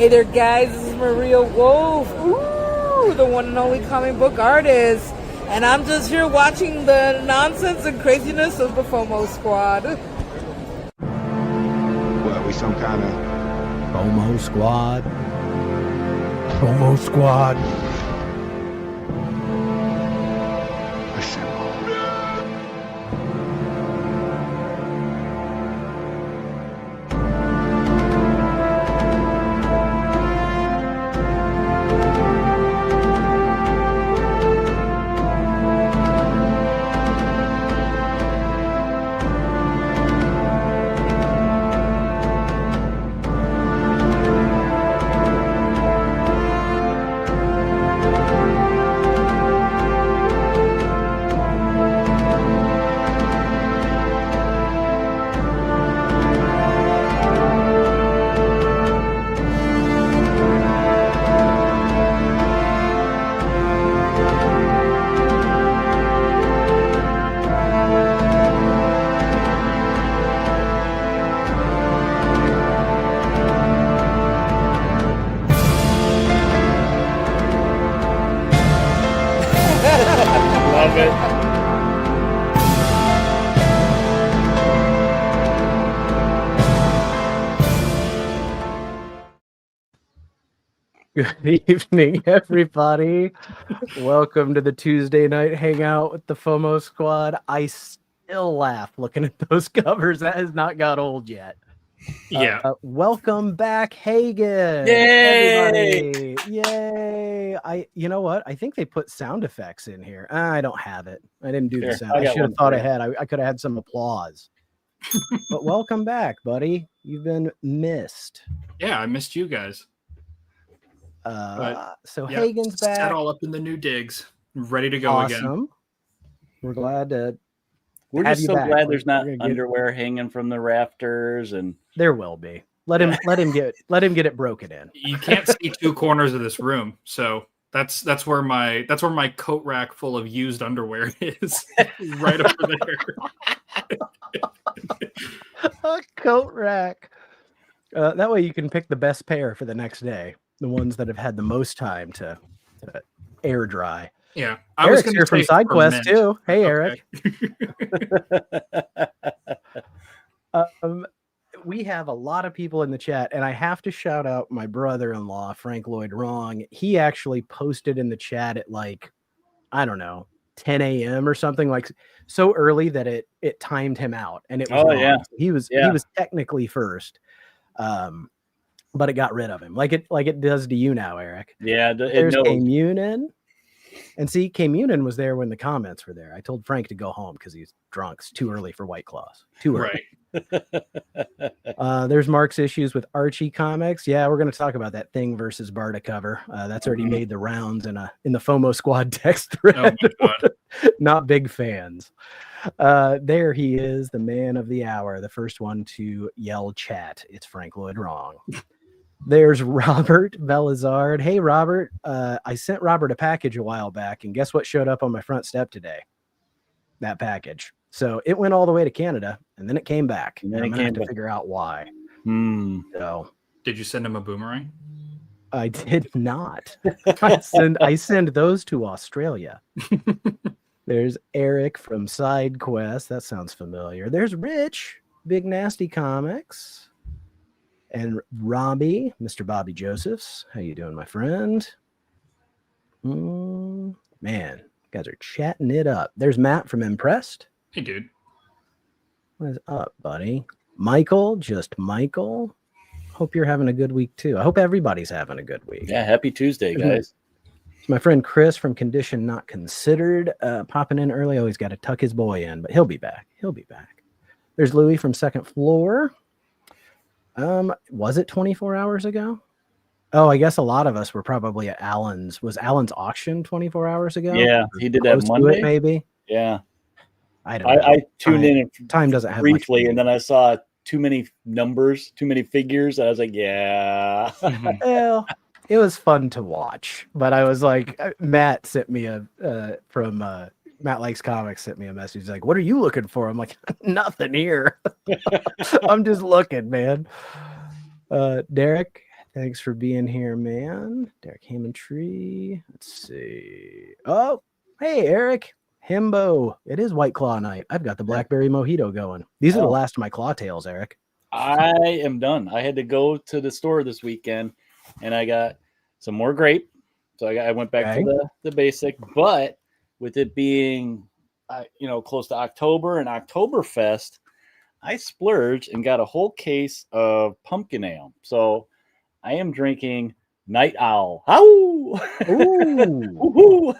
Hey there, guys. This is Maria Wolf, the one and only comic book artist. And I'm just here watching the nonsense and craziness of the FOMO squad. What, we some kind of... FOMO squad. FOMO squad. Assemble. Love it. Good evening, everybody. Welcome to the Tuesday night hangout with the FOMO squad. I still laugh looking at those covers. That has not got old yet. Yeah. Welcome back, Hagen. Yay! Everybody. Yay. You know what? I think they put sound effects in here. I don't have it. I didn't do the Here, sound. I I got should have one thought for you. ahead. I could have had some applause. But welcome back, buddy. You've been missed. Yeah, I missed you guys. So Yeah, Hagen's back. Set all up in the new digs, ready to go again. Awesome. We're glad to We're have just you so back. glad there's We're not gonna get- underwear hanging from the rafters, and There will be. Let him get it broken in. You can't see two corners of this room, so that's where my coat rack full of used underwear is, right over there. A coat rack. That way you can pick the best pair for the next day. The ones that have had the most time to air dry. Yeah, Eric's gonna here from say SideQuest ferment. too. Hey, Eric. Okay. We have a lot of people in the chat, and I have to shout out my brother-in-law, Frank Lloyd Wrong. He actually posted in the chat at like, I don't know, 10 a.m. or something, like so early that it timed him out, and it was wrong. yeah. He was technically first, but it got rid of him, like it does to you now, Eric. yeah, There's knows. K-Munin. And see, K-Munin was there when the comments were there. I told Frank to go home because he's drunk. It's too early for White Claws. Too early. Right. There's Mark's issues with Archie comics. Yeah, we're going to talk about that Thing versus Barta cover. That's already made the rounds in the FOMO squad text thread. Oh my god. Not big fans. There he is, the man of the hour, the first one to yell chat. It's Frank Lloyd Wrong. There's Robert Belizard. Hey, Robert. I sent Robert a package a while back, and guess what showed up on my front step today? That package. So it went all the way to Canada, and then it came back. And I'm going to have to figure out why. So Did you send him a boomerang? I did not. I send those to Australia. There's Eric from SideQuest. That sounds familiar. There's Rich, Big Nasty Comics. And Robbie, Mr. Bobby Josephs. How you doing, my friend? Man, you guys are chatting it up. There's Matt from Impressed. Hey, dude. What is up, buddy? Michael, just Michael. Hope you're having a good week, too. I hope everybody's having a good week. Yeah, happy Tuesday, guys. It's my friend Chris from Condition Not Considered, popping in early. Always got to tuck his boy in, but he'll be back. He'll be back. There's Louie from Second Floor. Was it 24 hours ago? Oh, I guess a lot of us were probably at Allen's. Was Allen's auction 24 hours ago? Yeah, he did that Close to Monday. it, maybe. Yeah, I don't know. I tuned in Time doesn't have briefly, much and then I saw too many numbers, too many figures, and I was like, yeah. Well, it was fun to watch, but I was like, Matt sent me from Matt Likes Comics sent me a message. He's like, what are you looking for? I'm like, nothing here. I'm just looking, man. Derek, Thanks for being here, man. Derek Hammond-Tree. Let's see. Oh, hey, Eric. Himbo. It is White Claw night. I've got the blackberry mojito going. These are the last of my claw tails, Eric. I am done. I had to go to the store this weekend, and I got some more grape. So I went back to the basic. But with it being, close to October and Oktoberfest, I splurged and got a whole case of pumpkin ale. So I am drinking Night Owl. Ow! Ooh.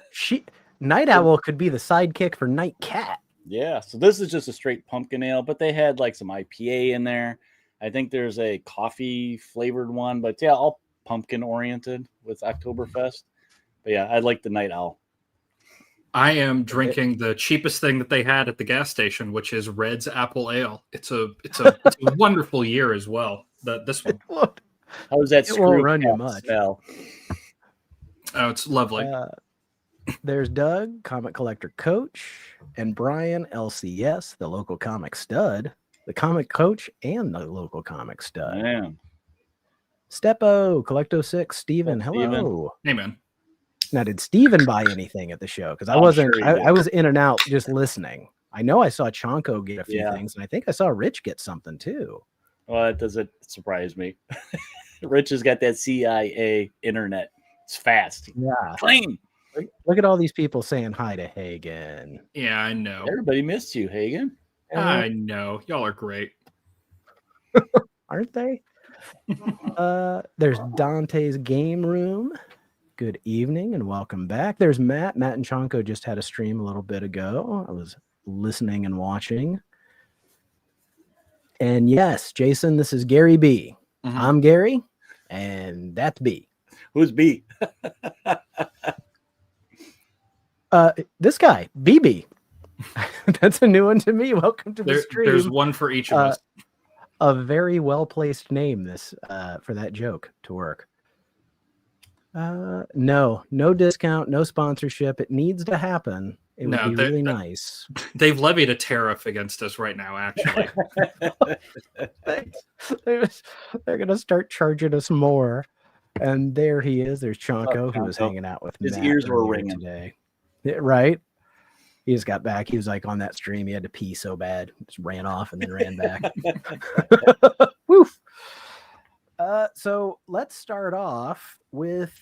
Night Owl could be the sidekick for Night Cat. Yeah, so this is just a straight pumpkin ale, but they had like some IPA in there. I think there's a coffee flavored one, but yeah, all pumpkin oriented with Oktoberfest. But yeah, I like the Night Owl. I am drinking the cheapest thing that they had at the gas station, which is Red's Apple Ale. It's a wonderful year as well. This one. How was that? It won't run you much. Smell? Oh, it's lovely. There's Doug, comic collector coach, and Brian, LCS, the local comic stud, the comic coach, and the local comic stud. Man. Steppo, Collecto6, Steven, hello. Steven. Hey, man. Now, did Steven buy anything at the show? Because I wasn't, sure I was in and out just listening. I know I saw Chonko get a few things, and I think I saw Rich get something too. Well, it doesn't surprise me. Rich has got that CIA internet. It's fast. Yeah. Clean. Look at all these people saying hi to Hagen. Yeah, I know. Everybody missed you, Hagen. I know. Y'all are great. Aren't they? There's Dante's Game Room. Good evening and welcome back. There's Matt. Matt and Chonko just had a stream a little bit ago. I was listening and watching. And yes, Jason, this is Gary B. Mm-hmm. I'm Gary, and that's B. Who's B? This guy, BB. That's a new one to me. Welcome to the stream. There's one for each of us. A very well-placed name this for that joke to work. No discount, no sponsorship. It needs to happen. It would be really nice. They've levied a tariff against us right now, actually. They're going to start charging us more. And there he is. There's Chonko, who was hanging out with me. His ears were ringing today. Yeah, right? He just got back. He was like on that stream. He had to pee so bad. Just ran off and then ran back. Woof. So let's start off with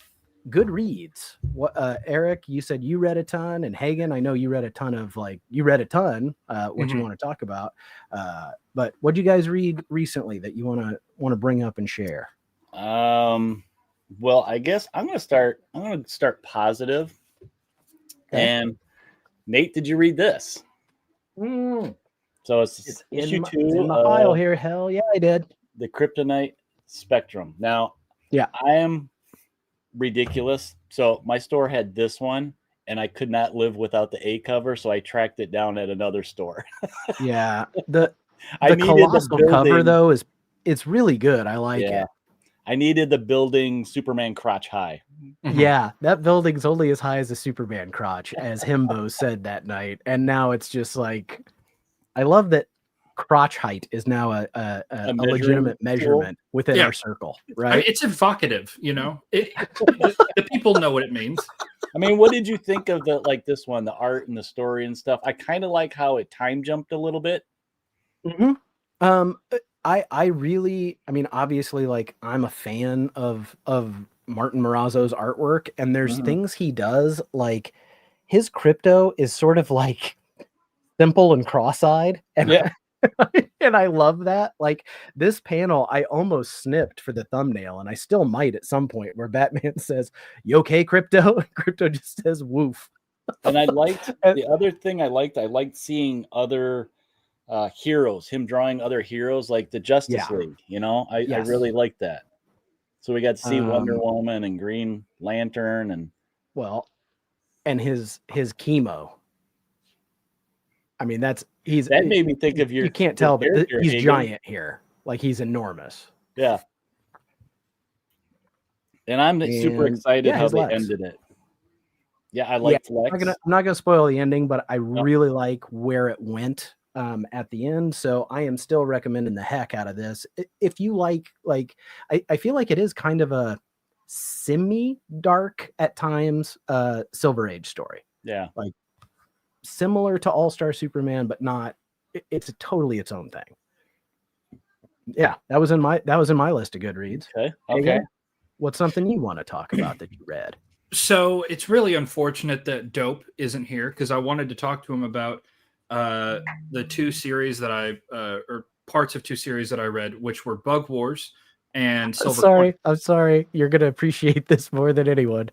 good reads. What, Eric, you said you read a ton, and Hagen, I know you read a ton. What you want to talk about. But what did you guys read recently that you want to bring up and share? Well, I guess I'm going to start positive. Okay. And Nate, did you read this? So it's issue 2 in the file here. Hell yeah, I did. The Kryptonite Spectrum. Now, yeah, I am ridiculous. So my store had this one, and I could not live without the A cover, so I tracked it down at another store. Yeah, the colossal cover though it's really good. I like it. I needed the building Superman crotch high. Yeah, that building's only as high as a Superman crotch, as Himbo said that night. And now it's just like, I love that crotch height is now a legitimate measurement within our circle, right? I mean, it's evocative, the people know what it means. I mean, what did you think of this one, the art and the story and stuff? I kind of like how it time jumped a little bit. Mm-hmm. I really, obviously, like, I'm a fan of Martin Morazzo's artwork, and there's things he does, like his crypto is sort of like simple and cross-eyed, and and I love that. Like this panel, I almost snipped for the thumbnail, and I still might at some point, where Batman says, "You okay, crypto?" And crypto just says, "Woof." And I liked the other thing I liked seeing other heroes, him drawing other heroes like the Justice League. I really like that. So we got to see Wonder Woman and Green Lantern and his chemo. I mean, that made me think of you can't tell, but he's giant here. Like he's enormous. Yeah. And I'm super excited how they ended it. Yeah, I like Lex. I'm not gonna spoil the ending, but I really like where it went. at the end. So I am still recommending the heck out of this. If you like, I feel like it is kind of a semi-dark at times Silver Age story. Yeah. Like similar to All-Star Superman, but not. It's totally its own thing. Yeah, that was in my list of good reads. Okay. Hagen, what's something you want to talk about that you read? So it's really unfortunate that Dope isn't here because I wanted to talk to him about the two series that or parts of two series that I read, which were Bug Wars and Silver Coin. I'm sorry. You're gonna appreciate this more than anyone.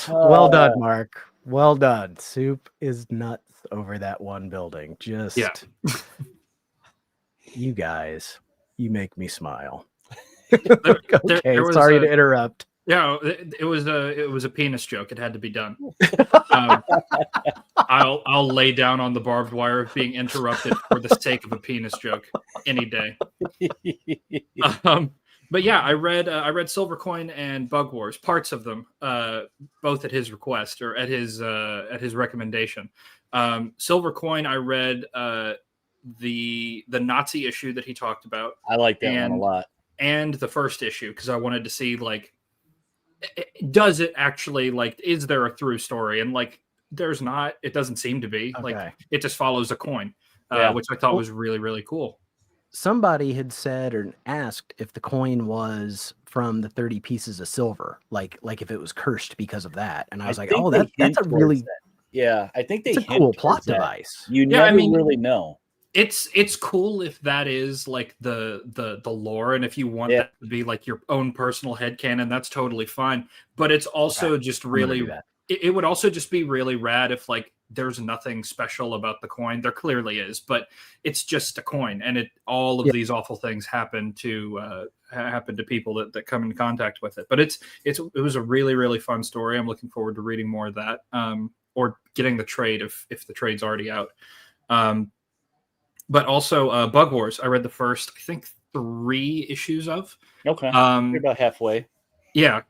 Well done, Mark. Well done. Soup is nuts over that one building. Just you guys, you make me smile. Okay, sorry to interrupt. Yeah, it was a penis joke. It had to be done. I'll lay down on the barbed wire of being interrupted for the sake of a penis joke any day. But yeah, I read Silver Coin and Bug Wars, parts of them, both at his request or at his recommendation. Silver Coin, I read the Nazi issue that he talked about. I like that one a lot. And the first issue because I wanted to see like, does it actually like, is there a through story? And like, there's not. It doesn't seem to be. Okay. Like it just follows a coin, which I thought was really, really cool. Somebody had said or asked if the coin was from the 30 pieces of silver, like if it was cursed because of that. And I was like, oh, that's a really I think they it's a cool plot device. You never really know. It's cool if that is like the lore, and if you want that to be like your own personal headcanon, that's totally fine. But it's also just really it would also just be really rad if like there's nothing special about the coin. There clearly is, but it's just a coin, and all of these awful things happen to people that come in contact with it. But it was a really, really fun story. I'm looking forward to reading more of that, or getting the trade if the trade's already out. But also Bug Wars, I read the first, I think, 3 issues of. Okay, you're about halfway. Yeah,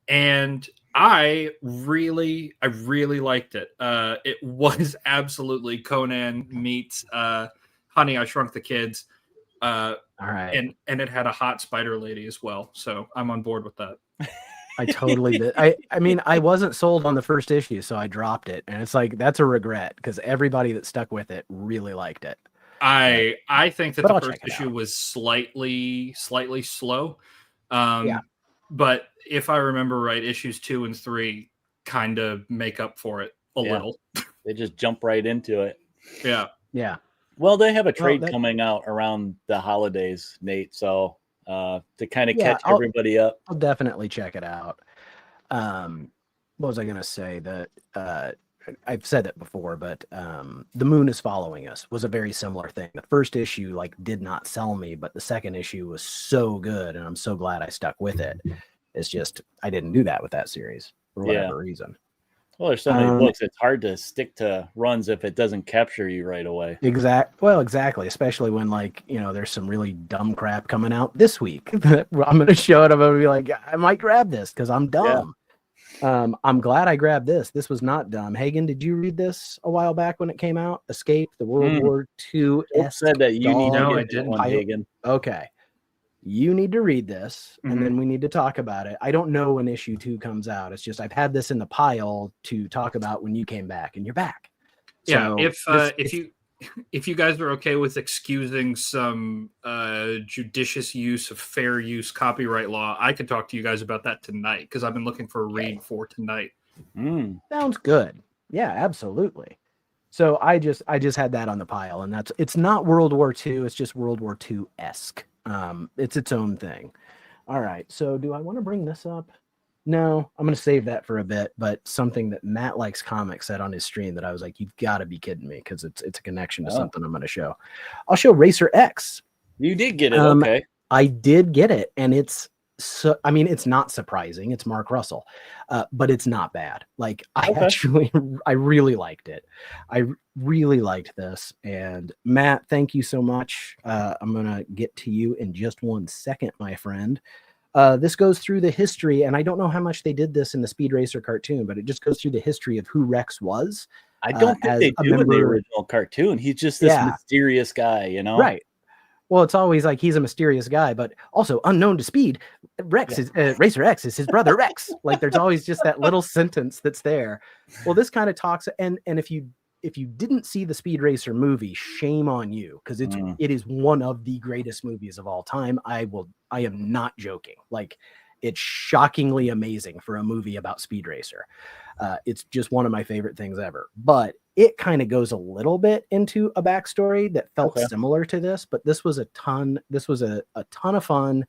and I really liked it. It was absolutely Conan meets Honey, I Shrunk the Kids. All right, and it had a hot spider lady as well, so I'm on board with that. I totally did. I mean, I wasn't sold on the first issue, so I dropped it, and it's like that's a regret because everybody that stuck with it really liked it. I think that the first issue was slightly slow. But if I remember right, issues 2 and 3 kind of make up for it a little. They just jump right into it. Yeah. Well, they have a trade coming out around the holidays, Nate. So to kind of catch everybody up, I'll definitely check it out. What was I going to say? That I've said it before, but The Moon is Following Us was a very similar thing. The first issue did not sell me, but the second issue was so good, and I'm so glad I stuck with it. It's just I didn't do that with that series for whatever reason. Well, there's so many books; it's hard to stick to runs if it doesn't capture you right away. Exactly. Especially when there's some really dumb crap coming out this week. I'm going to show it. I'm going to be like, I might grab this because I'm dumb. Yeah. I'm glad I grabbed this. This was not dumb. Hagen, did you read this a while back when it came out? Escape, the World War II. Said that you need to I didn't. Hagen. Okay. You need to read this, and then we need to talk about it. I don't know when issue 2 comes out. It's just I've had this in the pile to talk about when you came back, and you're back. Yeah, so if you guys are okay with excusing some judicious use of fair use copyright law, I could talk to you guys about that tonight because I've been looking for a read for tonight. Sounds good. Yeah, absolutely. So I just had that on the pile, and it's not World War II. It's just World War II-esque. It's its own thing. All right. So do I want to bring this up? No, I'm going to save that for a bit, but something that Matt Likes Comics said on his stream that I was like, you've got to be kidding me because it's a connection to something I'm going to show. I'll show Racer X. You did get it. Okay. I did get it. And it's not surprising. It's Mark Russell, but it's not bad. I really liked it. I really liked this. And Matt, thank you so much. I'm going to get to you in just one second, my friend. This goes through the history, and I don't know how much they did this in the Speed Racer cartoon, but it just goes through the history of who Rex was. I don't think they do in the original cartoon. He's just this mysterious guy, you know? Right. Well, it's always like he's a mysterious guy, but also unknown to Speed. Rex is Racer X is his brother Rex. Like there's always just that little sentence that's there. Well, this kind of talks, and if you didn't see the Speed Racer movie, shame on you, because it is one of the greatest movies of all time. I am not joking. Like it's shockingly amazing for a movie about Speed Racer. It's just one of my favorite things ever. But it kind of goes a little bit into a backstory that felt similar to this, but this was a ton of fun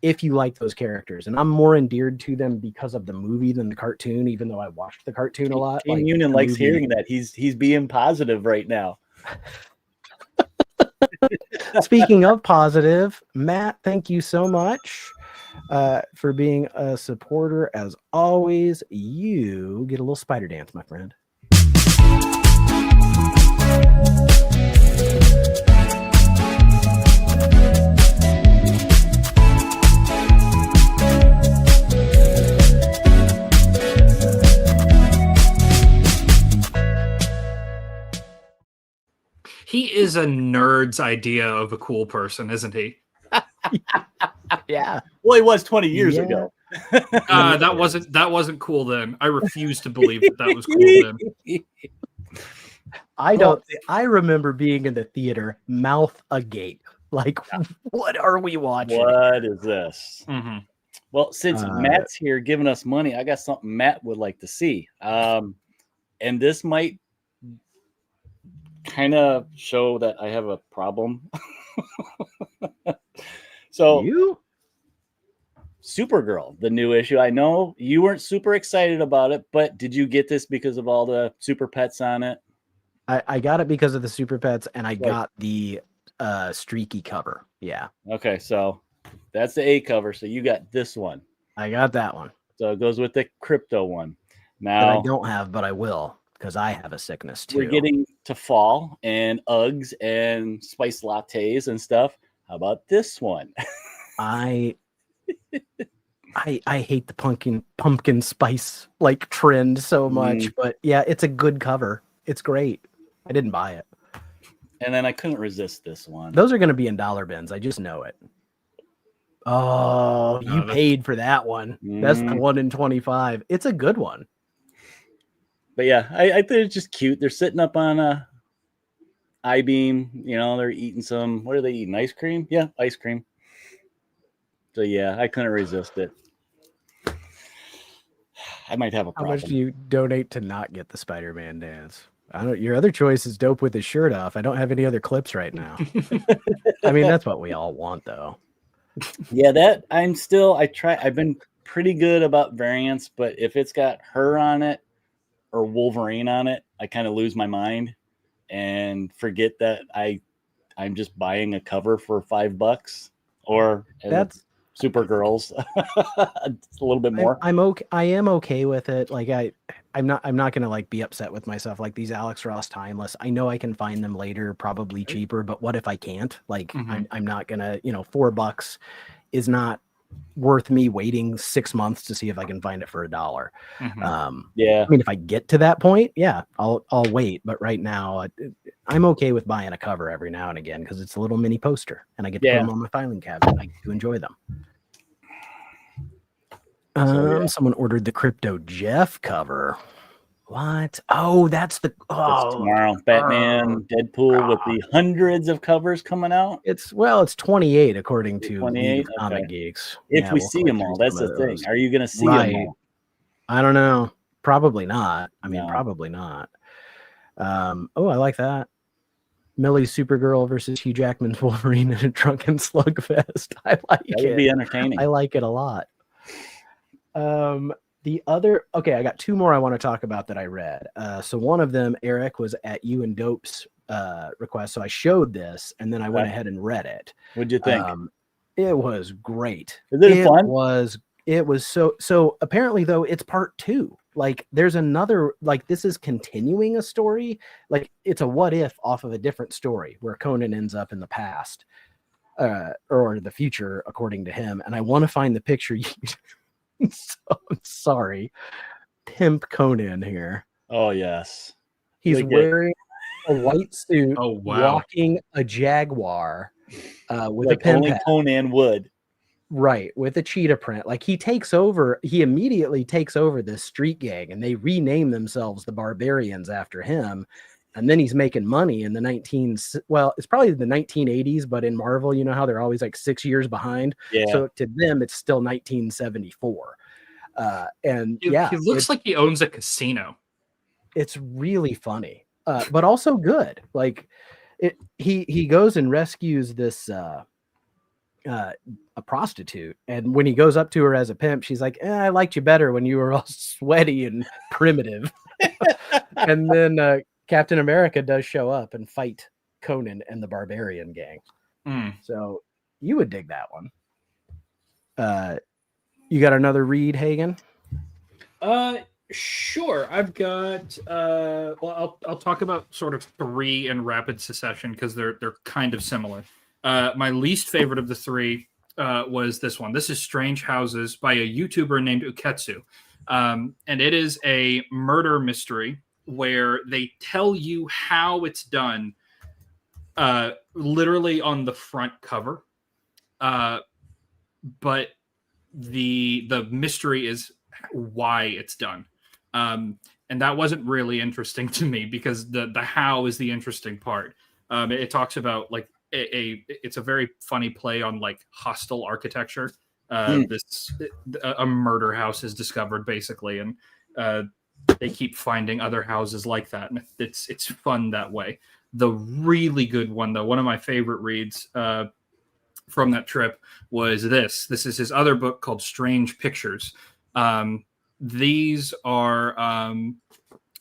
if you like those characters. And I'm more endeared to them because of the movie than the cartoon, even though I watched the cartoon a lot. Team Union likes hearing that. He's being positive right now. Speaking of positive, Matt, thank you so much for being a supporter. As always, you get a little spider dance, my friend. He is a nerd's idea of a cool person, isn't he? Yeah. Well, he was 20 years ago. That wasn't cool then. I refuse to believe that was cool then. I remember being in the theater, mouth agape. Like, what are we watching? What is this? Mm-hmm. Well, since Matt's here giving us money, I got something Matt would like to see. And this might kind of show that I have a problem. So, Supergirl, the new issue. I know you weren't super excited about it, but did you get this because of all the super pets on it? I got it because of the super pets, and I got the streaky cover. Yeah. Okay, so that's the A cover. So you got this one. I got that one. So it goes with the crypto one. Now that I don't have, but I will, because I have a sickness too. We're getting to fall and Uggs and spice lattes and stuff. How about this one? I hate the pumpkin spice like trend so much, but yeah, it's a good cover. It's great. I didn't buy it. And then I couldn't resist this one. Those are going to be in dollar bins. I just know it. Oh, you paid for that one. That's the 1 in 25. It's a good one. But yeah, I think it's just cute. They're sitting up on a I-beam. You know, they're eating some. What are they eating? Ice cream? Yeah, ice cream. So yeah, I couldn't resist it. I might have a problem. How much do you donate to not get the Spider-Man dance? I don't. Your other choice is dope with his shirt off. I don't have any other clips right now. I mean, that's what we all want, though. Yeah, that I've been pretty good about variants, but if it's got her on it or Wolverine on it, I kind of lose my mind and forget that I'm just buying a cover for $5 or that's Supergirls. It's a little bit more. I am okay with it. Like I'm not gonna like be upset with myself. Like these Alex Ross Timeless, I know I can find them later, probably cheaper, but what if I can't? Like I'm not gonna, $4 is not worth me waiting 6 months to see if I can find it for $1. Yeah. I mean, if I get to that point, yeah, I'll wait. But right now, I'm okay with buying a cover every now and again because it's a little mini poster, and I get to put them on my filing cabinet. I get to enjoy them. Someone ordered the Crypto Jeff cover. What? Oh, that's tomorrow. Batman, Deadpool with the hundreds of covers coming out. It's 28 according to 28 Comic Geeks. If we see them all, that's the thing. Are you going to see them all? I don't know. Probably not. I mean, probably not. I like that. Millie's Supergirl versus Hugh Jackman's Wolverine in a drunken slugfest. I like it. That would be entertaining. I like it a lot. I got two more I want to talk about that I read. So one of them, Eric, was at you and Dope's request. So I showed this and then I went ahead and read it. What'd you think? It was great. Is it fun? It was so apparently though, it's part 2. Like there's another, like this is continuing a story. Like it's a what if off of a different story where Conan ends up in the past. or the future, according to him. And I want to find the picture. So, I'm sorry. Pimp Conan here. Oh, yes. He's wearing a white suit, Oh, wow. walking a jaguar with like a pimp only hat. Conan would. Right, with a cheetah print. Like he immediately takes over this street gang, and they rename themselves the Barbarians after him. And then he's making money in it's probably the 1980s, but in Marvel, you know how they're always like 6 years behind. Yeah. So to them, it's still 1974. And he looks like he owns a casino. It's really funny, but also good. Like he goes and rescues this a prostitute, and when he goes up to her as a pimp, she's like, I liked you better when you were all sweaty and primitive. And then Captain America does show up and fight Conan and the Barbarian gang. So you would dig that one. You got another read, Hagen? Sure. I've got well, I'll talk about sort of 3 in rapid succession because they're kind of similar. My least favorite of the 3 was this one. This is Strange Houses by a YouTuber named Uketsu. And it is a murder mystery where they tell you how it's done literally on the front cover. But the mystery is why it's done. And that wasn't really interesting to me because the how is the interesting part. It talks about like it's a very funny play on like hostile architecture. A murder house is discovered basically, and they keep finding other houses like that, and it's fun that way. The really good one though, one of my favorite reads from that trip was this. This is his other book called Strange Pictures. These are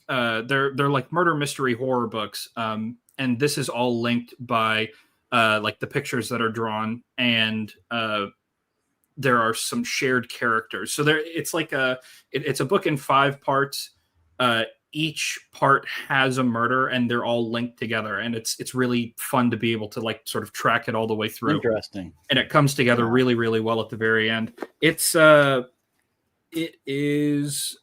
they're like murder mystery horror books, and this is all linked by like the pictures that are drawn, and there are some shared characters. So it's like it's a book in 5 parts. Each part has a murder, and they're all linked together, and it's really fun to be able to like sort of track it all the way through. Interesting. And it comes together really, really well at the very end. It is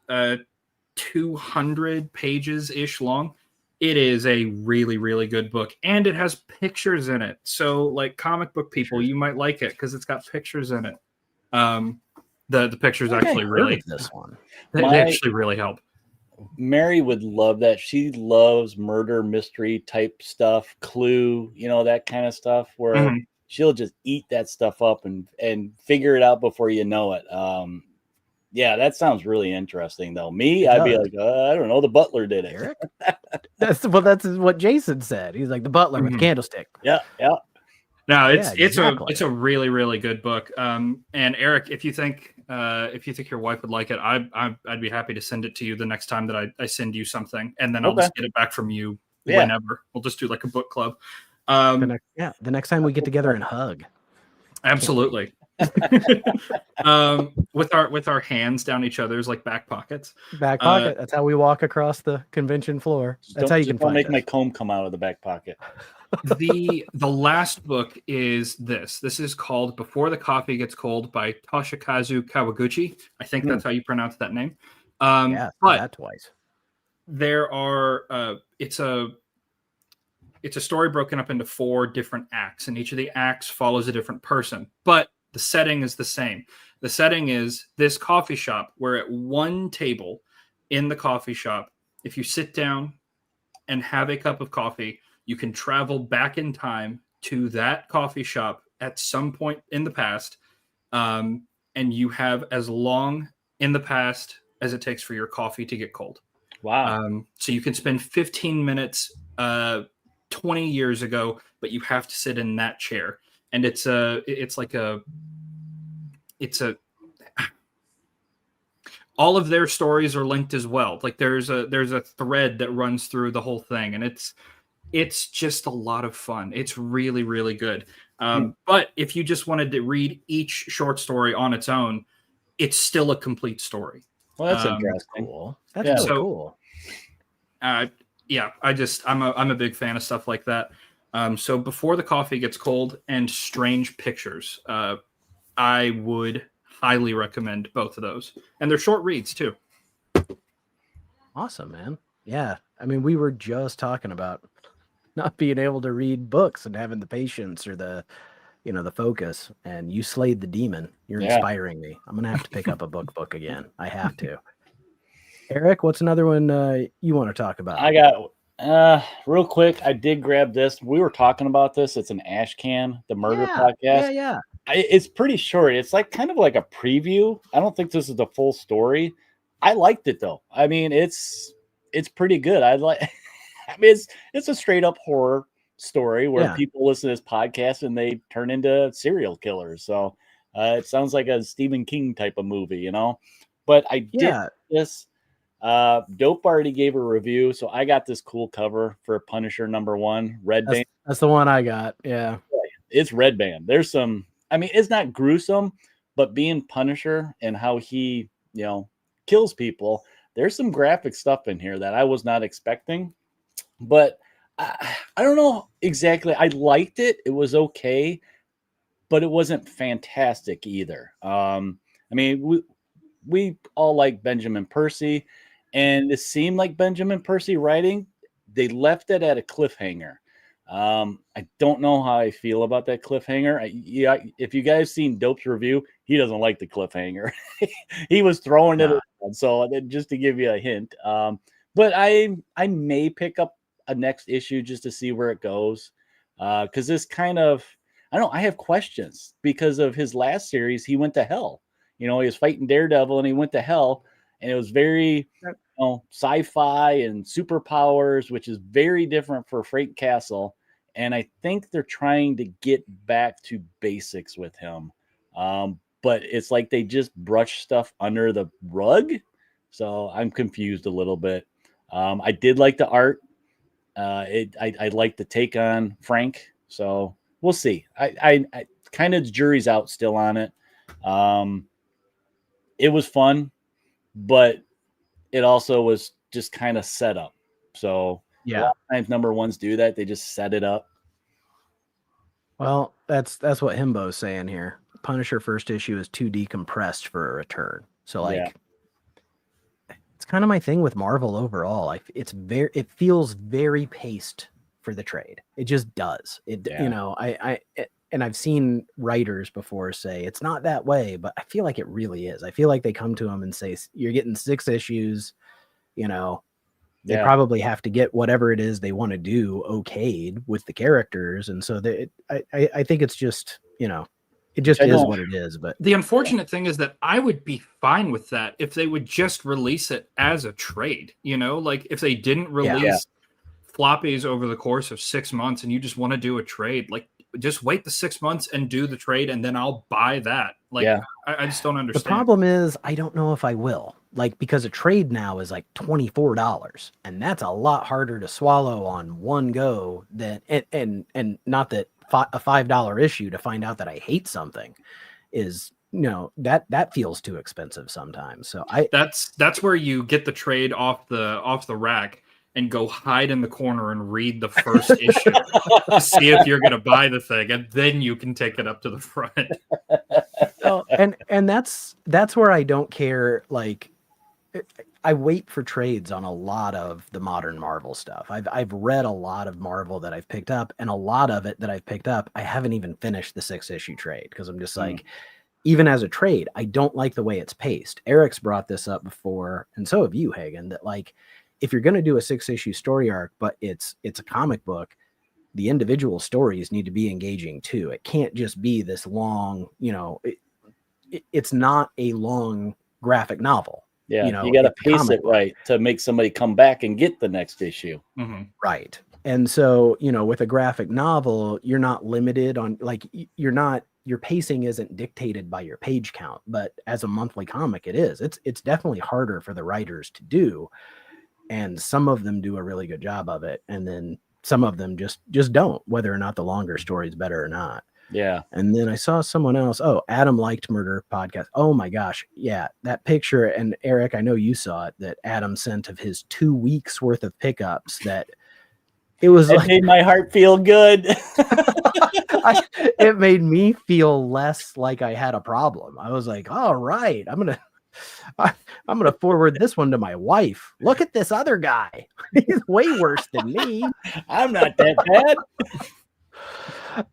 200 pages ish long. It is a really, really good book, and it has pictures in it. So, like comic book people, you might like it because it's got pictures in it. The pictures actually really this one. They actually really help. Mary would love that. She loves murder mystery type stuff, Clue, that kind of stuff. Where she'll just eat that stuff up and figure it out before you know it. Yeah, that sounds really interesting, though. I'd be like, I don't know, the butler did it. Eric? That's what Jason said. He's like the butler with the candlestick. Yeah. No, it's a really, really good book. And Eric, if you think your wife would like it, I'd be happy to send it to you the next time that I send you something, and then I'll just get it back from you whenever. We'll just do like a book club. The next time we get together and hug. Absolutely. With our hands down each other's like back pockets. Back pocket. That's how we walk across the convention floor. That's how you can make my comb come out of the back pocket. The last book is this. This is called Before the Coffee Gets Cold by Toshikazu Kawaguchi. I think that's how you pronounce that name. But that twice. There are it's a story broken up into 4 different acts, and each of the acts follows a different person, but the setting is the same. The setting is this coffee shop where at one table in the coffee shop, if you sit down and have a cup of coffee, you can travel back in time to that coffee shop at some point in the past, and you have as long in the past as it takes for your coffee to get cold. Wow. So you can spend 15 minutes 20 years ago, but you have to sit in that chair. And it's all of their stories are linked as well. Like there's a thread that runs through the whole thing, and it's just a lot of fun. It's really, really good. But if you just wanted to read each short story on its own, it's still a complete story. Well, that's interesting. Cool. That's really cool. Yeah, I'm a big fan of stuff like that. So Before the Coffee Gets Cold and Strange Pictures. I would highly recommend both of those. And they're short reads too. Awesome, man. Yeah. I mean, we were just talking about not being able to read books and having the patience or the focus, and you slayed the demon. You're inspiring me. I'm going to have to pick up a book again. I have to. Eric, what's another one you want to talk about? I got real quick. I did grab this. We were talking about this. It's an Ash Can, the murder podcast. Yeah. It's pretty short. It's like kind of like a preview. I don't think this is the full story. I liked it though. I mean, it's pretty good. I mean, it's a straight up horror story where people listen to this podcast and they turn into serial killers. So it sounds like a Stephen King type of movie, you know. But I did this. Dope already gave a review, so I got this cool cover for Punisher #1, Red Band. That's the one I got. Yeah, it's Red Band. There's some. I mean, it's not gruesome, but being Punisher and how he, kills people, there's some graphic stuff in here that I was not expecting. But I don't know exactly. I liked it. It was okay, but it wasn't fantastic either. I mean, we all like Benjamin Percy, and it seemed like Benjamin Percy writing. They left it at a cliffhanger. I don't know how I feel about that cliffhanger. If you guys seen Dope's review, he doesn't like the cliffhanger. He was throwing it around, so just to give you a hint. But I may pick up a next issue just to see where it goes, because this kind of, I have questions because of his last series. He went to hell. He was fighting Daredevil and he went to hell, and it was very sci-fi and superpowers, which is very different for Frank Castle. And I think they're trying to get back to basics with him. But it's like they just brush stuff under the rug. So I'm confused a little bit. I did like the art. I like the take on Frank. So we'll see. I kind of jury's out still on it. It was fun, but it also was just kind of set up. So a lot of times #1s do that. They just set it up. Well, that's what Himbo's saying here. Punisher first issue is too decompressed for a return. So it's kind of my thing with Marvel overall. It feels very paced for the trade. It just does. And I've seen writers before say it's not that way, but I feel like it really is. I feel like they come to them and say, you're getting 6 issues, they probably have to get whatever it is they want to do okayed with the characters. And so I think it's just, it just is what it is. But the unfortunate thing is that I would be fine with that if they would just release it as a trade, like if they didn't release floppies over the course of 6 months and you just want to do a trade, like just wait the 6 months and do the trade, and then I'll buy that. I just don't understand. The problem is I don't know if I will, because a trade now is like $24, and that's a lot harder to swallow on one go than, and not that a $5 issue to find out that I hate something is, that feels too expensive sometimes. So that's where you get the trade off the rack and go hide in the corner and read the first issue to see if you're going to buy the thing, and then you can take it up to the front. And that's where I don't care. I wait for trades on a lot of the modern Marvel stuff. I've read a lot of Marvel that I've picked up, and a lot of it that I've picked up, I haven't even finished the 6-issue trade because I'm just even as a trade, I don't like the way it's paced. Eric's brought this up before, and so have you, Hagen, that if you're going to do a 6-issue story arc, but it's a comic book, the individual stories need to be engaging too. It can't just be this long, it's not a long graphic novel. Yeah, you got to pace it right to make somebody come back and get the next issue. Mm-hmm. Right. And so, with a graphic novel, you're not limited on your pacing isn't dictated by your page count, but as a monthly comic, it is. It's definitely harder for the writers to do. And some of them do a really good job of it. And then some of them just don't, whether or not the longer story is better or not. Yeah. And then I saw someone else. Oh, Adam Liked Murder podcast. Oh my gosh. Yeah. That picture. And Eric, I know you saw it, that Adam sent of his 2 weeks worth of pickups, that It was It like made my heart feel good. it made me feel less like I had a problem. I was like, all right, I'm gonna forward this one to my wife. Look at this other guy. He's way worse than me. I'm not that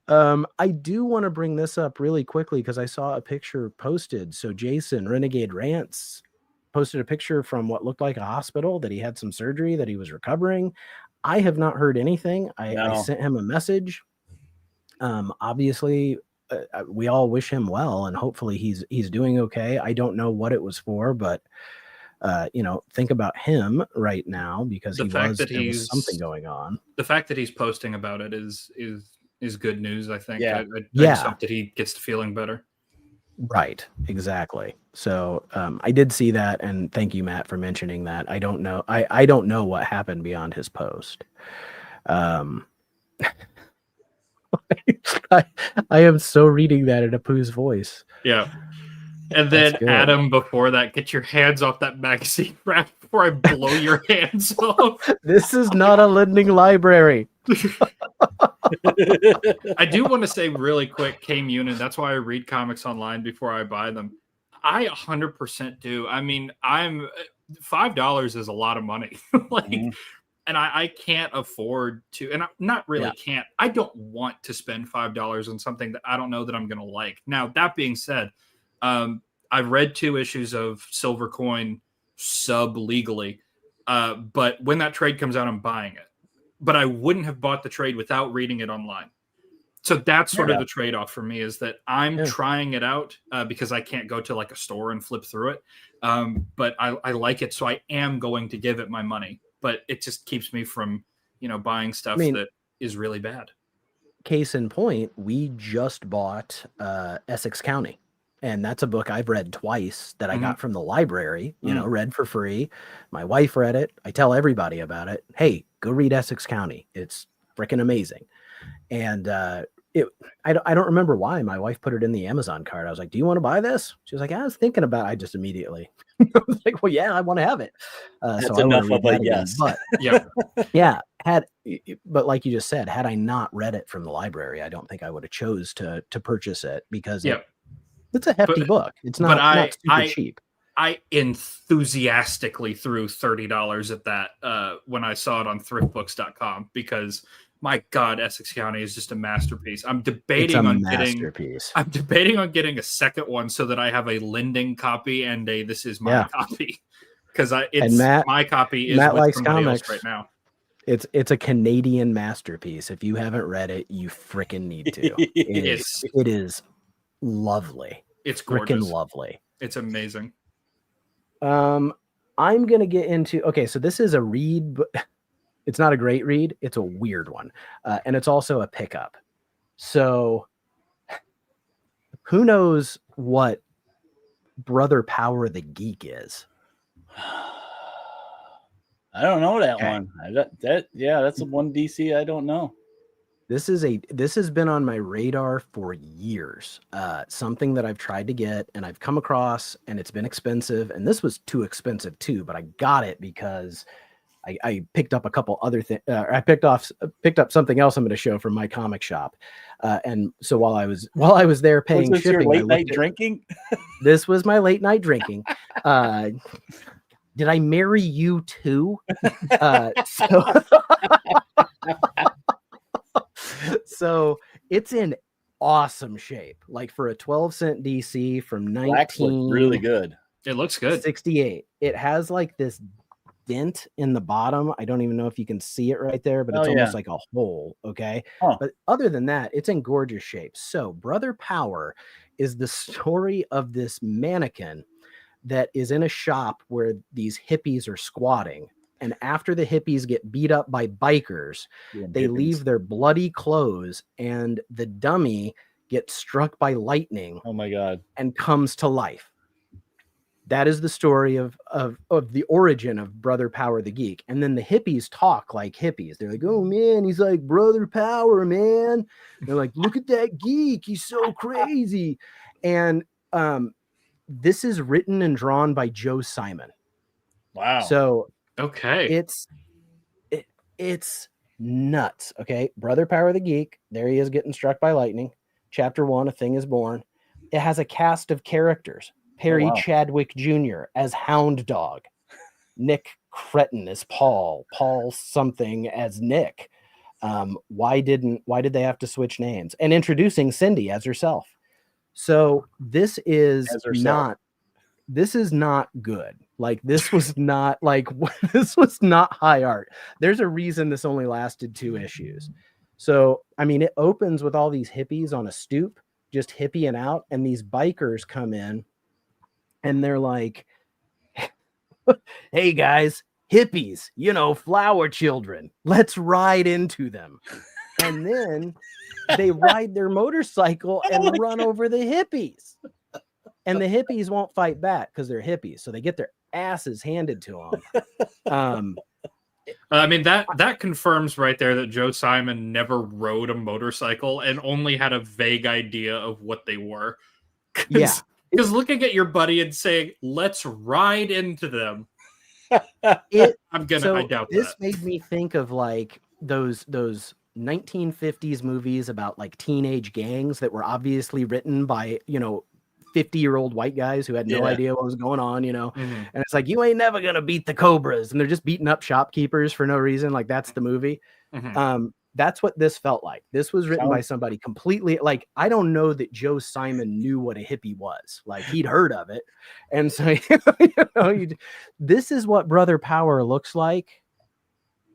bad. I do want to bring this up really quickly because I saw a picture posted. So Jason, Renegade Rants, posted a picture from what looked like a hospital that he had some surgery, that he was recovering. I have not heard anything. I sent him a message. Obviously, we all wish him well, and hopefully he's doing okay. I don't know what it was for, but think about him right now, because there was something going on. The fact that he's posting about it is good news, I think. Yeah. I just hope that he gets to feeling better. Right, exactly. So I did see that, and thank you, Matt, for mentioning that. I don't know. I don't know what happened beyond his post. I am so reading that in Apu's voice. Yeah. And then Adam, before that, get your hands off that magazine wrap before I blow your hands off. This is not a lending library. I do want to say really quick, K Munin, that's why I read comics online before I buy them. I 100% do. I mean, I'm $5 is a lot of money. And I can't afford to, and I not really can't. I don't want to spend $5 on something that I don't know that I'm going to like. Now, that being said, I've read 2 issues of Silver Coin sub legally, but when that trade comes out, I'm buying it. But I wouldn't have bought the trade without reading it online. So that's sort of the trade-off for me, is that I'm trying it out because I can't go to like a store and flip through it. But I like it, so I am going to give it my money. But it just keeps me from, buying stuff that is really bad. Case in point, we just bought Essex County. And that's a book I've read twice that I got from the library, read for free. My wife read it. I tell everybody about it. Hey, go read Essex County. It's freaking amazing. And I don't remember why my wife put it in the Amazon cart. I was like, do you want to buy this? She was like, I was thinking about it. I just immediately I was like, well, yeah, I want to have it. That's so enough of a yes. But but like you just said, had I not read it from the library, I don't think I would have chose to purchase it, because it's a hefty book. It's not super cheap. I enthusiastically threw $30 at that when I saw it on thriftbooks.com, because my God, Essex County is just a masterpiece. I'm debating on getting a second one so that I have a lending copy and a this is my copy, because my copy is Matt with likes somebody comics else right now. It's a Canadian masterpiece. If you haven't read it, you freaking need to. It is lovely. It's gorgeous. Freaking lovely. It's amazing. I'm gonna get into so this is a read, but it's not a great read. It's a weird one, and it's also a pickup. So who knows what Brother Power the Geek is? I don't know that one. That's a one DC I don't know. This has been on my radar for years. Something that I've tried to get and I've come across, and it's been expensive. And this was too expensive too, but I got it because I picked up a couple other things. I picked up something else I'm going to show from my comic shop. And so while I was there paying was this shipping, your late night drinking? This was my late night drinking. Did I marry you too? So it's in awesome shape. Like for a 12-cent DC from 19 really good. It looks good. 68. It has like this dent in the bottom. I don't even know if you can see it right there, but it's almost like a hole. Okay. But other than that, it's in gorgeous shape. So Brother Power is the story of this mannequin that is in a shop where these hippies are squatting. And after the hippies get beat up by bikers, they leave their bloody clothes, and the dummy gets struck by lightning. Oh my God. And comes to life. That is the story of the origin of Brother Power the Geek. And then the hippies talk like hippies. They're like, oh man, he's like Brother Power, man. They're like, look at that geek. He's so crazy. And this is written and drawn by Joe Simon. Wow. So okay. It's nuts. Okay, Brother Power the Geek. There he is getting struck by lightning. Chapter 1, A Thing is Born. It has a cast of characters. Perry Chadwick Jr. as Hound Dog. Nick Cretin as Paul. Paul something as Nick. Why did they have to switch names? And introducing Cindy as herself. So this is not good. Like this was not this was not high art. There's a reason this only lasted 2 issues. So I mean, it opens with all these hippies on a stoop, just hippieing out, and these bikers come in, and they're like, "Hey guys, hippies, flower children. Let's ride into them." And then they ride their motorcycle and run over the hippies. And the hippies won't fight back because they're hippies. So they get their asses handed to them. I mean, that confirms right there that Joe Simon never rode a motorcycle and only had a vague idea of what they were. Yeah. Because looking at your buddy and saying, let's ride into them. I doubt this that. Made me think of like those 1950s movies about like teenage gangs that were obviously written by 50-year-old white guys who had no idea what was going on, and it's like, you ain't never gonna beat the Cobras, and they're just beating up shopkeepers for no reason. Like that's the movie. That's what this felt like. This was written by somebody completely, like, I don't know that Joe Simon knew what a hippie was. Like he'd heard of it, and so this is what Brother Power looks like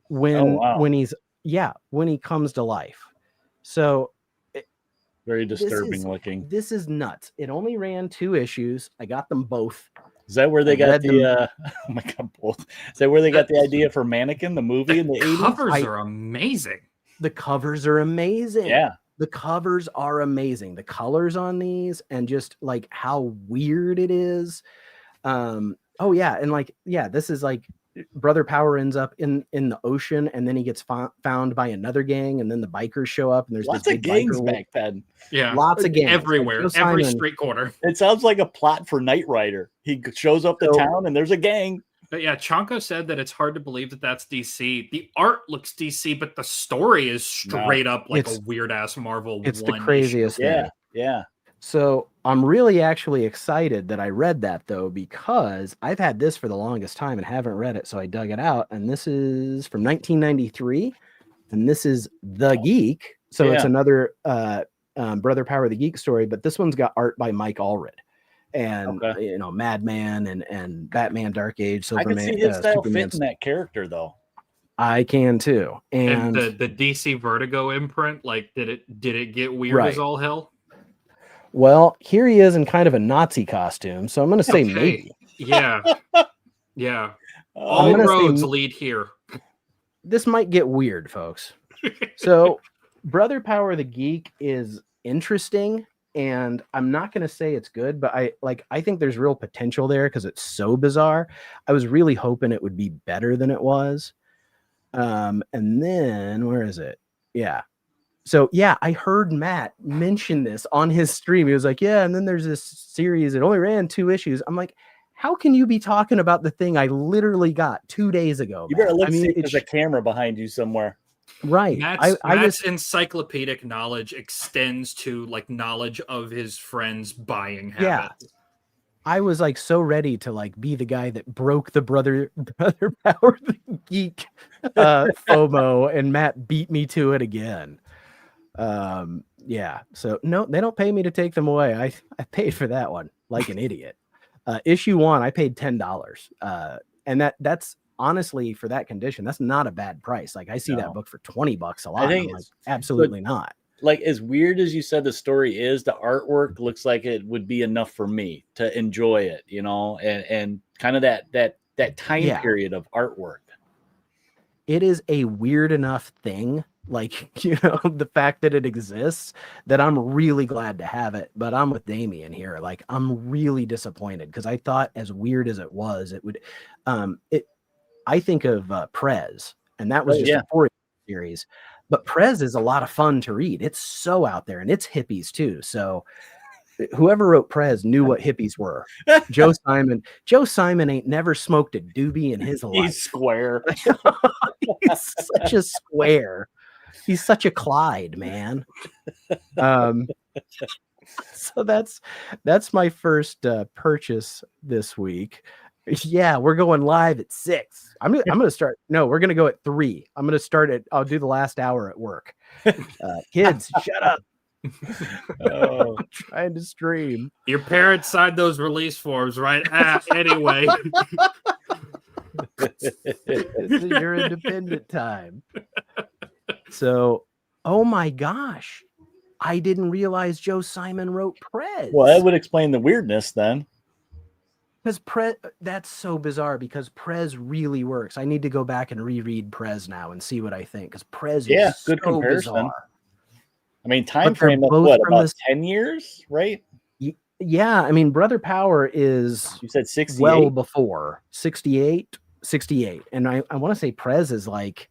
when he comes to life. So very disturbing looking. This is nuts. It only ran 2 issues. I got them both. Is that where they got the oh my god, both? Is that where they got the idea for Mannequin, the movie in the 80s? Covers are amazing. The covers are amazing. Yeah. The covers are amazing. The colors on these and just like how weird it is. This is like Brother Power ends up in the ocean, and then he gets found by another gang, and then the bikers show up, and there's lots of gangs back then. Yeah, lots of gangs everywhere, like every street corner. It sounds like a plot for Knight Rider. He shows up to town, and there's a gang. But yeah, Chonko said that it's hard to believe that that's DC. The art looks DC, but the story is straight up like a weird ass Marvel. It's the craziest thing. Yeah. So I'm really actually excited that I read that, though, because I've had this for the longest time and haven't read it. So I dug it out, and this is from 1993, and this is The Geek. So it's another Brother Power the Geek story, but this one's got art by Mike Allred, and Madman and Batman Dark Age, Superman. I can see his style Superman. fitting that character, though. I can too. And the DC Vertigo imprint, like, did it get weird as all hell? Well, here he is in kind of a Nazi costume, so I'm going to say maybe. Yeah. All roads lead here. This might get weird, folks. So, Brother Power the Geek is interesting, and I'm not going to say it's good, but I think there's real potential there because it's so bizarre. I was really hoping it would be better than it was. And then where is it? Yeah. So I heard Matt mention this on his stream. He was like, and then there's this series. It only ran 2 issues. I'm like, how can you be talking about the thing I literally got 2 days ago? You better look, see if there's a camera behind you somewhere. Right. Matt's encyclopedic knowledge extends to like knowledge of his friends' buying habits. Yeah. I was like so ready to like be the guy that broke the Brother Power the Geek FOMO, and Matt beat me to it again. So no, they don't pay me to take them away. I paid for that one like an idiot. Issue 1, I paid $10. And that's honestly, for that condition, that's not a bad price. Like I see that book for $20 a lot. I'm like, absolutely not. Like, as weird as you said the story is, the artwork looks like it would be enough for me to enjoy it, and kind of that time period of artwork. It is a weird enough thing, like, the fact that it exists, that I'm really glad to have it. But I'm with Damien here. Like, I'm really disappointed because I thought, as weird as it was, it would, I think of Prez, and that was just a 4 series. But Prez is a lot of fun to read. It's so out there, and it's hippies too. So whoever wrote Prez knew what hippies were. Joe Simon ain't never smoked a doobie in his life. He's square. He's such a square. He's such a Clyde, man. So that's my first purchase this week. Yeah, we're going live at 6. I'm gonna start. No, we're gonna go at 3. I'm gonna start at. I'll do the last hour at work. Kids, shut up. Oh. I'm trying to stream. Your parents signed those release forms, right? Anyway. This is your independent time. So, oh my gosh. I didn't realize Joe Simon wrote Prez. Well, that would explain the weirdness then. Because that's so bizarre because Prez really works. I need to go back and reread Prez now and see what I think. Because Prez is good so comparison. bizarre. I mean, time frame of what, about 10 years, right? Yeah, I mean, Brother Power is you said 68? Well before 68. And I want to say Prez is like,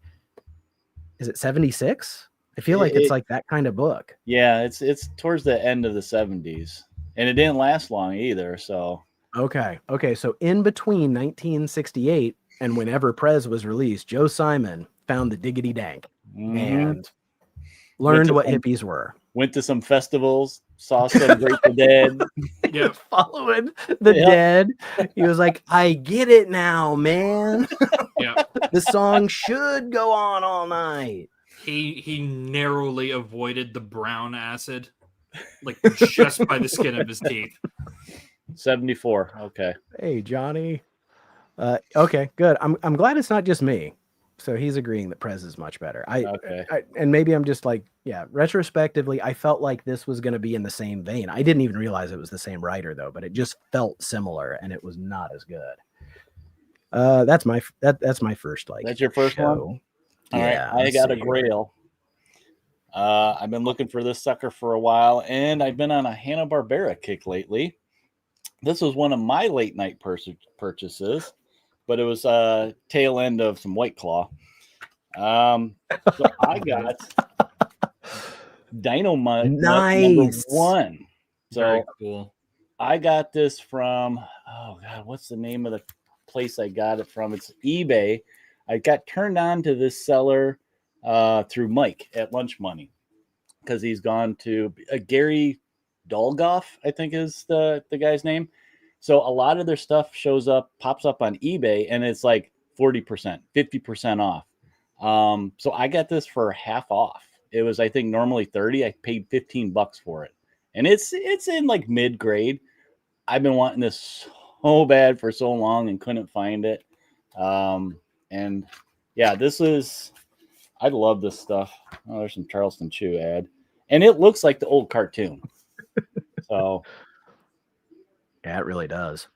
is it 76? I feel like it's like that kind of book. Yeah, it's towards the end of the 70s. And it didn't last long either, so. Okay. So in between 1968 and whenever Prez was released, Joe Simon found the diggity dank and learned what hippies were. Went to some festivals, saw some Grateful Dead. Yeah, following the Dead. He was like, I get it now, man. Yeah. The song should go on all night. He narrowly avoided the brown acid, like just by the skin of his teeth. 74. Okay. Hey, Johnny. Okay, good. I'm glad it's not just me. So he's agreeing that Prez is much better. And maybe I'm just like, yeah, retrospectively, I felt like this was going to be in the same vein. I didn't even realize it was the same writer though, but it just felt similar and it was not as good. That's my first like. That's your first one? All yeah, right, I got a Grail. I've been looking for this sucker for a while, and I've been on a Hanna-Barbera kick lately. This was one of my late night purchases, but it was tail end of some White Claw. So I got Dynamite number 1. So very cool. I got this from, oh God, what's the name of the place I got it from? It's eBay. I got turned on to this seller through Mike at Lunch Money because he's gone to Gary Dolgoff, I think is the guy's name. So a lot of their stuff pops up on eBay, and it's like 40%, 50% off. So I got this for half off. It was, I think, normally 30. I paid $15 for it, and it's in like mid grade. I've been wanting this so bad for so long and couldn't find it. And yeah, I love this stuff. Oh, there's some Charleston Chew ad, and it looks like the old cartoon. So yeah, it really does.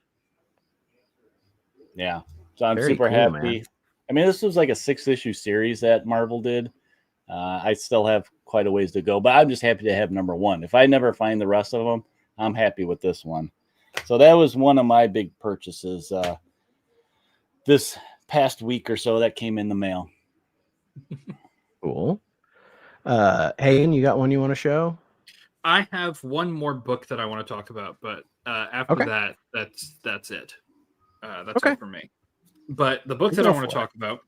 Yeah. So I'm Very super cool, happy. Man. I mean, this was like a 6-issue series that Marvel did. I still have quite a ways to go, but I'm just happy to have number 1. If I never find the rest of them, I'm happy with this one. So that was one of my big purchases this past week or so that came in the mail. Cool. Hagen, you got one you want to show? I have one more book that I want to talk about, but after that, that's it. That's it for me. But the book that I want to talk about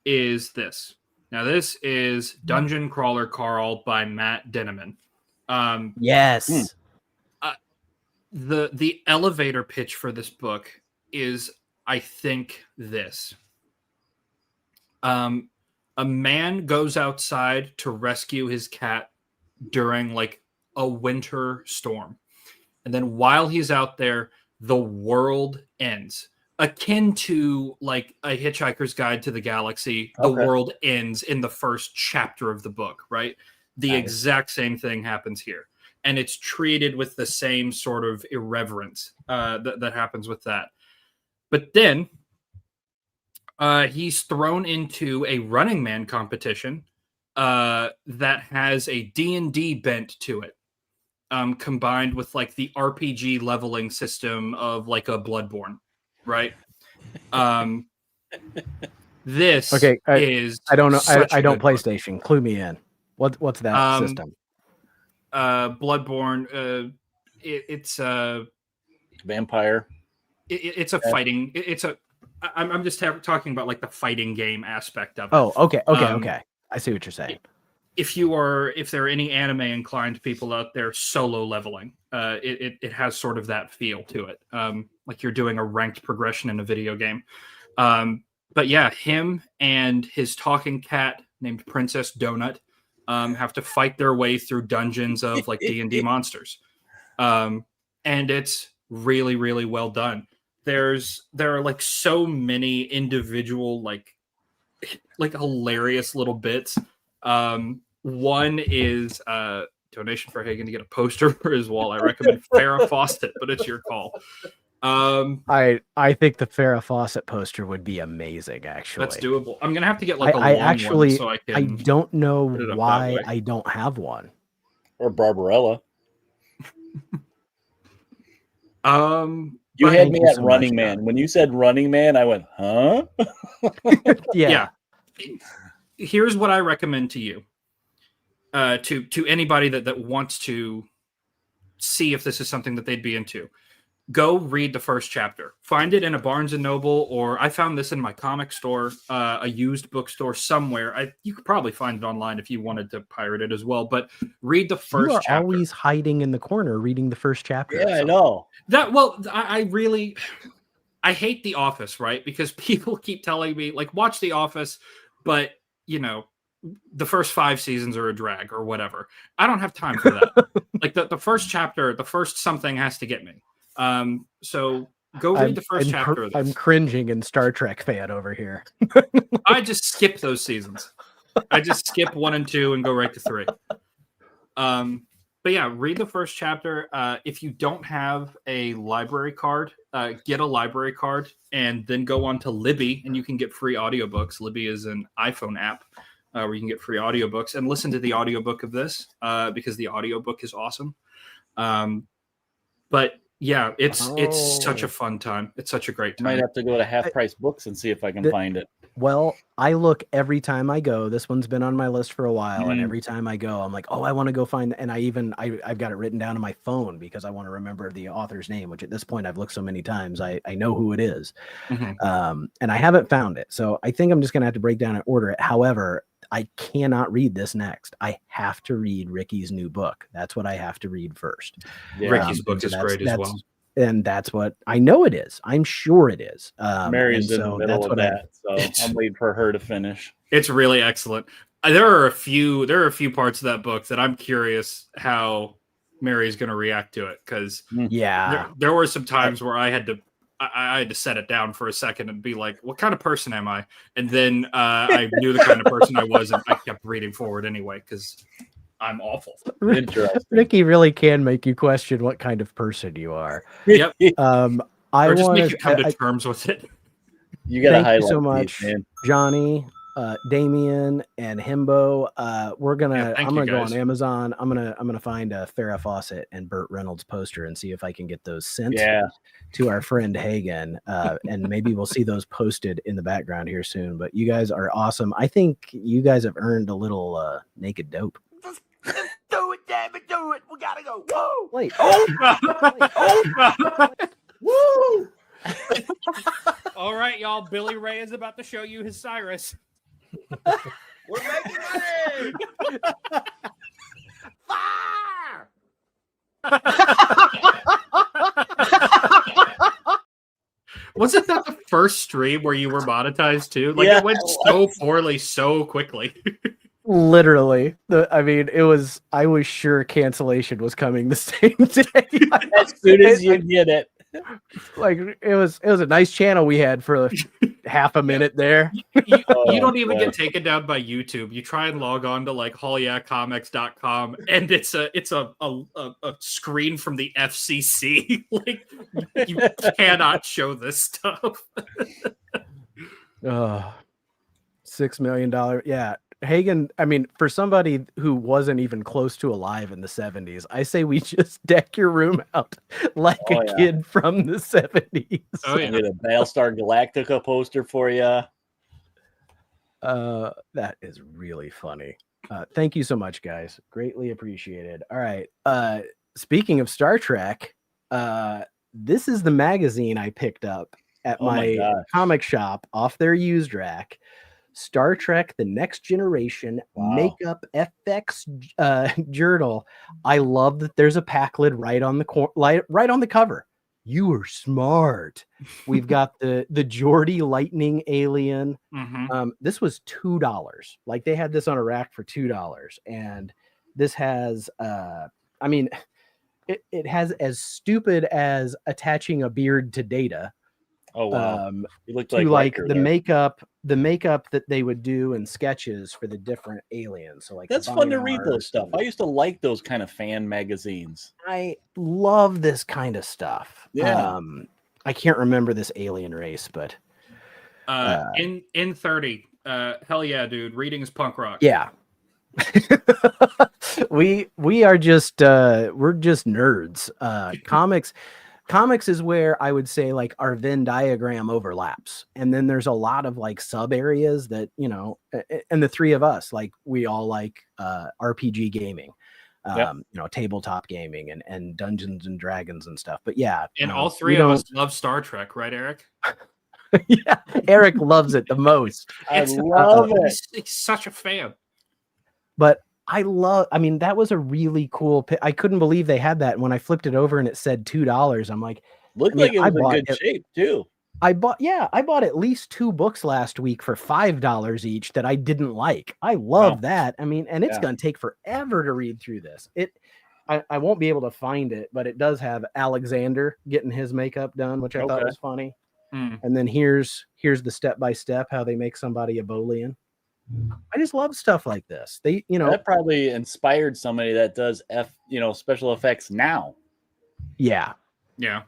is this. Now, this is Dungeon Crawler Carl by Matt Denneman. Yes. The elevator pitch for this book is, I think, this. A man goes outside to rescue his cat during like a winter storm. And then while he's out there, the world ends. Akin to like a Hitchhiker's Guide to the Galaxy, the world ends in the first chapter of the book, right? The exact same thing happens here. And it's treated with the same sort of irreverence that happens with that. But then he's thrown into a Running Man competition that has a D&D bent to it, combined with like the RPG leveling system of like a Bloodborne, right? This is I don't know. I don't book. PlayStation. Clue me in. What's that system? Bloodborne. it's Vampire. It's a fighting. It's a. I'm just talking about like the fighting game aspect of it. Oh, okay. I see what you're saying. If there are any anime inclined people out there, solo leveling, it has sort of that feel to it. Like you're doing a ranked progression in a video game. But yeah, him and his talking cat named Princess Donut have to fight their way through dungeons of like D&D monsters. And it's really, really well done. There are like so many individual like hilarious little bits. One is donation for Hagen to get a poster for his wall. I recommend Farrah Fawcett, but it's your call. I think the Farrah Fawcett poster would be amazing. Actually, that's doable. I'm gonna have to get like a I long actually one so I can. I don't know it why I don't have one. Or Barbarella. You But- had Thank me you at so Running much, Man. John. When you said Running Man, I went, huh? Yeah. Here's what I recommend to you. To anybody that wants to see if this is something that they'd be into. Go read the first chapter. Find it in a Barnes and Noble, or I found this in my comic store, a used bookstore somewhere. You could probably find it online if you wanted to pirate it as well. But read the first You are chapter. always hiding in the corner reading the first chapter. Yeah, I know. I hate The Office, right? Because people keep telling me, like, watch The Office, but, you know, the first 5 seasons are a drag or whatever. I don't have time for that. Like, the first chapter, the first something has to get me. So go read the first chapter of this. I'm cringing in Star Trek fan over here. I just skip those seasons. I just skip 1 and 2 and go right to 3. But yeah, read the first chapter. If you don't have a library card, get a library card and then go on to Libby and you can get free audiobooks. Libby is an iPhone app where you can get free audiobooks and listen to the audiobook of this because the audiobook is awesome. But yeah, it's such a fun time. It's such a great time. Might have to go to Half Price Books and see if I can find it. Well, I look every time I go. This one's been on my list for a while, and every time I go, I'm like, oh, I want to go find. And I've got it written down on my phone because I want to remember the author's name. Which at this point I've looked so many times, I know who it is, and I haven't found it. So I think I'm just gonna have to break down and order it. However, I cannot read this next. I have to read Ricky's new book. That's what I have to read first. Yeah. Ricky's book is great as well. And that's what I know it is. I'm sure it is. Mary's in the middle of that, so I'm waiting for her to finish. It's really excellent. There are a few parts of that book that I'm curious how Mary's going to react to it because there were some times where I had to set it down for a second and be like, what kind of person am I? And then I knew the kind of person I was, and I kept reading forward anyway because I'm awful. Interesting. Ricky really can make you question what kind of person you are. Yep. Or just make you come to terms with it. You got to thank highlight you so these, much, man. Johnny, Damien, and Himbo. I'm gonna go guys. on Amazon. I'm gonna find a Farrah Fawcett and Burt Reynolds poster and see if I can get those sent to our friend Hagen. And maybe we'll see those posted in the background here soon. But you guys are awesome. I think you guys have earned a little naked dope. Let's do it, damn it, do it. We gotta go. Woo! Wait. Woo! All right, y'all. Billy Ray is about to show you his Cyrus. We're making money! Fire! Wasn't that the first stream where you were monetized too? Like Yeah, it went so poorly so quickly. Literally, I was sure cancellation was coming the same day. As soon as you get it. Like it was a nice channel we had for half a minute there. You don't even get taken down by YouTube. You try and log on to like hollyeahcomics.com and it's a screen from the FCC. Like you cannot show this stuff. $6 million. Yeah. Hagen, I mean, for somebody who wasn't even close to alive in the 70s, I say we just deck your room out like a kid from the 70s. Oh, yeah. I did a Battlestar Galactica poster for you. That is really funny. Thank you so much, guys. Greatly appreciated. All right. speaking of Star Trek, this is the magazine I picked up at my comic shop off their used rack. Star Trek: The Next Generation Makeup FX journal. I love that there's a pack lid right on the cover. You were smart. We've got the Geordie Lightning alien. This was $2. Like they had this on a rack for $2, and this has I mean, it has as stupid as attaching a beard to Data. Oh wow! You looked like the makeup that they would do in sketches for the different aliens. So like that's fun to read those stuff. I used to like those kind of fan magazines. I love this kind of stuff. Yeah. I can't remember this alien race, but in 30. Hell yeah, dude. Reading is punk rock. Yeah. we are just we're just nerds. Comics is where I would say like our Venn diagram overlaps. And then there's a lot of like sub areas that, you know, and the three of us, like we all like RPG gaming, you know, tabletop gaming and Dungeons and Dragons and stuff. But yeah. And all three of us love Star Trek, right, Eric? Yeah. Eric loves it the most. I love it. He's such a fan. But I mean, that was a really cool I couldn't believe they had that. And when I flipped it over and it said $2, I'm like, looked like it was in good shape too. I bought at least 2 books last week for $5 each that I didn't like. I love that. I mean, and it's going to take forever to read through this. I won't be able to find it, but it does have Alexander getting his makeup done, which I thought was funny. And then here's the step-by-step how they make somebody a Bolian. I just love stuff like this. They, you know, that probably inspired somebody that does special effects now. Yeah. Yeah.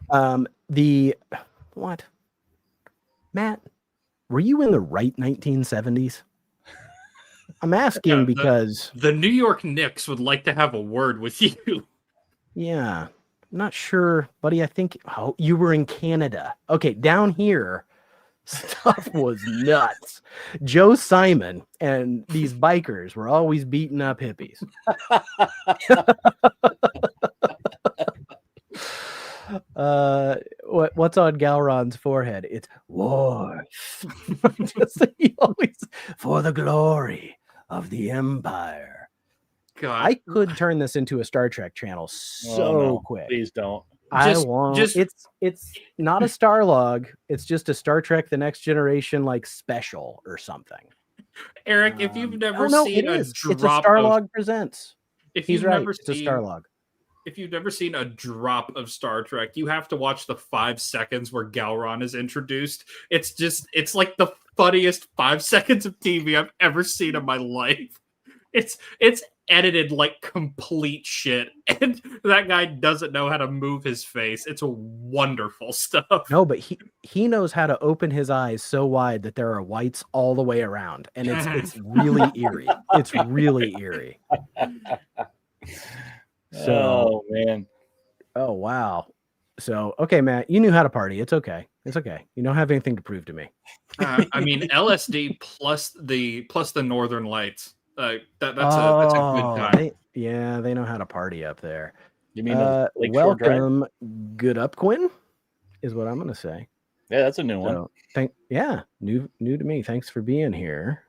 What? Matt, were you in the right 1970s? I'm asking because the New York Knicks would like to have a word with you. Yeah. I'm not sure, buddy. I think you were in Canada. Okay, down here stuff was nuts. Joe Simon and these bikers were always beating up hippies. What's on Galron's forehead? It's war. He always for the glory of the Empire. God, I could turn this into a Star Trek channel quick. Please don't. It's not a Starlog. It's just a Star Trek: The Next Generation like special or something. Eric, if you've never seen it's a Starlog presents. It's a Starlog. If you've never seen a drop of Star Trek, you have to watch the 5 seconds where Galron is introduced. It's like the funniest 5 seconds of TV I've ever seen in my life. It's edited like complete shit, and that guy doesn't know how to move his face. It's wonderful stuff. No, but he knows how to open his eyes so wide that there are whites all the way around, and it's really eerie. It's really eerie. Oh man. Oh wow. So okay, Matt, you knew how to party. It's okay. It's okay. You don't have anything to prove to me. I mean, LSD plus the Northern Lights. That's a good time. They know how to party up there. You mean welcome, good up, Quinn, is what I'm gonna say. Yeah, that's a new one. New to me. Thanks for being here.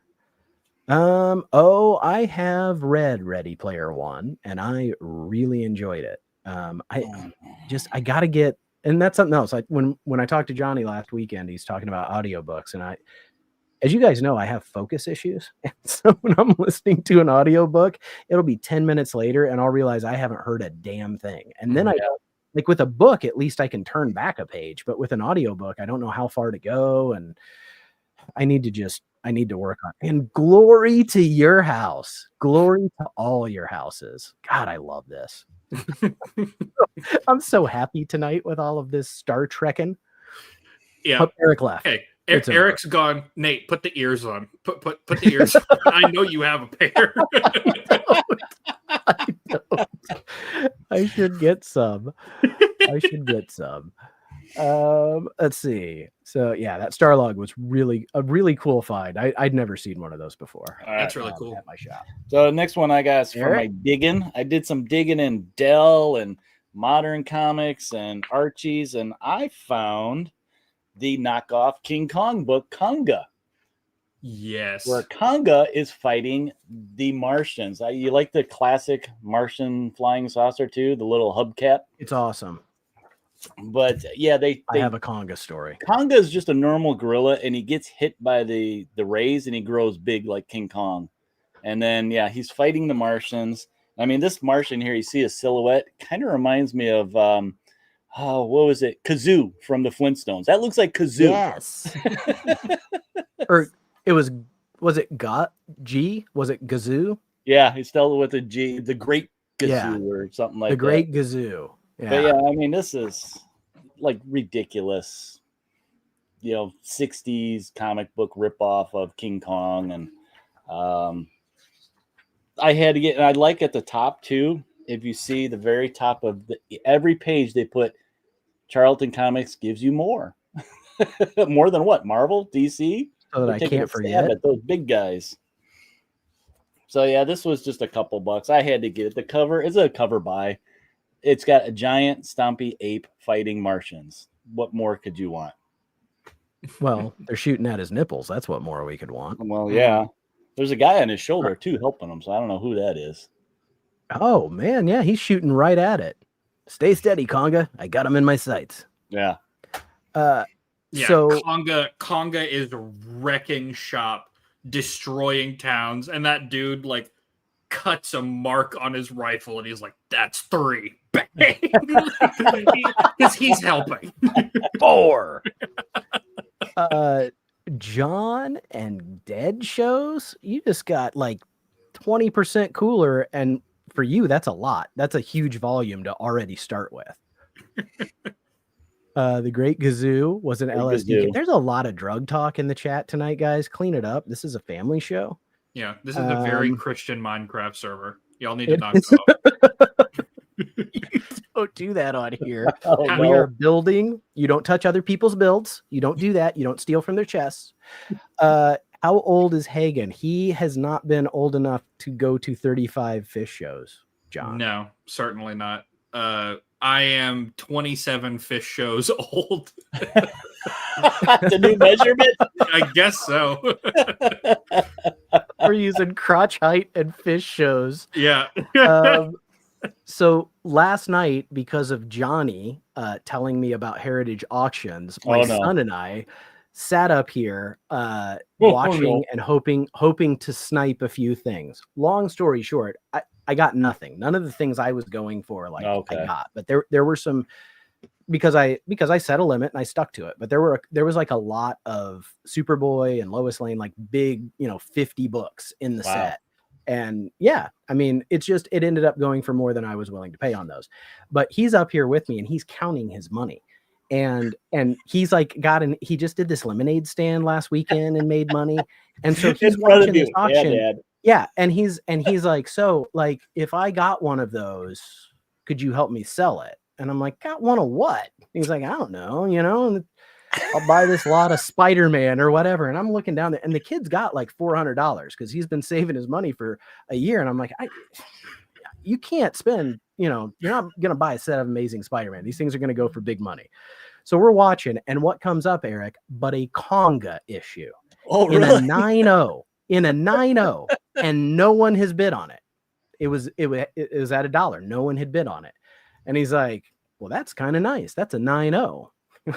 I have read Ready Player One, and I really enjoyed it. I gotta get, and that's something else. Like when I talked to Johnny last weekend, he's talking about audiobooks, and as you guys know, I have focus issues. And so when I'm listening to an audiobook, it'll be 10 minutes later and I'll realize I haven't heard a damn thing. And then like with a book, at least I can turn back a page, but with an audiobook, I don't know how far to go. And I need to work on it. And glory to your house. Glory to all your houses. God, I love this. I'm so happy tonight with all of this Star Trekking. Yeah. But Eric left. Okay. Eric's gone. Nate, put the ears on. Put the ears on. I know you have a pair. I should get some. Let's see. So yeah, that Starlog was a really cool find. I'd never seen one of those before. That's really cool. At my shop. So the next one I got is from Eric? my digging. I did some digging in Dell and Modern Comics and Archie's, and I found the knockoff King Kong book, Konga, Yes. where Konga is fighting the Martians. You like the classic Martian flying saucer too, the little hubcap? It's awesome. But yeah, they I have a Konga story. Konga is just a normal gorilla, and he gets hit by the rays, and he grows big like King Kong. And then yeah, he's fighting the Martians. I mean, this Martian here, you see a silhouette, kind of reminds me of what was it? Kazoo from the Flintstones. That looks like Kazoo. Yes. Or it was it G? Was it Gazoo? Yeah, he spelled it with a G, the Great Gazoo Yeah. or something like The that. Great Gazoo. Yeah. But yeah, I mean, this is like ridiculous, 60s comic book ripoff of King Kong. And I had to get, and I like at the top too, if you see the very top of every page, they put Charlton Comics gives you more. More than what? Marvel? DC? So that I Taking can't a stab forget. at those big guys. So yeah, this was just a couple bucks. I had to get it. The cover is a cover buy. It's got a giant stompy ape fighting Martians. What more could you want? Well, they're shooting at his nipples. That's what more we could want. Well, yeah. There's a guy on his shoulder too helping him, so I don't know who that is. Oh man, yeah, he's shooting right at it. Stay steady, Konga. I got him in my sights. Yeah. Yeah, So Konga is wrecking shop, destroying towns, and that dude like cuts a mark on his rifle, and he's like, "That's 3." Bang! Because he's helping. 4. John and Dead shows, you just got like 20% cooler, and for you, that's a lot. That's a huge volume to already start with. The Great Gazoo was an LSD. There's a lot of drug talk in the chat tonight, guys. Clean it up. This is a family show. Yeah, this is a very Christian Minecraft server. Y'all need to knock it off. You don't do that on here. Oh, We no. are building. You don't touch other people's builds. You don't do that. You don't steal from their chests. How old is Hagen? He has not been old enough to go to 35 fish shows, John. No, certainly not. I am 27 fish shows old. The new measurement? I guess so. We're using crotch height and fish shows. Yeah. So last night, because of Johnny telling me about Heritage Auctions, my son and I sat up here watching and hoping to snipe a few things. Long story short, I got nothing. None of the things I was going for, I got. But there were some, because I set a limit and I stuck to it. But there was like a lot of Superboy and Lois Lane, like big, 50 books in the set. And yeah, I mean, it ended up going for more than I was willing to pay on those. But he's up here with me and he's counting his money. And he's like he just did this lemonade stand last weekend and made money. And so he's watching this auction. Yeah, and he's like, so like if I got one of those, could you help me sell it? And I'm like, got one of what? He's like, I don't know, I'll buy this lot of Spider-Man or whatever. And I'm looking down there, and the kid's got like $400 because he's been saving his money for a year. And I'm like, you can't spend, you're not gonna buy a set of Amazing Spider-Man. These things are gonna go for big money. So we're watching, and what comes up, Eric, but a Konga issue in a 9.0. In a 9.0, and no one has bid on it. It was at $1. No one had bid on it. And he's like, well, that's kind of nice. That's a 9.0.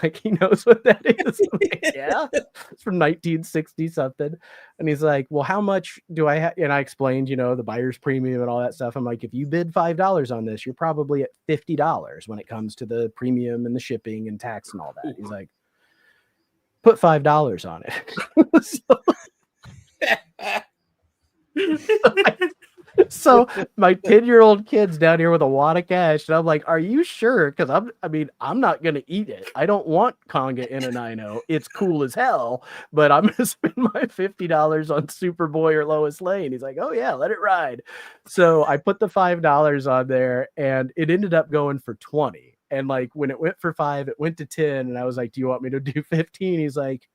Like, he knows what that is. Like, yeah, it's from 1960 something. And he's like, well, how much do I have? And I explained, the buyer's premium and all that stuff. I'm like, if you bid $5 on this, you're probably at $50 when it comes to the premium and the shipping and tax and all that. He's like, put $5 on it. So my 10-year-old kid's down here with a wad of cash, and I'm like, "Are you sure?" Because I'm not gonna eat it. I don't want Konga in a 9.0. It's cool as hell, but I'm gonna spend my $50 on Superboy or Lois Lane. He's like, "Oh yeah, let it ride." So I put the $5 on there, and it ended up going for 20. And like when it went for 5, it went to 10. And I was like, do you want me to do 15? He's like,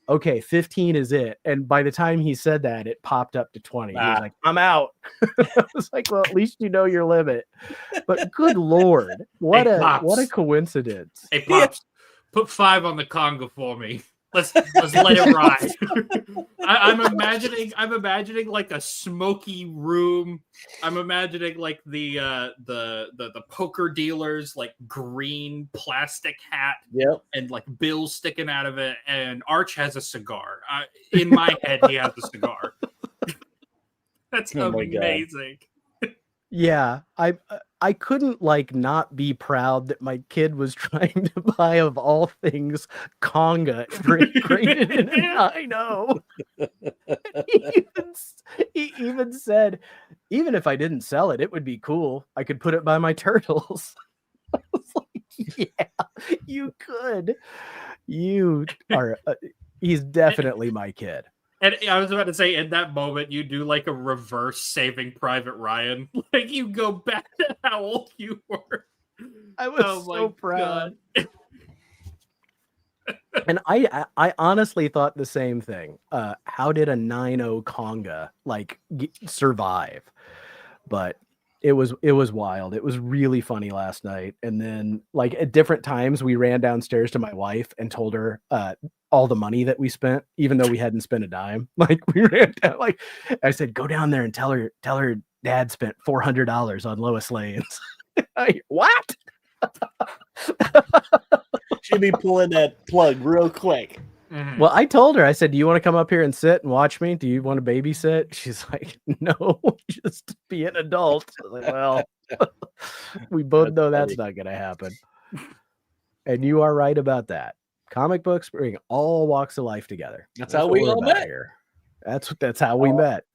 okay, 15 is it. And by the time he said that, it popped up to 20. He was like, I'm out. I was like, well, at least you know your limit. But good Lord, what a coincidence. Hey, Pops, put 5 on the conga for me. Let's let it ride. I'm imagining like a smoky room. I'm imagining like the poker dealer's like green plastic hat, and like bills sticking out of it. And Arch has a cigar. In my head, he has a cigar. That's amazing. Yeah, I couldn't like not be proud that my kid was trying to buy, of all things, conga graded in a 9.0. He even said, even if I didn't sell it, it would be cool. I could put it by my turtles. I was like, yeah, you could. You are. He's definitely my kid. And I was about to say, in that moment, you do like a reverse Saving Private Ryan. Like you go back to how old you were. I was so proud. And I honestly thought the same thing. How did a 9.0 conga like survive? But it was wild. It was really funny last night. And then like at different times, we ran downstairs to my wife and told her all the money that we spent, even though we hadn't spent a dime. Like we ran down, like I said, go down there and tell her dad spent $400 on Lois Lane's. What? She'd be pulling that plug real quick. Mm-hmm. Well, I told her, I said, do you want to come up here and sit and watch me? Do you want to babysit? She's like, no, just be an adult. I was like, well, we both know that's not going to happen. And you are right about that. Comic books bring all walks of life together. That's how we all met. Here. That's how we met.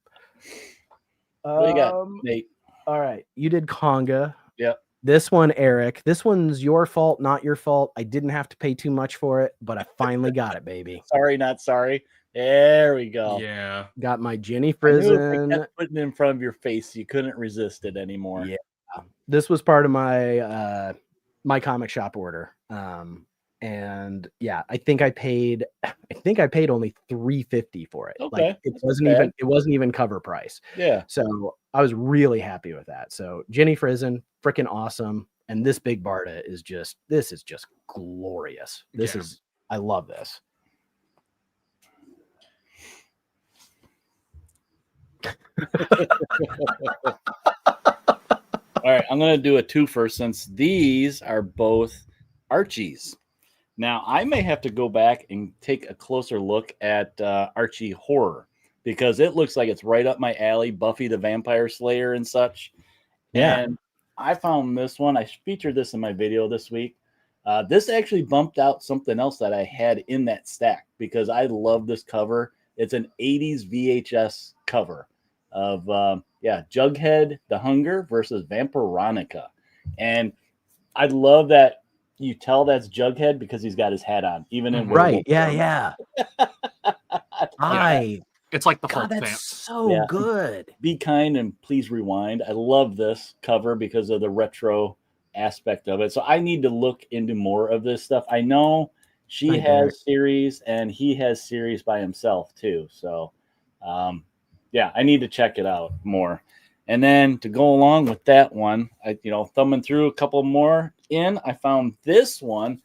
What do you got, Nate? All right. You did conga. Yep. This one, Eric. This one's your fault, not your fault. I didn't have to pay too much for it, but I finally got it, baby. Sorry, not sorry. There we go. Yeah. Got my Jenny Frizen. Putting it in front of your face, you couldn't resist it anymore. Yeah. This was part of my my comic shop order. And yeah, I think I paid only $3.50 for it. Okay. Like it wasn't even cover price. Yeah. So I was really happy with that. So Jenny Frizen, freaking awesome. And this big Barda is just glorious. I love this. All right, I'm going to do a twofer since these are both Archies. Now, I may have to go back and take a closer look at Archie Horror because it looks like it's right up my alley, Buffy the Vampire Slayer and such. Yeah. And I found this one. I featured this in my video this week. This actually bumped out something else that I had in that stack because I love this cover. It's an 80s VHS cover of, Jughead the Hunger versus Vampironica. And I love that you tell that's Jughead because he's got his hat on, even in right. Yeah. It's like the God, Hulk that's vamp. so good. Be kind and please rewind. I love this cover because of the retro aspect of it. So I need to look into more of this stuff. I know she has series and he has series by himself too. So, I need to check it out more. And then to go along with that one, thumbing through a couple more I found this one,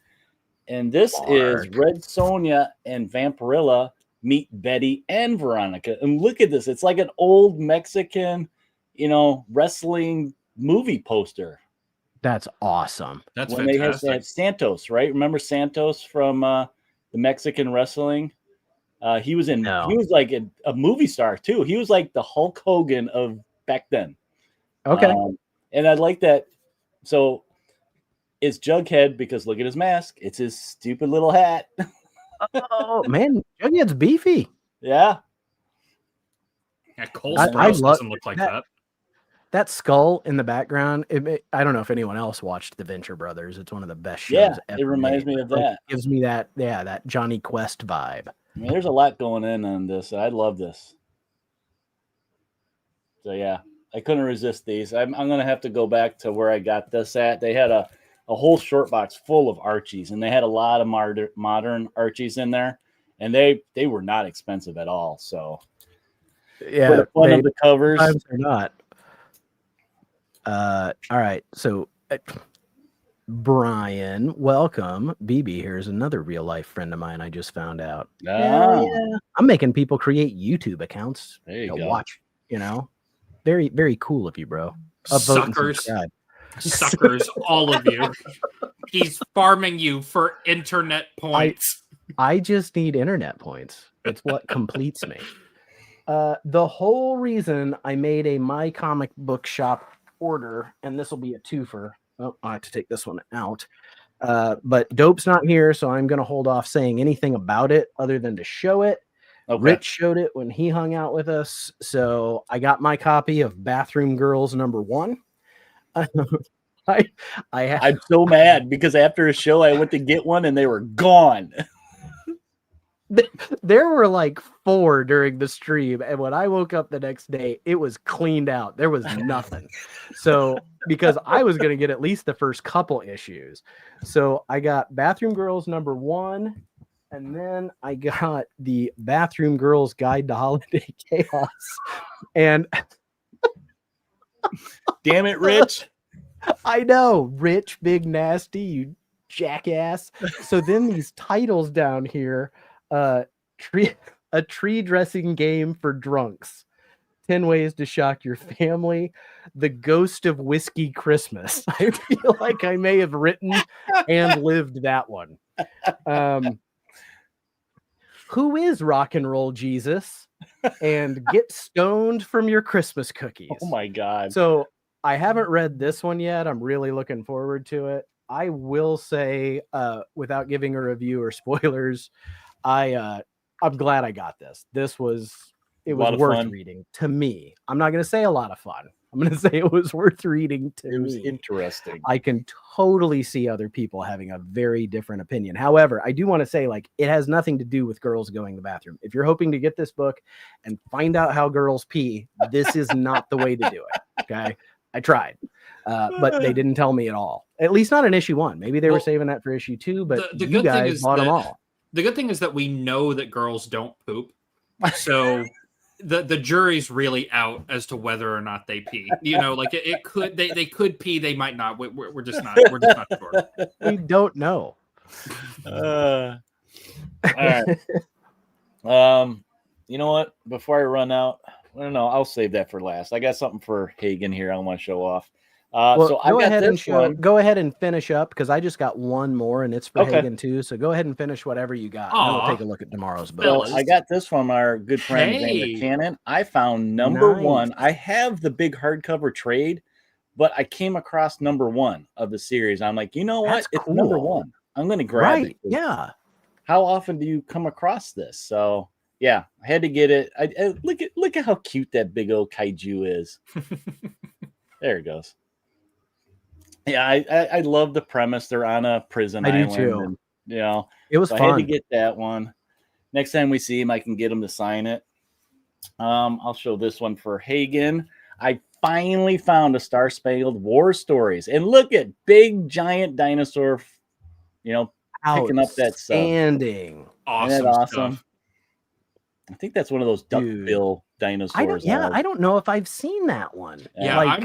and this is Red Sonja and Vampirilla meet Betty and Veronica. And look at this. It's like an old Mexican, wrestling movie poster. That's awesome. That's when fantastic. They had Santos, right? Remember Santos from the Mexican wrestling? He was like a movie star too. He was like the Hulk Hogan of back then. Okay. And I like that. So it's Jughead because look at his mask. It's his stupid little hat. Oh man, Jughead's beefy. Yeah. Yeah, Cole Sprouse doesn't look like that. That skull in the background. I don't know if anyone else watched The Venture Brothers. It's one of the best shows ever. It reminds me of that. It gives me that Johnny Quest vibe. I mean, there's a lot going on this. I love this. So yeah, I couldn't resist these. I'm gonna have to go back to where I got this at. They had a a whole short box full of Archies, and they had a lot of modern Archies in there, and they were not expensive at all. So Yeah, for the fun of the covers, sometimes they're not. All right, so Brian, welcome. BB, here's another real life friend of mine I just found out. Hell yeah. I'm making people create YouTube accounts to watch, you know. Very, very cool of you, bro. Upvote and subscribe. Suckers, all of you. He's farming you for internet points. I just need internet points. It's what completes me. The whole reason I made a My Comic Book Shop order, and this will be a twofer. Oh, I have to take this one out. But Dope's not here, so I'm going to hold off saying anything about it other than to show it. Okay. Rich showed it when he hung out with us. So I got my copy of Bathroom Girls #1. I'm so mad because after a show, I went to get one and they were gone. There were like 4 during the stream, and when I woke up the next day, it was cleaned out. There was nothing. So because I was going to get at least the first couple issues, so I got Bathroom Girls #1, and then I got the Bathroom Girls Guide to Holiday Chaos. And damn it, Rich! I know, Rich, big nasty, you jackass. So then these titles down here. A tree dressing game for drunks, 10 ways to shock your family, the ghost of whiskey Christmas. I feel like I may have written and lived that one. Who is rock and roll Jesus? And get stoned from your Christmas cookies. Oh my God. So I haven't read this one yet. I'm really looking forward to it. I will say, without giving a review or spoilers, I'm glad I got this. It was worth reading to me. I'm not going to say a lot of fun. I'm going to say it was worth reading to me. It was interesting. I can totally see other people having a very different opinion. However, I do want to say, like, it has nothing to do with girls going to the bathroom. If you're hoping to get this book and find out how girls pee, this is not the way to do it. Okay. I tried, but they didn't tell me at all. At least not in issue 1. Maybe they were saving that for issue 2, but you guys bought them all. The good thing is that we know that girls don't poop, so the jury's really out as to whether or not they pee. You know, like it could they could pee, they might not. We're just not sure. We don't know. All right. You know what? Before I run out, I don't know. I'll save that for last. I got something for Hagen here. I want to show off. So go ahead and finish up because I just got one more and it's for Hagen too. So go ahead and finish whatever you got. And we'll take a look at tomorrow's book. So I got this from our good friend Xander Cannon. I found #1. I have the big hardcover trade, but I came across #1 of the series. I'm like, you know what? It's cool. #1. I'm going to grab it. Yeah. How often do you come across this? So yeah, I had to get it. I look at how cute that big old kaiju is. There it goes. Yeah, I love the premise. They're on a prison island. I do too. And, you know, it was fun. I had to get that one. Next time we see him, I can get him to sign it. I'll show this one for Hagen. I finally found a Star Spangled War Stories, and look at big giant dinosaur. You know, picking up that sub. Awesome. Isn't that awesome? Stuff. I think that's one of those duckbill dinosaurs. I don't know if I've seen that one. Yeah,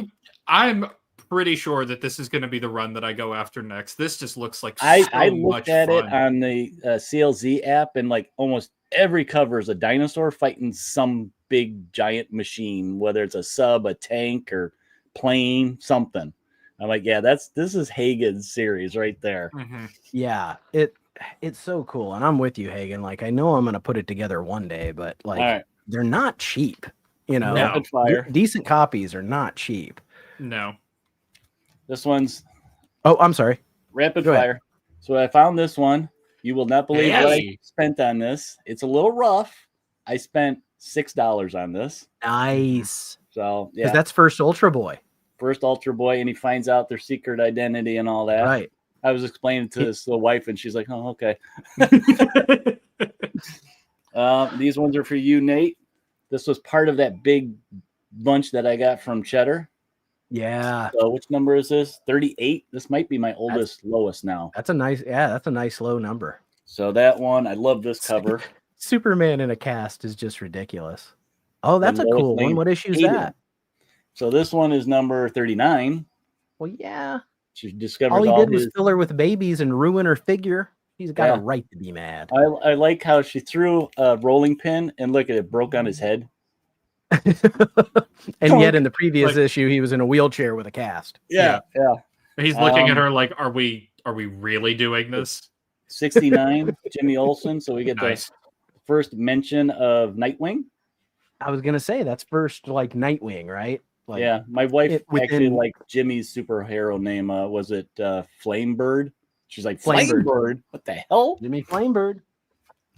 I'm pretty sure that this is going to be the run that I go after next. This just looks like I looked at it on the CLZ app, and like almost every cover is a dinosaur fighting some big giant machine, whether it's a sub, a tank, or plane, something. I'm like, yeah, this is Hagen's series right there. Mm-hmm. Yeah, it's so cool, and I'm with you, Hagen. Like, I know I'm going to put it together one day, but like, they're not cheap. You know, Rapid fire. Decent copies are not cheap. No. This one's. Oh, I'm sorry. Rapid fire. So I found this one. You will not believe what I spent on this. It's a little rough. I spent $6 on this. Nice. So yeah, because that's first Ultra Boy. First Ultra Boy, and he finds out their secret identity and all that. Right. I was explaining to his little wife, and she's like, "Oh, okay." These ones are for you, Nate. This was part of that big bunch that I got from Cheddar. Yeah. So which number is this? 38. This might be my oldest, lowest now. That's a nice low number. So that one, I love this cover. Superman in a cast is just ridiculous. Oh, that's a Lois cool one. Lane What issue is hated that? him. So this one is number 39. Well, yeah. She discovers All he all did was his. fill her with babies and ruin her figure. He's got Yeah. a right to be mad. I like how she threw a rolling pin and look at it, broke on his head. And yet in the previous issue, he was in a wheelchair with a cast. Yeah. He's looking at her like, are we really doing this? 69, Jimmy Olsen. So we get Nice. the first mention of Nightwing. I was gonna say that's first like Nightwing, right? Like, Yeah, my wife actually within- liked Jimmy's superhero name. Was it Flamebird? She's like, Flamebird. Flamebird? What the hell? Jimmy Flamebird.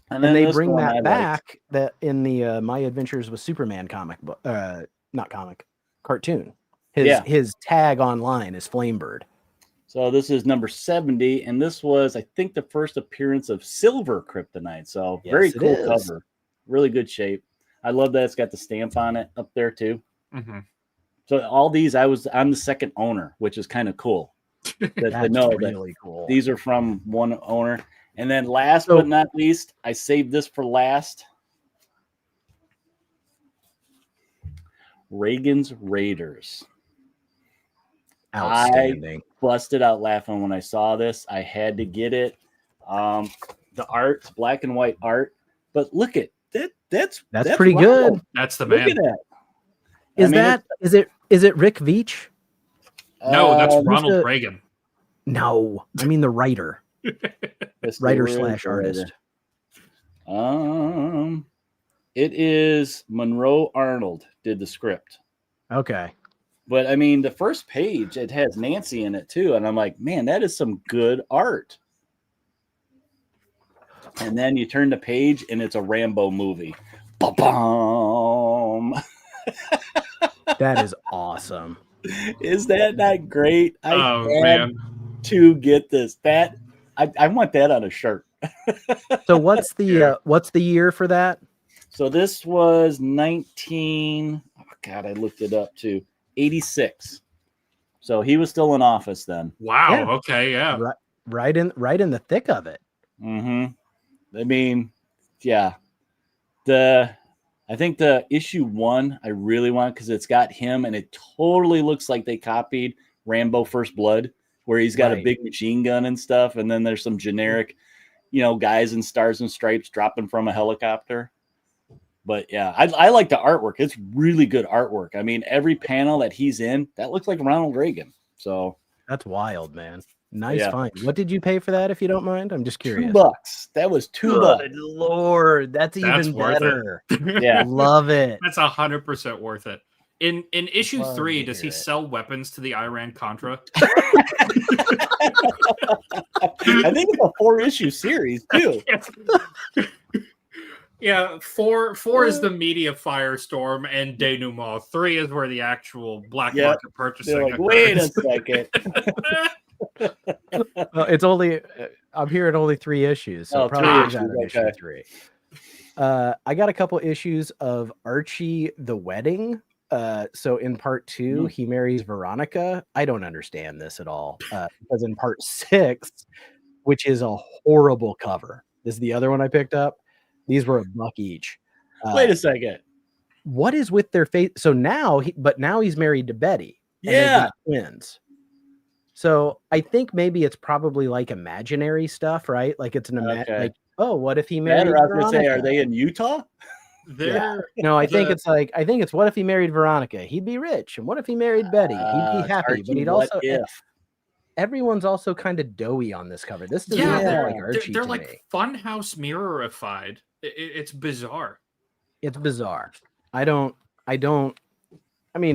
And And they this bring one I that liked. back that in the My Adventures with Superman comic book, cartoon. His tag online is Flamebird. So this is number 70, and this was, I think, the first appearance of Silver Kryptonite. So Yes, very it cool is. cover. Really good shape. I love that it's got the stamp on it up there too. Mm-hmm. So all these, I'm the second owner, which is kind of cool. That's really cool. These are from one owner. And then last but not least, I saved this for last. Reagan's Raiders. Outstanding. I busted out laughing when I saw this. I had to get it. The art, black and white art, but look at that. That's pretty wild. good. That's the Look man. at that. Is it Rick Veitch? No, that's Uh, Ronald Reagan. No, I mean the writer. Writer / artist. It is Monroe Arnold did the script. Okay. But I mean, the first page, it has Nancy in it too. And I'm like, man, that is some good art. And then you turn the page and it's a Rambo movie. Ba-bum. That is awesome. Is that not great? I had man. to get this. I want that on a shirt. So what's the year for that? So this was 19. Oh God, I looked it up too. 86. So he was still in office then. Wow. Yeah. Okay. Yeah. Right in the thick of it. Mm-hmm. I mean, yeah. I think the issue 1 I really want because it's got him and it totally looks like they copied Rambo First Blood, where he's got a big machine gun and stuff, and then there's some generic, guys in stars and stripes dropping from a helicopter. But yeah, I like the artwork. It's really good artwork. I mean, every panel that he's in, that looks like Ronald Reagan. So That's wild, man. Nice Yeah. find. What did you pay for that, if you don't mind? I'm just curious. $2. That was $2. Good Lord, that's even worth it. better. Yeah. Love it. That's 100% worth it. In issue Love 3, to does he hear it. sell weapons to the Iran Contra? I think it's a 4-issue series too. Yeah, four is the media firestorm and denouement. 3 is where the actual black Yeah. market purchasing. They're like, wait a occurs. second. Well, it's only I'm here at only 3 issues, so Oh, probably 3 comes out in issues, issue okay. 3. I got a couple issues of Archie the Wedding. So in part 2, he marries Veronica. I don't understand this at all. Because in part 6, which is a horrible cover, this is the other one I picked up. These were $1 each. Wait a second. What is with their face? So now, now he's married to Betty. and they've Yeah. got twins. So I think maybe it's probably like imaginary stuff, right? Like it's an Okay. like, oh, what if he That, married? or I was going to say, are Veronica? they in Utah? They're No, I think the- it's what if he married Veronica? He'd be rich. And what if he married Betty? He'd be happy. Archie, But he'd what also if? everyone's also kind of doughy on this cover. This doesn't yeah, look they're, like they're, Archie they're to like me. funhouse mirrorified. It's bizarre. It's bizarre. I mean,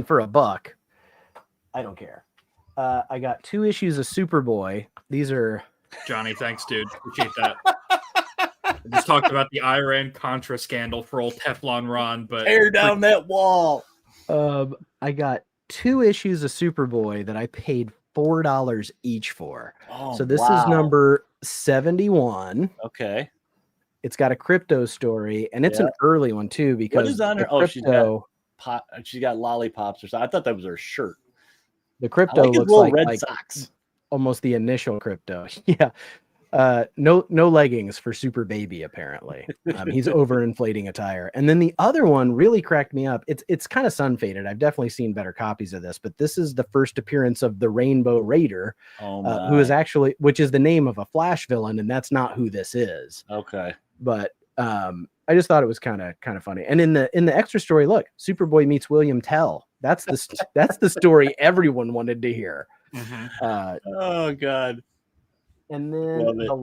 for $1, I don't care. I got 2 issues of Superboy. These are Johnny, thanks, dude. Appreciate that. I just talked about the Iran Contra scandal for old Teflon Ron, but Tear down that wall. I got 2 issues of Superboy that I paid $4 each for. Oh, So this is wow. number 71. Okay. It's got a crypto story, and it's an Yeah. early one too because is on the her? Oh, she's got- crypto. She's got lollipops or something. I thought that was her shirt. The I crypto like his looks little like Red Sox. almost the initial crypto. Yeah. No leggings for Super Baby, apparently. He's overinflating attire. And then the other one really cracked me up. It's kind of sun faded. I've definitely seen better copies of this, but this is the first appearance of the Rainbow Raider, who is actually, which is the name of a Flash villain, and that's not who this is. Okay. But I just thought it was kind of funny. And in the extra story, look, Superboy meets William Tell. That's the story everyone wanted to hear. Oh God. And then the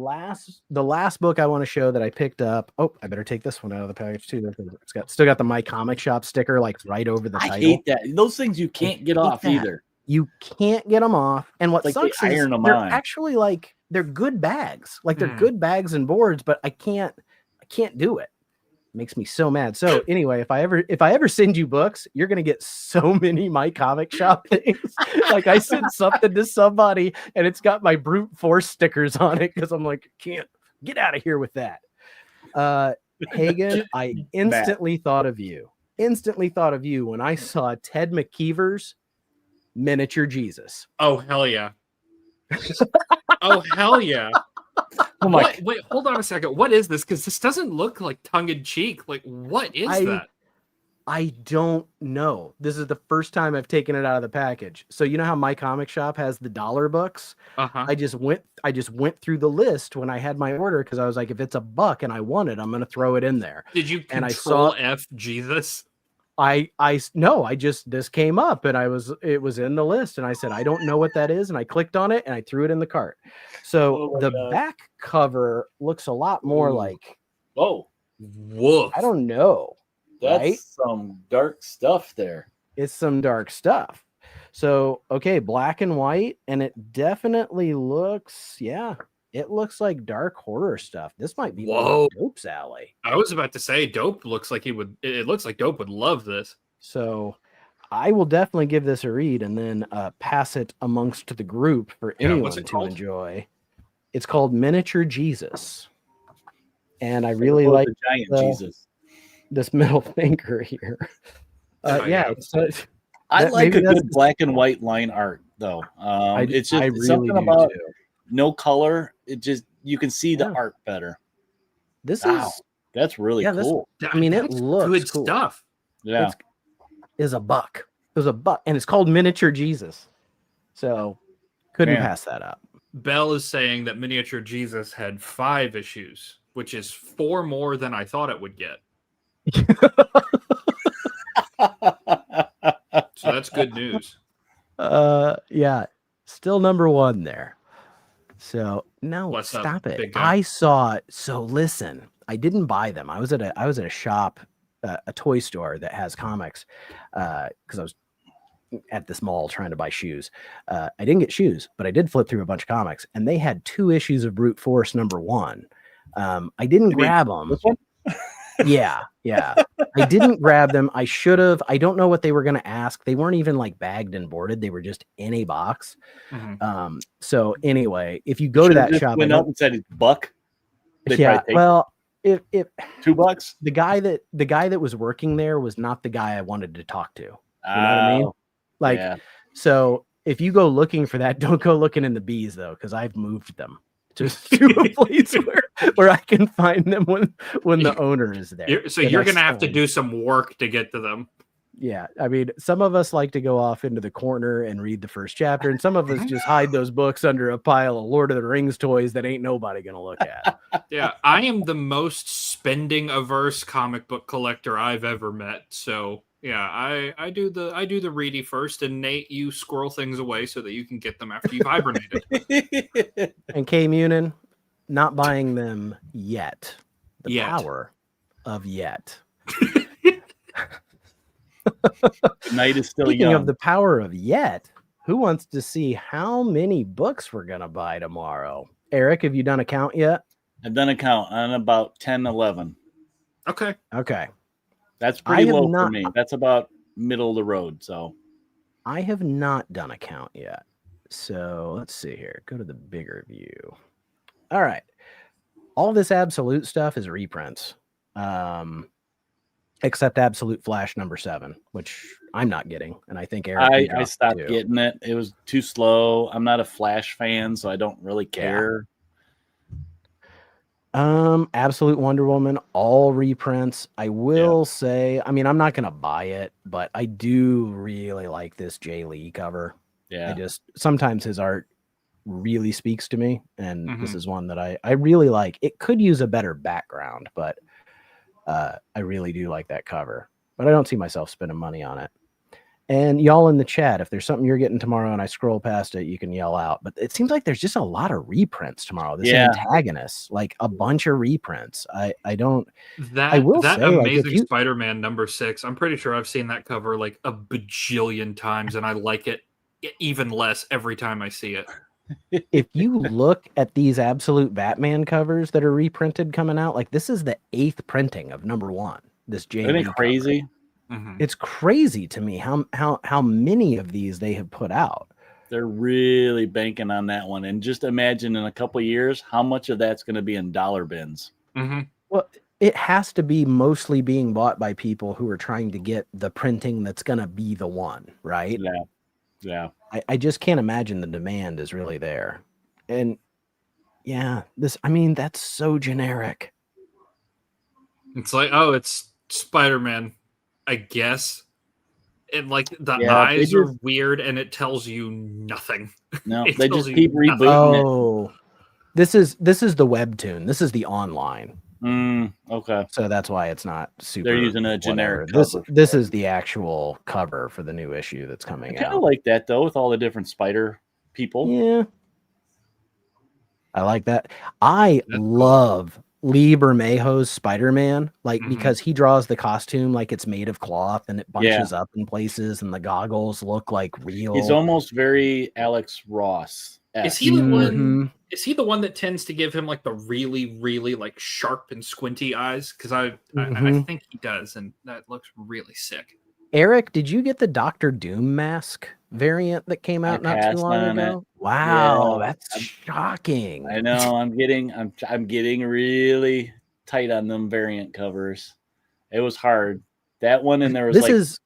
last book I want to show that I picked up. Oh, I better take this one out of the package too. It's still got the My Comic Shop sticker like right over the title. I hate that. Those things you can't get off either. You can't get them off. And what Like sucks they is iron them they're on. actually like they're good bags. Like they're good bags and boards, but I can't do it. Makes me so mad. So anyway, if I ever send you books, you're gonna get so many My Comic Shop things. Like I sent something to somebody and it's got my brute force stickers on it because I'm like, can't get out of here with that. Hagen, I instantly thought of you. Instantly thought of you when I saw Ted McKeever's Miniature Jesus. Oh hell yeah. Oh hell yeah. Oh my! Wait, hold on a second. What is this? Because this doesn't look like tongue in cheek. Like, what is that? I don't know. This is the first time I've taken it out of the package. So you know how My Comic Shop has the dollar books? I just went through the list when I had my order because I was like, if it's $1 and I want it, I'm gonna throw it in there. Did you and I saw F Jesus? This came up and it was in the list and I said, I don't know what that is. And I clicked on it and I threw it in the cart. So the back cover looks a lot more like, woof. I don't know. That's some dark stuff there. It's some dark stuff. So, okay, black and white. And it definitely looks, it looks like dark horror stuff. This might be Dope's alley. I was about to say Dope looks like it looks like Dope would love this. So I will definitely give this a read and then pass it amongst the group for anyone to enjoy. It's called Miniature Jesus. And I really like the giant Jesus. This middle finger here. I like a good black and white line art though. It's just really something about no color. It just you can see the art better. That's really cool. It looks good cool. stuff. Yeah, is $1. It was $1, and it's called Miniature Jesus. So couldn't pass that up. Bell is saying that Miniature Jesus had 5 issues, which is 4 more than I thought it would get. So that's good news. Still number 1 there. So no, What's stop up, it. I saw it. So listen, I didn't buy them. I was at a shop, a toy store that has comics, because I was at this mall trying to buy shoes. I didn't get shoes, but I did flip through a bunch of comics, and they had 2 issues of Brute Force #1. I didn't grab them. Yeah. I didn't grab them. I should have. I don't know what they were going to ask. They weren't even like bagged and boarded. They were just in a box. So anyway, if you go to that shop, went up and said it's $1. Well, if $2, the guy that was working there was not the guy I wanted to talk to. You know what I mean? Like, so if you go looking for that, don't go looking in the bees though, because I've moved them to a place where I can find them when the owner is there. So you're gonna have to do some work to get to them. Yeah, I mean, some of us like to go off into the corner and read the first chapter, and some of us just hide those books under a pile of Lord of the Rings toys that ain't nobody gonna look at. Yeah, I am the most spending averse comic book collector I've ever met. So yeah, I do the ready first, and Nate, you squirrel things away so that you can get them after you've hibernated. And K Munin, not buying them yet. The power of yet. The night is still Speaking young. of the power of yet, who wants to see how many books we're gonna buy tomorrow? Eric, have you done a count yet? I've done a count on about 10, 11. Okay. That's pretty low for me. That's about middle of the road. So I have not done a count yet. So let's see here. Go to the bigger view. All right. All this absolute stuff is reprints. except Absolute Flash #7, which I'm not getting, and I think Eric. I stopped getting it. It was too slow. I'm not a Flash fan, so I don't really care. Absolute Wonder Woman, all reprints. I will say, I mean, I'm not gonna buy it, but I do really like this Jay Lee cover. Yeah. Sometimes his art really speaks to me, and this is one that I really like. It could use a better background, but I really do like that cover. But I don't see myself spending money on it. And y'all in the chat, if there's something you're getting tomorrow and I scroll past it, you can yell out. But it seems like there's just a lot of reprints tomorrow. This Antagonist, like a bunch of reprints. I will say, Amazing Spider-Man #6. I'm pretty sure I've seen that cover like a bajillion times, and I like it even less every time I see it. If you look at these Absolute Batman covers that are reprinted coming out, like this is the 8th printing of #1. This Jay Lee Isn't it crazy? It's crazy to me how many of these they have put out. They're really banking on that one, and just imagine in a couple of years how much of that's going to be in dollar bins. Well, it has to be mostly being bought by people who are trying to get the printing that's going to be the one, right? Yeah. I just can't imagine the demand is really there. And yeah, that's so generic. It's like, oh, it's Spider-Man, I guess. And like the eyes are weird, and it tells you nothing. No, they just keep rebooting it. Oh, this is the webtoon. This is the online. Okay. So that's why it's not super. They're using a generic cover. This is the actual cover for the new issue that's coming out. I kind of like that though, with all the different spider people. Yeah, I like that. I love Lee Bermejo's Spider-Man, like because he draws the costume like it's made of cloth and it bunches up in places, and the goggles look like real. He's almost very Alex Ross. Is he the one? Is he the one that tends to give him like the really, really like sharp and squinty eyes? Because I think he does, and that looks really sick. Eric, did you get the Doctor Doom mask variant that came out not too long ago? Wow, that's shocking. I know. I'm getting really tight on them variant covers. It was hard. That one, and there was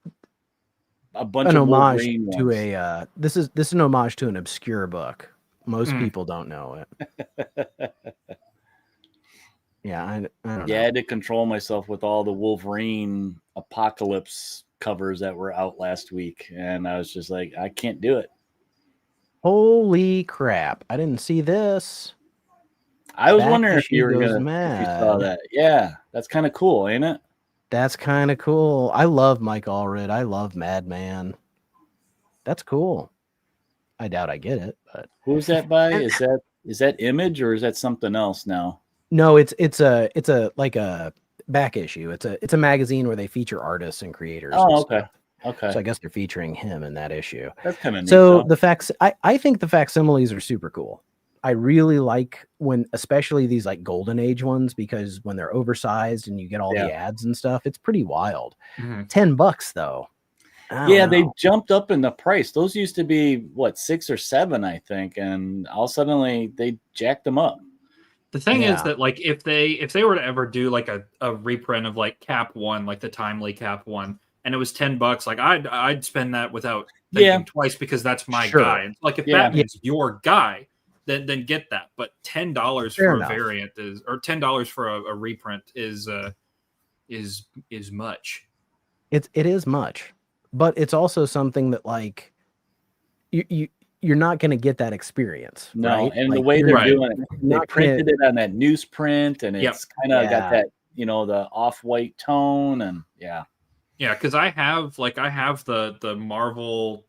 a bunch an of homage to ones. This is an homage to an obscure book. Most people don't know it. Yeah, I don't know. I had to control myself with all the Wolverine Apocalypse covers that were out last week, and I was just like, I can't do it. Holy crap! I didn't see this. I was wondering if you were if you saw that. Yeah, that's kind of cool, ain't it? That's kind of cool. I love Mike Allred. I love Madman. That's cool. I doubt I get it, but who's that by? Is that Image or is that something else now? No, it's a like a back issue. It's a magazine where they feature artists and creators. Oh, okay. Okay. So I guess they're featuring him in that issue. That's kind of neat. So I think the facsimiles are super cool. I really like especially these like golden age ones, because when they're oversized and you get all the ads and stuff, it's pretty wild. $10 though. They jumped up in the price. Those used to be what, 6 or 7, I think, and all suddenly they jacked them up. The thing is that like if they were to ever do like a reprint of like Cap 1, like the timely Cap 1, and it was $10, like I'd spend that without thinking twice, because that's my guy. And like if Batman's your guy, then get that. But $10 for a variant or $10 for a reprint is much. It is much, but it's also something that like you're not going to get that experience. No, right? and like, the way they're doing it, they printed it on that newsprint, and it's kind of got that, the off-white tone, and Yeah, because I have the Marvel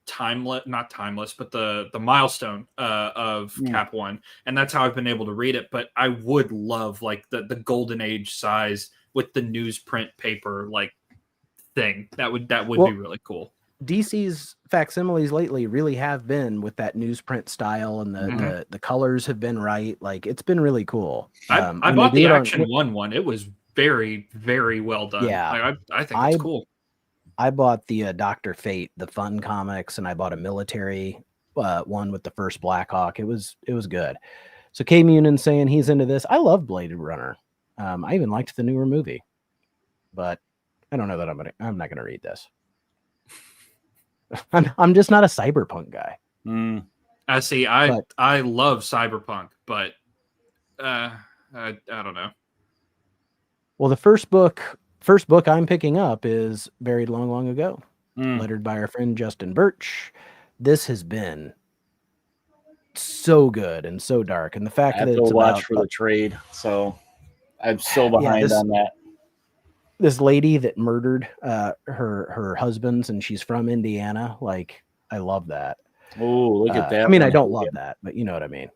not timeless, but the milestone of Cap 1, and that's how I've been able to read it. But I would love like the golden age size with the newsprint paper like thing. That would be really cool. DC's facsimiles lately really have been with that newsprint style, and the colors have been right. Like it's been really cool. I bought the Action 1. It was very, very well done. Yeah, I think it's cool. I bought the Dr. Fate, the Fun comics, and I bought a military one with the first Blackhawk. It was good. So K Munin saying he's into this. I love Blade Runner. I even liked the newer movie, but I don't know that I'm not gonna read this. I'm just not a cyberpunk guy. I see. I love cyberpunk, but I don't know. Well, the first book I'm picking up is Buried Long, Long Ago, lettered by our friend Justin Birch. This has been so good and so dark, and the fact I have that to it's watch about for the trade, so I'm so behind on that. This lady that murdered her husbands, and she's from Indiana. Like, I love that. Oh, look at that! I mean, I don't love that, but you know what I mean.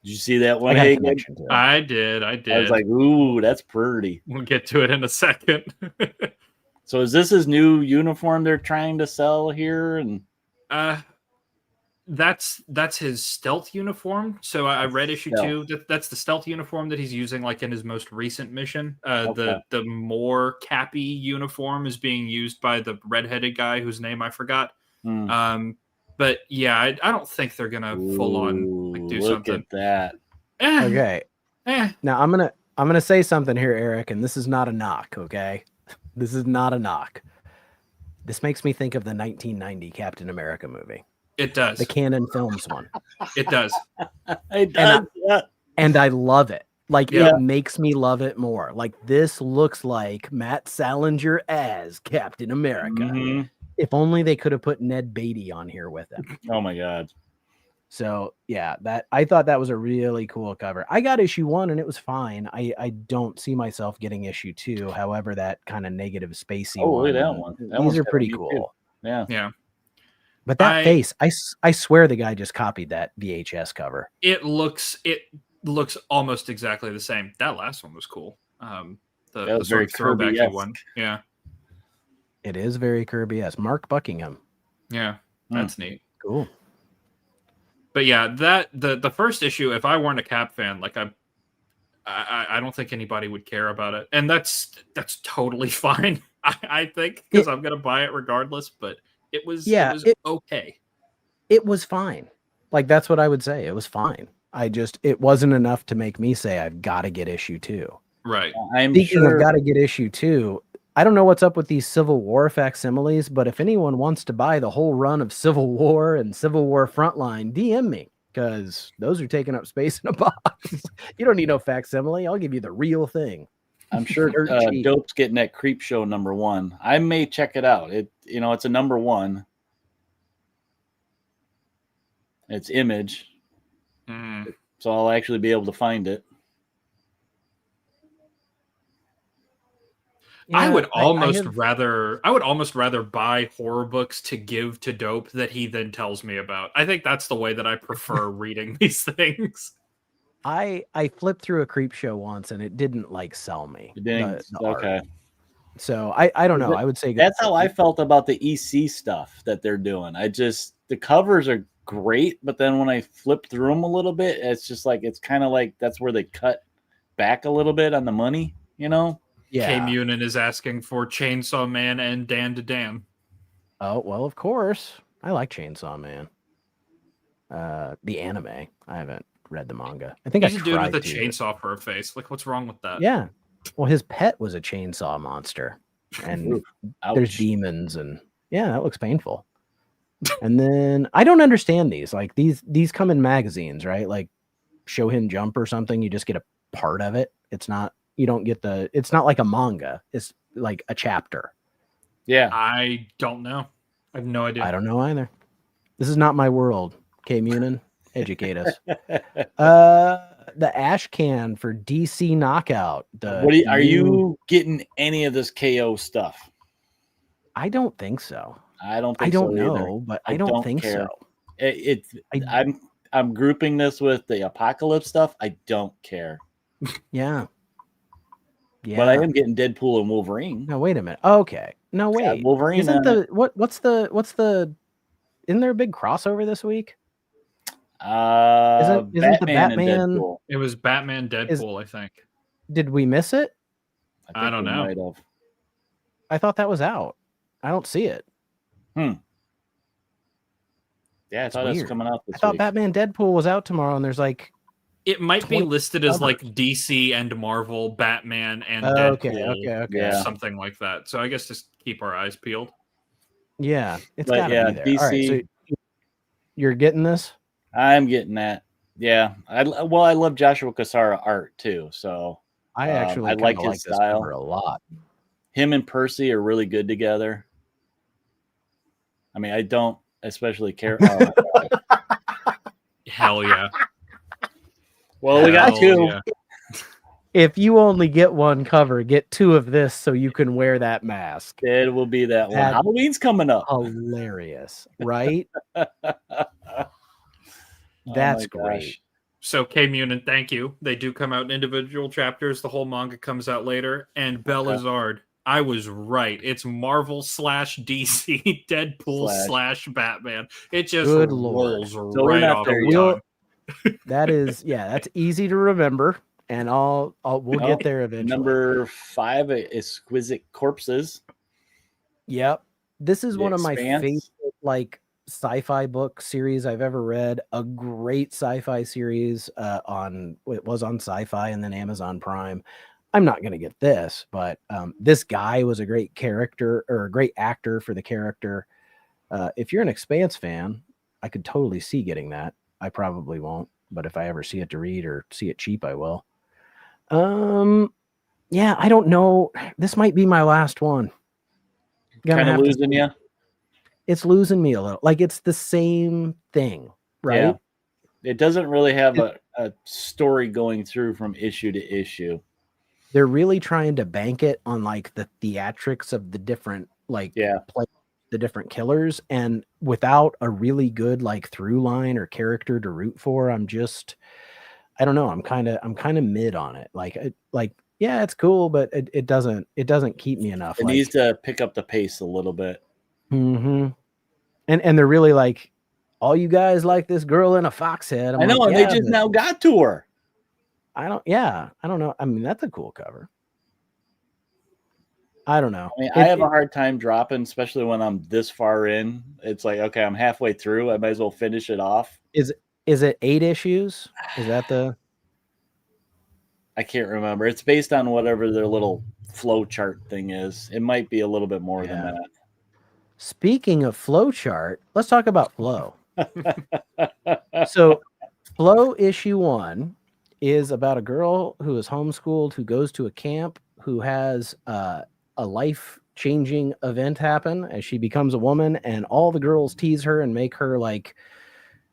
Did you see that one? I got a Hagen? connection to it. I did. I was like, ooh, that's pretty. We'll get to it in a second. So is this his new uniform they're trying to sell here? And that's his stealth uniform. So I read issue 2. That's the stealth uniform that he's using, like in his most recent mission. The more Cappy uniform is being used by the redheaded guy whose name I forgot. But yeah, I don't think they're gonna full on like do something. Look at that. Okay. Now I'm gonna say something here, Eric, and this is not a knock. Okay, this is not a knock. This makes me think of the 1990 Captain America movie. It does. The Canon Films one. It does. It does. And I love it. Like, it makes me love it more. Like, this looks like Matt Salinger as Captain America. If only they could have put Ned Beatty on here with him. Oh my God. So yeah, I thought that was a really cool cover. I got issue 1 and it was fine. I don't see myself getting issue 2. However, that kind of negative spacey one. Look at that one. These are pretty cool. Yeah. But that face, I swear the guy just copied that VHS cover. It looks almost exactly the same. That last one was cool. That The was sort very of throwbacky Kirby-esque. one. Yeah. It is very Kirby-esque. Mark Buckingham. Yeah. That's neat. Cool. But yeah, that the first issue, if I weren't a Cap fan, like I don't think anybody would care about it. And that's totally fine. I think, because I'm gonna buy it regardless, but it was okay. It was fine. Like, that's what I would say. It was fine. It wasn't enough to make me say I've got to get issue 2. Right. Speaking of got to get issue 2, I don't know what's up with these Civil War facsimiles, but if anyone wants to buy the whole run of Civil War and Civil War Frontline, DM me, because those are taking up space in a box. You don't need no facsimile. I'll give you the real thing. I'm sure Dope's getting that Creep Show #1. I may check it out. It's a #1. It's Image. So I'll actually be able to find it. Yeah, I would almost rather buy horror books to give to Dope that he then tells me about. I think that's the way that I prefer reading these things. I flipped through a Creep Show once and it didn't sell me. It didn't. Okay. Art. So I don't know. I would say that's how I felt about the EC stuff that they're doing. The covers are great, but then when I flip through them a little bit, it's just it's kind of like that's where they cut back a little bit on the money, Yeah. K Munin is asking for Chainsaw Man and Dan to Dan. Oh, well, of course. I like Chainsaw Man. The anime. I haven't read the manga. I think he's a dude with a chainsaw for a face. Like, what's wrong with that? Yeah. Well, his pet was a chainsaw monster. And there's demons and that looks painful. And then I don't understand these. Like, these come in magazines, right? Like Shonen Jump or something. You just get a part of it. It's not it's not like a manga. It's like a chapter. Yeah. I don't know. I have no idea. I don't know either. This is not my world. K Munin, educate us. The ash can for DC Knockout. Are you getting any of this KO stuff? I don't think so. I don't know, either. But I don't think care. so. I'm grouping this with the Apocalypse stuff. I don't care. Yeah. But I am getting Deadpool and Wolverine. No, wait a minute. Okay. No, wait. Yeah, Wolverine. Isn't isn't there a big crossover this week? Isn't the Batman? It was Batman Deadpool, I think. Did we miss it? I don't know. I thought that was out. I don't see it. Yeah, I thought it was coming out this week. I thought Batman Deadpool was out tomorrow, and there's It might be 20 listed as like covers. DC and Marvel, Batman and Okay, Deadpool, okay. Yeah. something like that. So I guess just keep our eyes peeled. Yeah, it's But got to yeah, be there. All right, so DC. you're getting this? I'm getting that. Yeah, I love Joshua Cassara art too. So I actually I kind like of his like this style. cover a lot. Him and Percy are really good together. I mean, I don't especially care. Oh, Hell yeah. well, we got Hell two. yeah. If you only get one cover, get two of this so you can wear that mask. It will be that one. That- Halloween's coming up. Hilarious, right? Oh That's my great. gosh. So K Munin, thank you. They do come out in individual chapters. The whole manga comes out later. And Belazard, I was right. It's Marvel / DC Deadpool / Batman. It just Good Lord. rolls So we're right not off there the yet. tongue. That's easy to remember, and we'll get there eventually. Number 5, Exquisite Corpses. Yep. This is The one of my Expanse. favorite like sci-fi book series I've ever read. A great sci-fi series it was on Sci-Fi and then Amazon Prime. I'm not going to get this, but this guy was a great character or a great actor for the character. If you're an Expanse fan, I could totally see getting that. I probably won't, but if I ever see it to read or see it cheap, I will. Yeah, I don't know. This might be my last one. Kind of losing you. It's losing me a little. Like it's the same thing, right? Yeah. It doesn't really have a story going through from issue to issue. They're really trying to bank it on like the theatrics of the different the different killers, and without a really good like through line or character to root for, I don't know. I'm kind of mid on it. Yeah, it's cool, but it doesn't keep me enough. It needs to pick up the pace a little bit. Mm-hmm. And they're really like, all you guys like this girl in a fox head. I know, and they just now got to her. I don't know. I mean, that's a cool cover. I don't know. I mean, I have a hard time dropping, especially when I'm this far in. It's like, okay, I'm halfway through. I might as well finish it off. Is it 8 issues? Is that the? I can't remember. It's based on whatever their little flow chart thing is. It might be a little bit more than that. Speaking of flow chart, let's talk about flow. So, flow issue 1 is about a girl who is homeschooled, who goes to a camp, who has a life-changing event happen as she becomes a woman, and all the girls tease her and make her like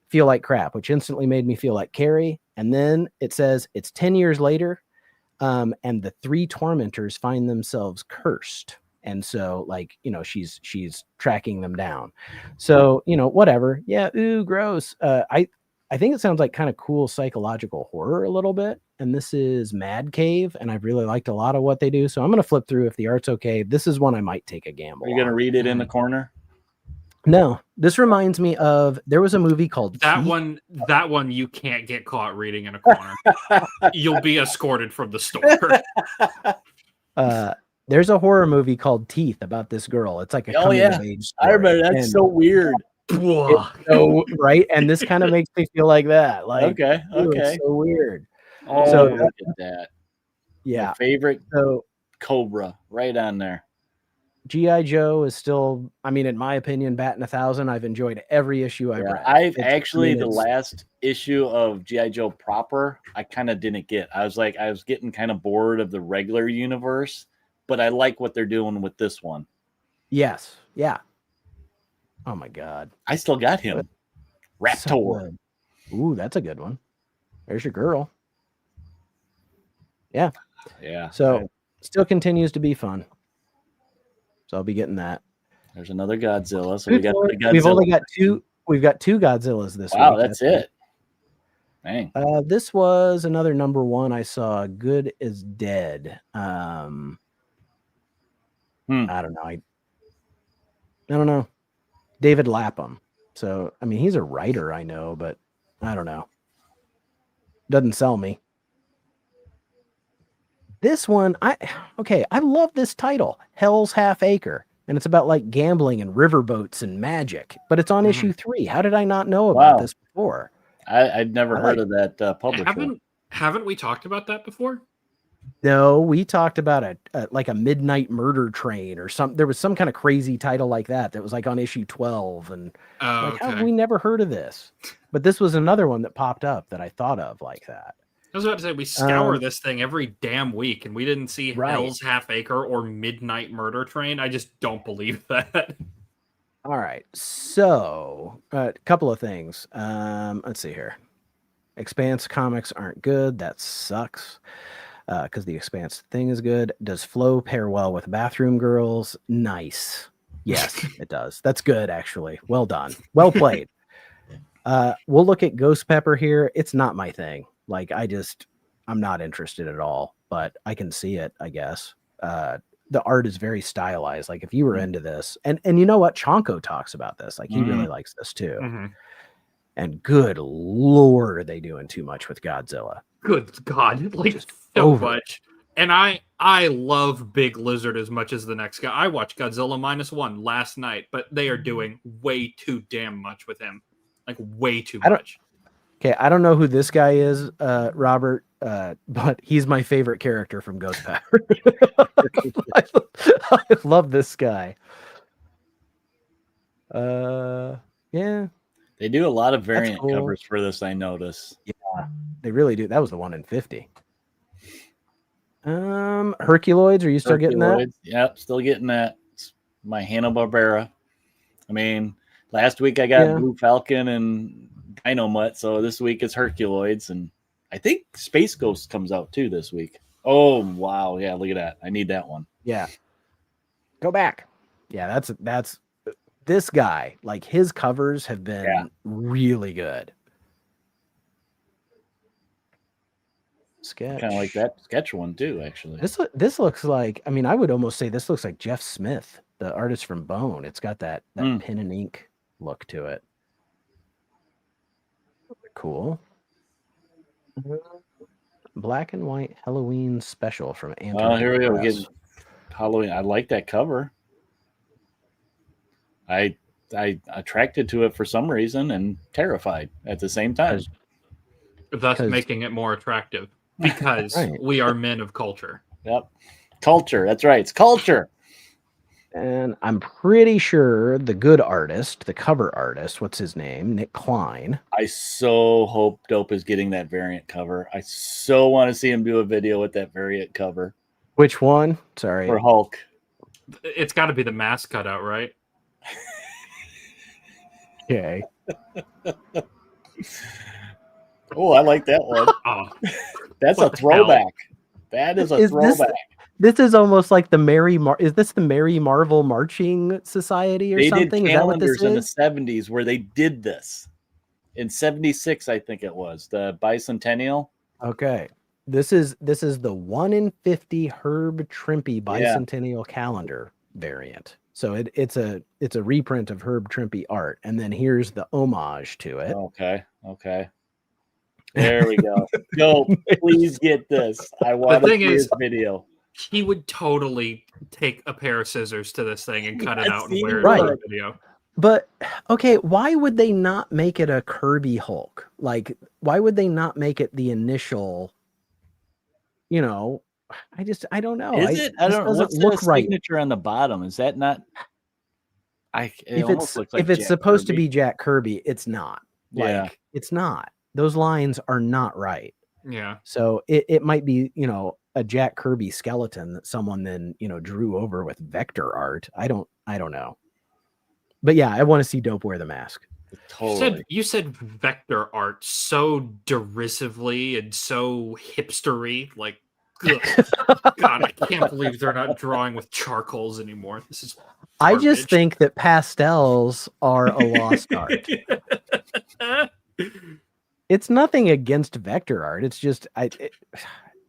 feel like crap, which instantly made me feel like Carrie. And then it says it's 10 years later, and the 3 tormentors find themselves cursed. And so, like, you know, she's tracking them down. So, you know, whatever. Yeah, ooh, gross. I think it sounds like kind of cool psychological horror a little bit. And this is Mad Cave, and I've really liked a lot of what they do. So I'm going to flip through if the art's okay. This is one I might take a gamble. Are you going to read it in the corner? No, this reminds me of, there was a movie called That Teeth. one you can't get caught reading in a corner. You'll be escorted from the store. There's a horror movie called Teeth about this girl. It's like a coming of age story. I remember. That's so weird. So, right, and this kind of makes me feel like that. Like, Okay, ooh, it's so weird. Oh, So look at that. Yeah. My favorite So Cobra, right on there. G.I. Joe is still, I mean, in my opinion, batting 1,000. I've enjoyed every issue I've read. I've actually, the last issue of G.I. Joe proper, I kind of didn't get. I was getting kind of bored of the regular universe, but I like what they're doing with this one. Yes. Yeah. Oh my God. I still got him. Raptor. So ooh, that's a good one. There's your girl. Yeah. Yeah. So still continues to be fun. So I'll be getting that. There's another Godzilla. So we got the Godzilla. We've only got 2. We've got 2 Godzillas this week. Wow, that's it. Dang. This was another number 1 I saw. Good is Dead. I don't know. I don't know. David Lapham. So I mean, he's a writer, I know, but I don't know. Doesn't sell me. This one, I love this title, Hell's Half Acre, and it's about like gambling and riverboats and magic, but it's on issue 3. How did I not know about this before? I'd never heard of that publisher. Haven't we talked about that before? No, we talked about a Midnight Murder Train or something. There was some kind of crazy title like that was like on issue 12, and how have we never heard of this? But this was another one that popped up that I thought of like that. I was about to say we scour this thing every damn week, and we didn't see Hell's Half Acre or Midnight Murder Train. I just don't believe that. All right, so a couple of things. Let's see here. Expanse comics aren't good. That sucks. Because the Expanse thing is good. Does Flo pair well with Bathroom Girls? Nice. Yes, it does. That's good, actually. Well done. Well played. We'll look at Ghost Pepper here. It's not my thing. Like, I'm not interested at all, but I can see it, I guess. The art is very stylized. Like, if you were into this, and you know what? Chonko talks about this. Like, he really likes this too. And good Lord, are they doing too much with Godzilla? Good God, like just so much. And I love Big Lizard as much as the next guy. I watched Godzilla -1 last night, but they are doing way too damn much with him. Like way too much. Okay, I don't know who this guy is, Robert, but he's my favorite character from Ghost Pepper. I love this guy. Yeah. They do a lot of variant covers for this, I notice. Yeah, they really do. That was the one in 50. Herculoids, are you still getting that? Yep, still getting that. It's my Hanna-Barbera. I mean, last week I got Blue Falcon and Dynomutt, so this week it's Herculoids, and I think Space Ghost comes out too this week. Oh, wow. Yeah, look at that. I need that one. Yeah. Go back. Yeah, that's this guy. Like, his covers have been really good. Sketch. Kind of like that sketch one too, actually. This looks like, I mean, I would almost say this looks like Jeff Smith, the artist from Bone. It's got that pen and ink look to it. Cool. Black and white Halloween special from Anthony. Oh, here we go. We're getting Halloween. I like that cover. I attracted to it for some reason and terrified at the same time. Thus making it more attractive because we are men of culture. Yep. Culture. That's right. It's culture. And I'm pretty sure the good artist, the cover artist, what's his name? Nick Klein. I so hope Dope is getting that variant cover. I so want to see him do a video with that variant cover. Which one? Sorry. For Hulk. It's got to be the mask cutout, right? Okay. Oh, I like that one. Oh, that's a throwback. That is a throwback. This is almost like the is this the Mary Marvel Marching Society or something? They did calendars in the 70s where they did this. In 76, I think it was, the bicentennial. Okay. This is the 1 in 50 Herb Trimpe bicentennial calendar variant. So it's a reprint of Herb Trimpe art, and then here's the homage to it. Okay. There we go. Dope. Please get this. I want to see this video. He would totally take a pair of scissors to this thing and cut it out and wear it for a video. But okay, why would they not make it a Kirby Hulk? Like, why would they not make it the initial? You know, I don't know. Is it? I don't know. What's the signature on the bottom? Is that not? If it's supposed to be Jack Kirby, it's not. Like, it's not. Those lines are not right. Yeah. So it might be, a Jack Kirby skeleton that someone then, drew over with vector art. I don't know. But yeah, I want to see Dope wear the mask. Totally. You said vector art so derisively and so hipstery. Like, God, I can't believe they're not drawing with charcoals anymore. This is garbage. I just think that pastels are a lost art. It's nothing against vector art. It's just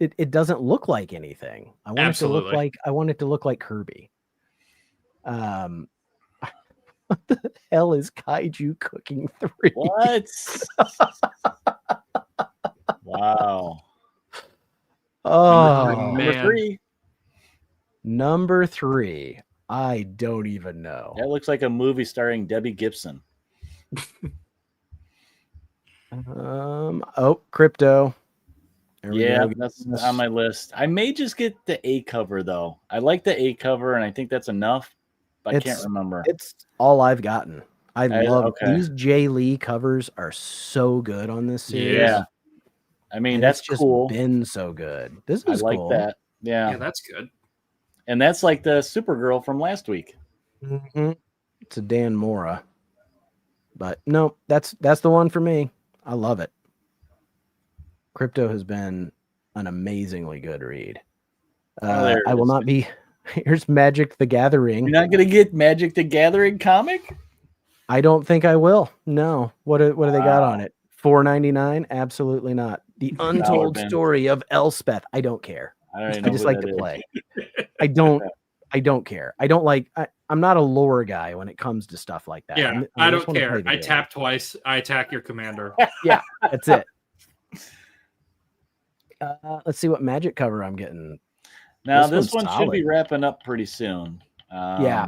it doesn't look like anything. I want it to look like Kirby. What the hell is Kaiju Cooking 3? What? Wow. Oh, man. Number 3. I don't even know. That looks like a movie starring Debbie Gibson. Crypto. There we Yeah, go. that's on my list. I may just get the A cover though. I like the A cover, and I think that's enough. But I can't remember. It's all I've gotten. I love okay. these Jay Lee covers are so good on this series. Yeah. I mean, and that's it's just cool. been so good. This I is like cool. that. Yeah. Yeah, that's good. And that's like the Supergirl from last week. Mm-hmm. It's a Dan Mora. But no, that's the one for me. I love it. Crypto has been an amazingly good read. I will not be. Here's Magic the Gathering. You're not gonna get Magic the Gathering comic? I don't think I will. No. What do they got on it? $4.99? Absolutely not. The Untold Story of Elspeth. I don't care. I just like to play. I don't care. I don't like. I'm not a lore guy when it comes to stuff like that. Yeah, I don't care. I tap twice. I attack your commander. Yeah, that's it. Let's see what Magic cover I'm getting. Now this one should be wrapping up pretty soon. Yeah,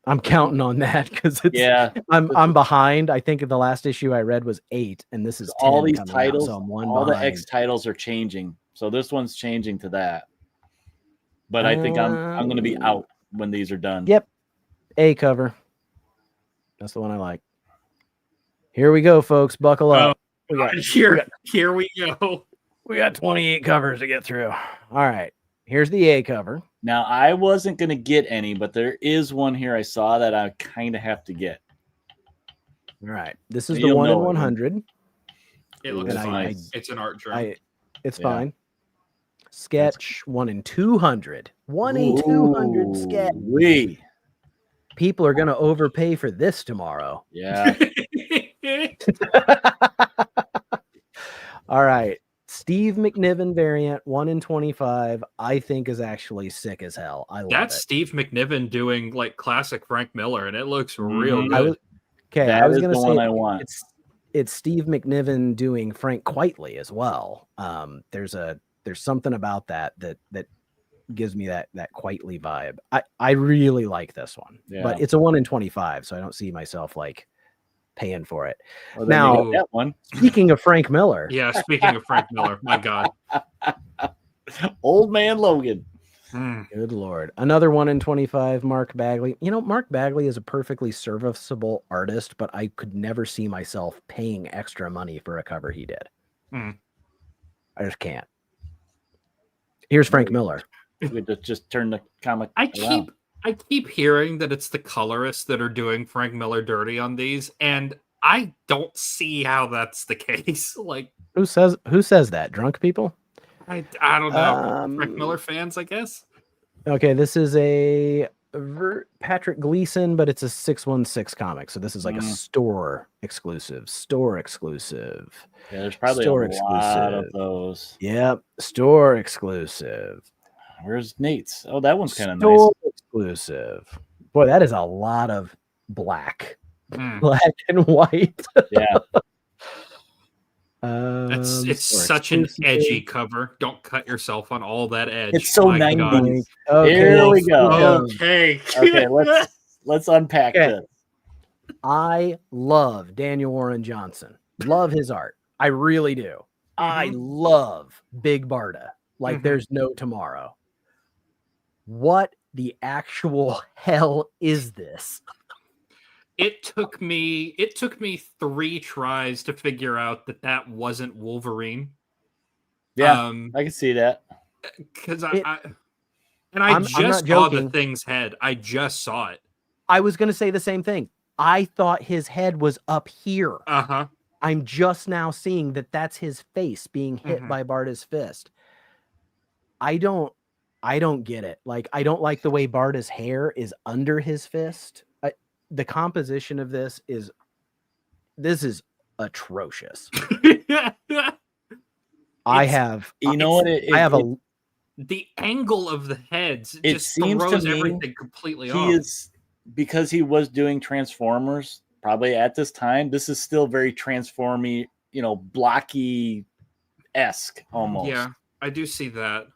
I'm counting on that because it's. I'm behind. I think the last issue I read was 8, and this is 10 all these titles. Out, so all the X titles are changing, so this one's changing to that. But I think I'm going to be out when these are done. Yep, A cover. That's the one I like. Here we go, folks. Buckle up. Here we go. We got 28 covers to get through. All right. Here's the A cover. Now, I wasn't going to get any, but there is one here I saw that I kind of have to get. All right. This is the 1 in 100. It looks nice. It's an art drawing. It's fine. Sketch 1 in 200. 1 in 200 sketch. People are going to overpay for this tomorrow. Yeah. All right. Steve McNiven variant 1 in 25. I think is actually sick as hell. I love That's it. Steve McNiven doing like classic Frank Miller, and it looks real good. I was going to say one I want. It's Steve McNiven doing Frank Quitely as well. There's something about that gives me that Quitely vibe. I really like this one, but it's a 1 in 25, so I don't see myself like paying for it. Well, now, that one. Speaking of Frank Miller. Yeah, speaking of Frank Miller, my God. Old man Logan. Good Lord. Another 1 in 25, Mark Bagley. You know, Mark Bagley is a perfectly serviceable artist, but I could never see myself paying extra money for a cover he did. I just can't. Here's Frank Miller. We just turn the comic around. I keep hearing that it's the colorists that are doing Frank Miller dirty on these, and I don't see how that's the case. Like, who says that? Drunk people? I don't know. Frank Miller fans, I guess. Okay, this is a Patrick Gleason, but it's a 616 comic, so this is like a store exclusive. Yeah, there's probably a lot of those. Yep, store exclusive. Where's Nate's? Oh, that one's kind of nice. Exclusive. Boy, that is a lot of black and white. Yeah. It's such an edgy cover. Don't cut yourself on all that edge. It's so 90s. Okay. Here we go. Okay. Let's unpack this. I love Daniel Warren Johnson. Love his art. I really do. I love Big Barda. Like there's no tomorrow. What the actual hell is this? It took me 3 tries to figure out that wasn't Wolverine. Yeah, I can see that. Because I just saw the Thing's head. I just saw it. I was going to say the same thing. I thought his head was up here. I'm just now seeing that's his face being hit by Barda's fist. I don't get it. Like, I don't like the way Barda's hair is under his fist. The composition of this is atrocious. I have the angle of the heads. It just seems throws to me everything completely off. He is, because he was doing Transformers probably at this time. This is still very Transformy, blocky-esque almost. Yeah, I do see that.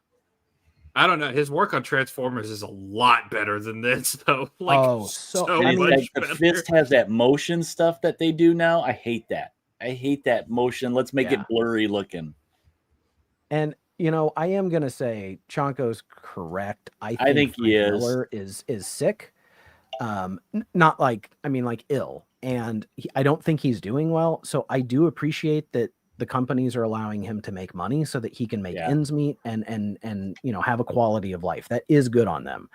I don't know. His work on Transformers is a lot better than this, though. Like, so much the fist has that motion stuff that they do now. I hate that. I hate that motion. Let's make it blurry looking. And I am gonna say Chonko's correct. I think he is. Miller is sick. Not like ill, and I don't think he's doing well. So I do appreciate that the companies are allowing him to make money so that he can make ends meet and have a quality of life. That is good on them.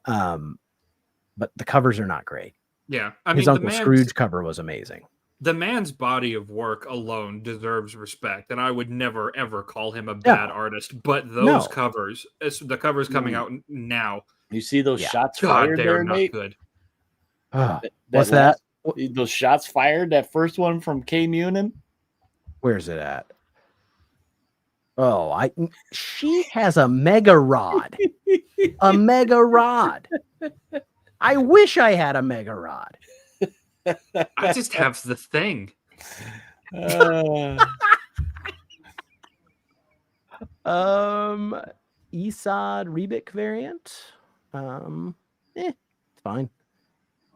But the covers are not great. Yeah, his Uncle Scrooge cover was amazing. The man's body of work alone deserves respect, and I would never ever call him a bad artist. But those covers, the covers coming out now, you see those shots God, fired they there, are not Nate? good. What's that? Those shots fired. That first one from K Munin. Where's it at? Oh, she has a mega rod. A mega rod. I wish I had a mega rod. I just have the thing. Esad Rebic variant. It's fine.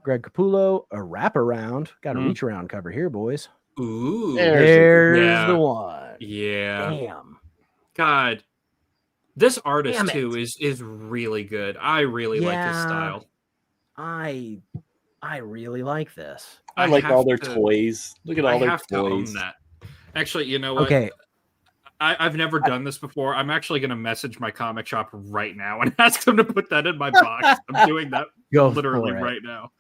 Greg Capullo, a wraparound. Got a reach around cover here, boys. Ooh, there's the one. Yeah. Damn. God, this artist too is really good. I really like his style. I really like this. I like all their toys. Look at all their toys. To own that. Actually, you know what? Okay. I've never done this before. I'm actually going to message my comic shop right now and ask them to put that in my box. I'm doing that literally right now.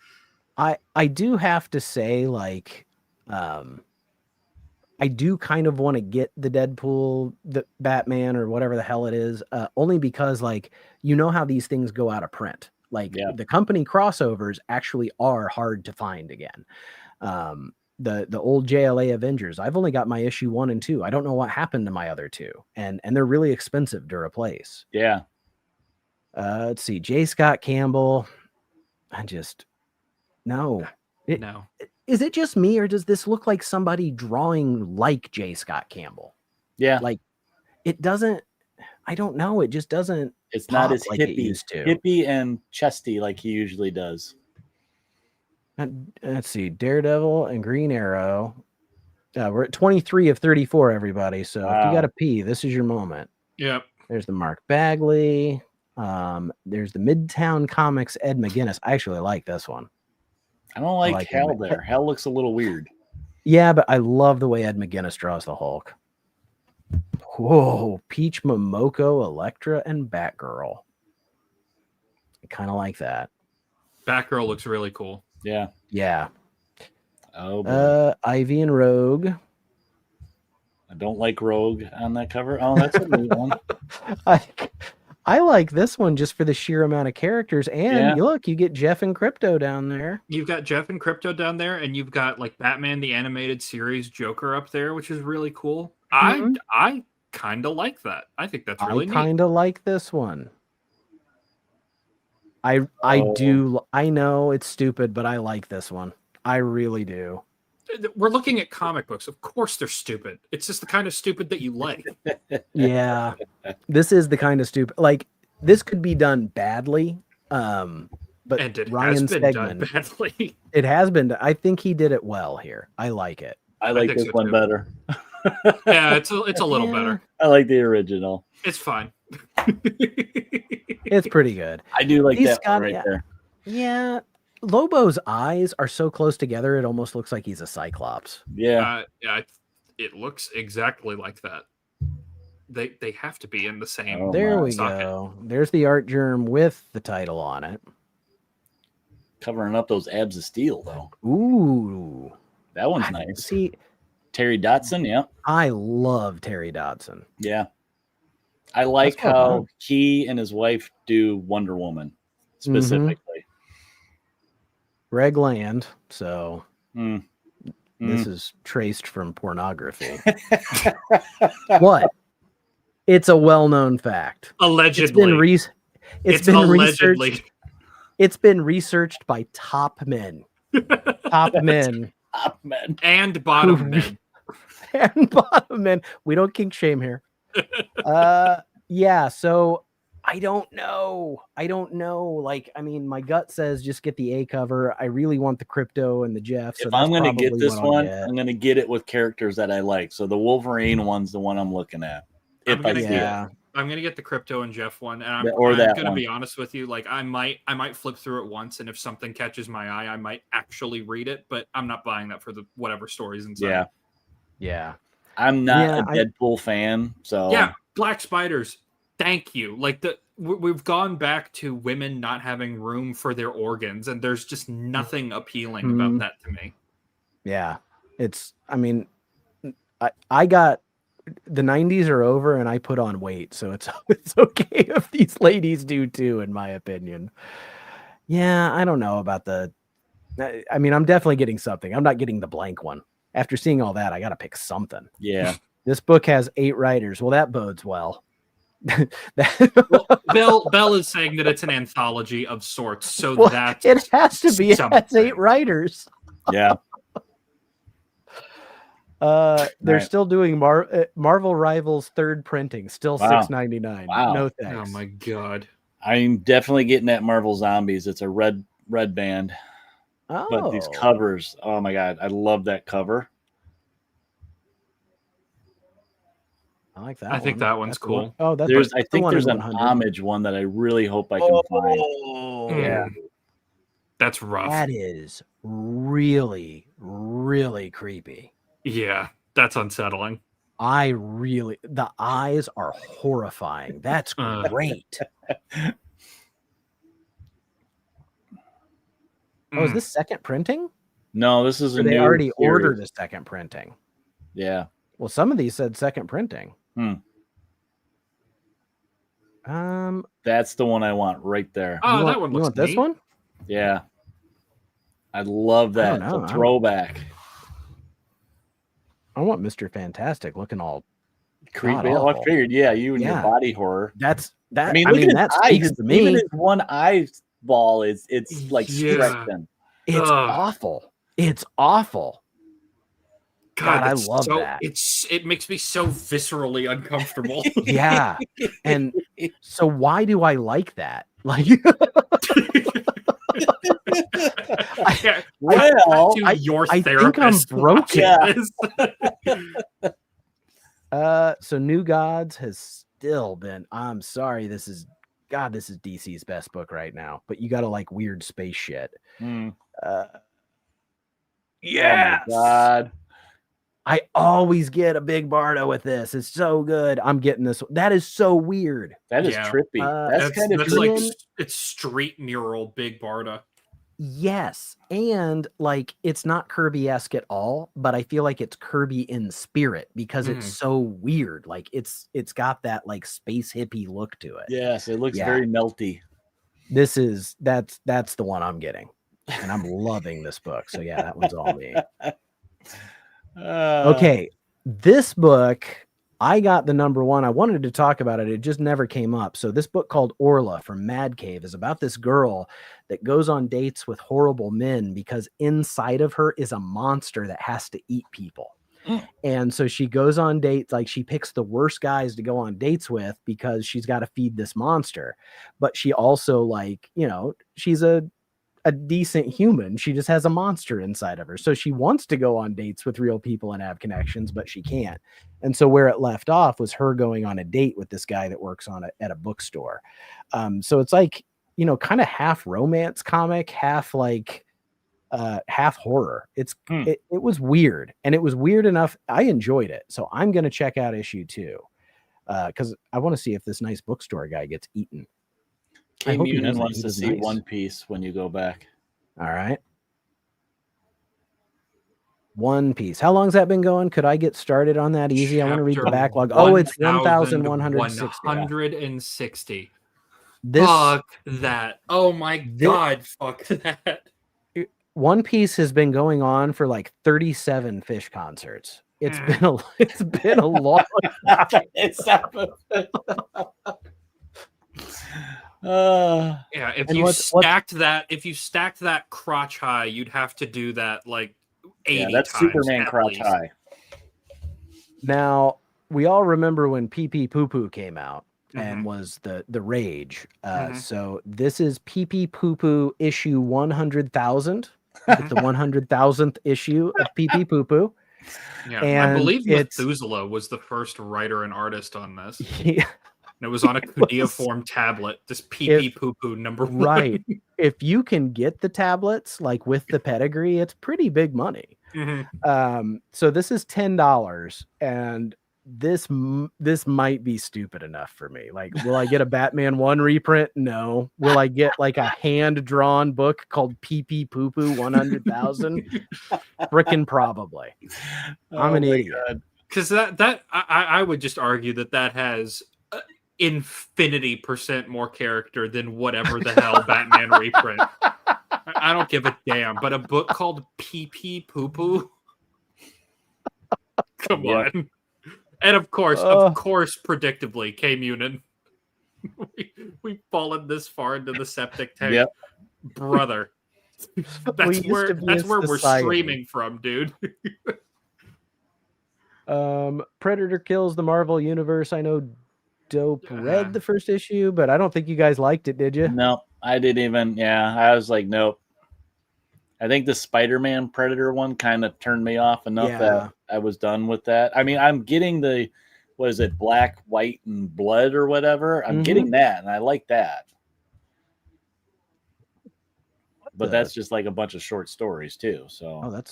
I do have to say, like, I do kind of want to get the Deadpool, the Batman, or whatever the hell it is, only because, like, how these things go out of print. Like, the company crossovers actually are hard to find again. The old JLA Avengers, I've only got my issue 1 and 2. I don't know what happened to my other 2, and they're really expensive to replace. Yeah. Let's see, J. Scott Campbell. No. Is it just me, or does this look like somebody drawing like J. Scott Campbell? Yeah. Like, it doesn't. I don't know. It just doesn't. It's not as like it used to. Hippie and chesty like he usually does. Let's see, Daredevil and Green Arrow. We're at 23 of 34, everybody. So if you got to pee, this is your moment. Yep. There's the Mark Bagley. There's the Midtown Comics Ed McGuinness. I actually like this one. I don't like Hal there. Hal looks a little weird. Yeah, but I love the way Ed McGuinness draws the Hulk. Whoa, Peach Momoko, Elektra, and Batgirl. I kind of like that. Batgirl looks really cool. Yeah. Yeah. Oh, boy. Ivy and Rogue. I don't like Rogue on that cover. Oh, that's a new one. I like this one just for the sheer amount of characters. And look, you get Jeff and Crypto down there. You've got Jeff and Crypto down there, and you've got like Batman the Animated Series Joker up there, which is really cool. Mm-hmm. I kind of like that. I think that's really neat. I kind of like this one. I do. I know it's stupid, but I like this one. I really do. We're looking at comic books. Of course they're stupid. It's just the kind of stupid that you like. Yeah. This is the kind of stupid. Like, this could be done badly. But and it Ryan has been Stegman, done badly. It has been. I think he did it well here. I like it. I like this one better. Yeah, it's a little better. I like the original. It's fine. It's pretty good. I do like that one right there. Yeah. Lobo's eyes are so close together, it almost looks like he's a Cyclops. Yeah. It looks exactly like that. They have to be in the same. There we go. There's the art germ with the title on it. Covering up those abs of steel, though. Ooh. That one's nice. See, Terry Dodson, yeah. I love Terry Dodson. Yeah. I like how he and his wife do Wonder Woman specifically. Greg Land, so this is traced from pornography. What? It's a well-known fact. Allegedly. It's been researched. It's been researched by top men. Top men. Top men. And bottom men. And bottom men. We don't kink shame here. Yeah, so I don't know. Like, I mean, my gut says just get the A cover. I really want the Crypto and the Jeff. So If I'm going to get this one, get. I'm going to get it with characters that I like. So the Wolverine one's the one I'm looking at. I'm If I gonna see get, it. I'm gonna get the Crypto and Jeff one, and I'm that gonna one. be honest with you. Like I might flip through it once, and if something catches my eye, I might actually read it. But I'm not buying that for the whatever stories inside. Yeah. I'm not a Deadpool fan, so yeah, Black Spiders. Thank you. Like we've gone back to women not having room for their organs, and there's just nothing appealing about that to me. Yeah, I mean, I got the 90s are over, and I put on weight, so it's okay if these ladies do too, in my opinion. Yeah, I don't know about I mean, I'm definitely getting something. I'm not getting the blank one. After seeing all that, I got to pick something. Yeah. This book has 8 writers. Well, that bodes well. Bell is saying that it's an anthology of sorts, so it has to be. It has 8 writers. Yeah. They're still doing Marvel Rivals 3rd printing, still $6.99. Wow. No thanks. Oh my god. I'm definitely getting that Marvel Zombies. It's a red band. Oh. But these covers, oh my god, I love that cover. I like that. I think that one's cool. Oh, I think there's an homage one that I really hope I can find. Yeah. That's rough. That is really, really creepy. Yeah, that's unsettling. The eyes are horrifying. That's great. Oh, is this second printing? No, this is they already ordered a second printing. Yeah. Well, some of these said second printing. That's the one I want right there. Oh, that one looks You want this one? Yeah. I love that. It's a throwback. I want Mr. Fantastic looking all creepy. I figured, you and your body horror. That's that. I mean, that speaks to me. Even his one eyeball it's like stretching. It's awful. It's awful. God, I love that. It makes me so viscerally uncomfortable. Yeah. And so why do I like that? Like I think I'm broken. So New Gods has still been. I'm sorry, this is DC's best book right now. But you got to like weird space shit. Yes. Oh my God. I always get a big Barda with this. It's so good. I'm getting this. That is so weird. That is trippy. That's like it's street mural big Barda. Yes. And like it's not Kirby-esque at all, but I feel like it's Kirby in spirit because it's so weird. Like it's got that like space hippie look to it. Yes, it looks very melty. That's the one I'm getting. And I'm loving this book. So yeah, that one's all me. Okay, this book, I got the number 1. I wanted to talk about it. It just never came up. So this book called Orla from Mad Cave is about this girl that goes on dates with horrible men because inside of her is a monster that has to eat people. And so she goes on dates, like she picks the worst guys to go on dates with because she's got to feed this monster. But she also like, she's a decent human. She just has a monster inside of her. So she wants to go on dates with real people and have connections, but she can't. And so where it left off was her going on a date with this guy that works at a bookstore. So it's like, kind of half romance comic, half like half horror. It was weird, and it was weird enough. I enjoyed it. So I'm going to check out issue 2 because I want to see if this nice bookstore guy gets eaten. K Munin wants to see One Piece when you go back. All right. One Piece. How long's that been going? Could I get started on that easy? I want to read the backlog. Oh, it's 1,160. Fuck that. Oh my God. Fuck that. One Piece has been going on for like 37 Fish concerts. It's been a long time. If you stacked that crotch high, you'd have to do that like 80 that's times. Superman crotch high. Now, we all remember when Pee Pee Poo Poo came out. and was the rage. So this is Pee Pee Poo Poo issue 100,000. It's the 100,000th issue of Pee Pee Poo Poo. Yeah, and I believe it's Methuselah was the first writer and artist on this. yeah, And it was on a cuneiform tablet. This Pee Pee Poo Poo number 1. right. If you can get the tablets like with the pedigree, it's pretty big money. So this is $10, and this might be stupid enough for me. Like, will I get a Batman 1 reprint? No. Will I get like a hand-drawn book called Pee Pee Poo Poo 100,000? Frickin' probably. I'm an idiot. Because I would just argue that has infinity % more character than whatever the hell Batman reprint. I don't give a damn. But a book called Pee Pee Poo Poo? Come on. And of course, predictably, K Munin. We've fallen this far into the septic tank. Yep. Brother. That's where we're streaming from, dude. Predator Kills the Marvel Universe. I know Dope read the first issue, but I don't think you guys liked it, did you? No, I didn't even. Yeah, I was like, nope. I think the Spider-Man Predator one kind of turned me off enough that I was done with that. I mean, I'm getting the, what is it, Black, White, and Blood or whatever. I'm getting that, and I like that. But that's just like a bunch of short stories too. So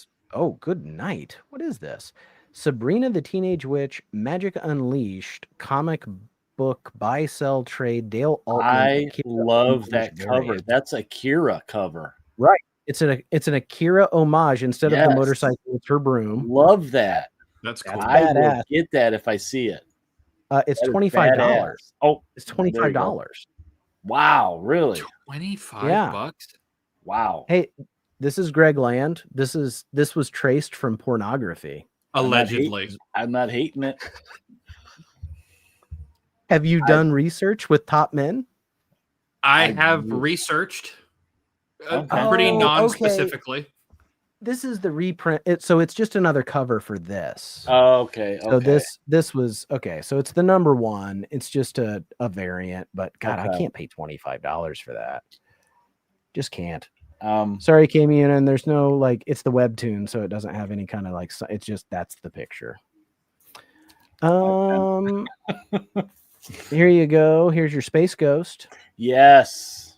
good night. What is this? Sabrina the Teenage Witch, Magic Unleashed, comic book buy sell trade. Dale Altman. I love that cover. That's a Kira cover. Right. It's an Akira homage. Instead of the motorcycle, it's her broom. Love that. That's cool. I will get that if I see it. It's $25. Oh, it's $25. Wow, really? $25? Wow. Hey, this is Greg Land. This was traced from pornography. Allegedly. I'm not hating it. Have you done research with top men? I have researched pretty non-specifically. Okay. This is the reprint. So it's just another cover for this. Oh, okay. So this was okay. So it's the number 1. It's just a variant, but God, I can't pay $25 for that. Just can't. Sorry, Kamian, and there's no like, it's the webtoon, so it doesn't have any kind of like, it's just, that's the picture. Here you go. Here's your Space Ghost. Yes.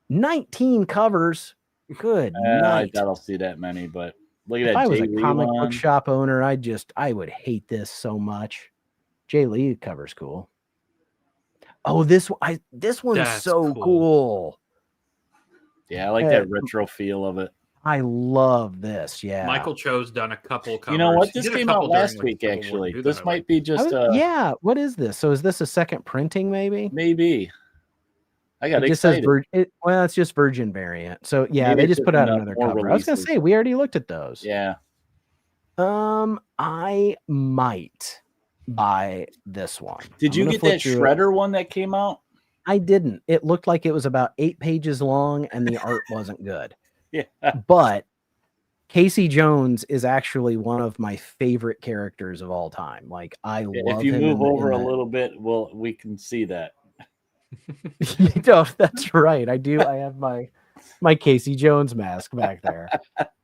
19 covers. Good night. I doubt I'll see that many, but look at that. If I was a comic book shop owner, I would hate this so much. Jay Lee cover's cool. Oh, this one's so cool. Yeah, I like that retro feel of it. I love this. Yeah. Michael Cho's done a couple covers. You know what? This came out last week, actually. This might be just yeah. What is this? So is this a second printing, maybe? Maybe. I got excited. Well, it's just Virgin variant. So yeah, maybe they just put out another cover. Releases. I was gonna say we already looked at those. Yeah. I might buy this one. Did you get that Shredder one that came out? I didn't. It looked like it was about 8 pages long, and the art wasn't good. Yeah. But Casey Jones is actually one of my favorite characters of all time. Like, I love him. If you move over a little bit, we can see that. That's right. I do. I have my Casey Jones mask back there.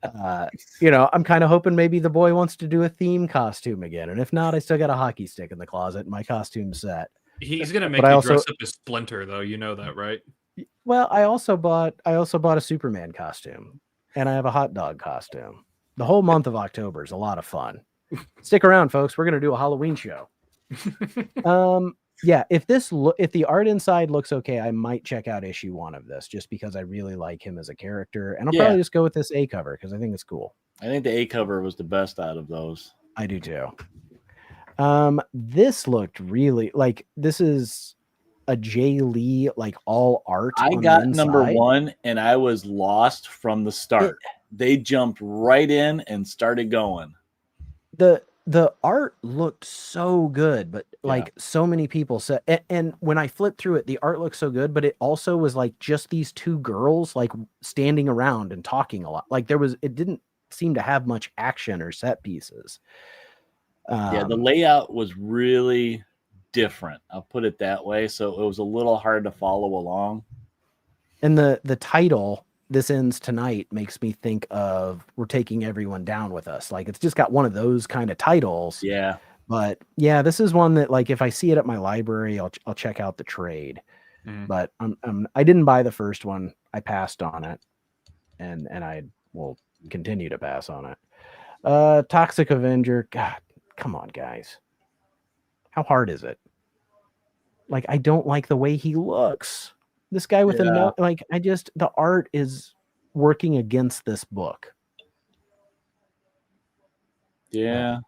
I'm kind of hoping maybe the boy wants to do a theme costume again. And if not, I still got a hockey stick in the closet and my costume set. He's gonna make you dress up as Splinter, though. You know that, right? Well, I also bought a Superman costume, and I have a hot dog costume. The whole month of October is a lot of fun. Stick around, folks. We're gonna do a Halloween show. Yeah. If the art inside looks okay, I might check out issue 1 of this, just because I really like him as a character, and I'll probably just go with this A cover because I think it's cool. I think the A cover was the best out of those. I do too. This looked really like this is a Jay Lee, like all art. I got number 1 and I was lost from the start. They jumped right in and started going. The art looked so good, but like so many people said, and when I flipped through it, the art looked so good, but it also was like just these 2 girls like standing around and talking a lot. Like it didn't seem to have much action or set pieces. The layout was really different. I'll put it that way. So it was a little hard to follow along. And the title, This Ends Tonight, makes me think of We're Taking Everyone Down With Us. Like, it's just got one of those kind of titles. Yeah. But yeah, this is one that, like, if I see it at my library, I'll check out the trade. But I didn't buy the first one. I passed on it, and I will continue to pass on it. Toxic Avenger. God, come on, guys. How hard is it? Like, I don't like the way he looks. This guy with a note, like, the art is working against this book. Yeah.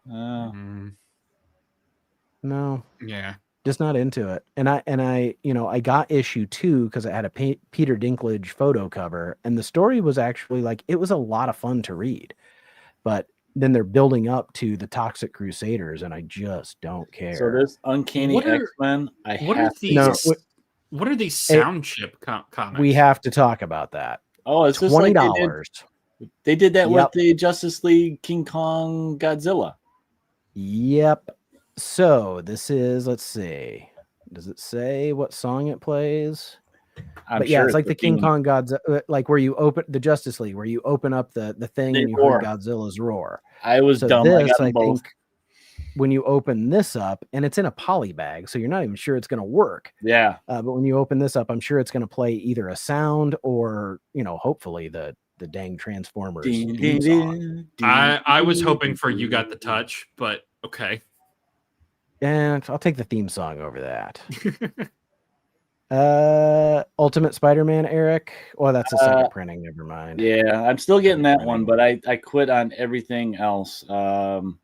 No. Yeah. Just not into it. And I I got issue 2 because it had a Peter Dinklage photo cover, and the story was actually, like, it was a lot of fun to read. But then they're building up to the Toxic Crusaders, and I just don't care. So this Uncanny X-Men, what are these sound chip comics? We have to talk about that. Oh, it's just $20. Like they did that with the Justice League King Kong Godzilla. Yep. So this is, let's see. Does it say what song it plays? But yeah, it's like the King Kong Godzilla, like where you open the Justice League, where you open up the thing and you hear Godzilla's roar. I was dumb. This, I think, when you open this up, and it's in a poly bag, so you're not even sure it's going to work. Yeah. But when you open this up, I'm sure it's going to play either a sound or, hopefully the dang Transformers theme song. I was hoping for You Got the Touch, but okay. And I'll take the theme song over that. Ultimate Spider-Man, Eric. Well, that's a second printing. Never mind. Yeah, I'm still getting that one, but I quit on everything else. I'm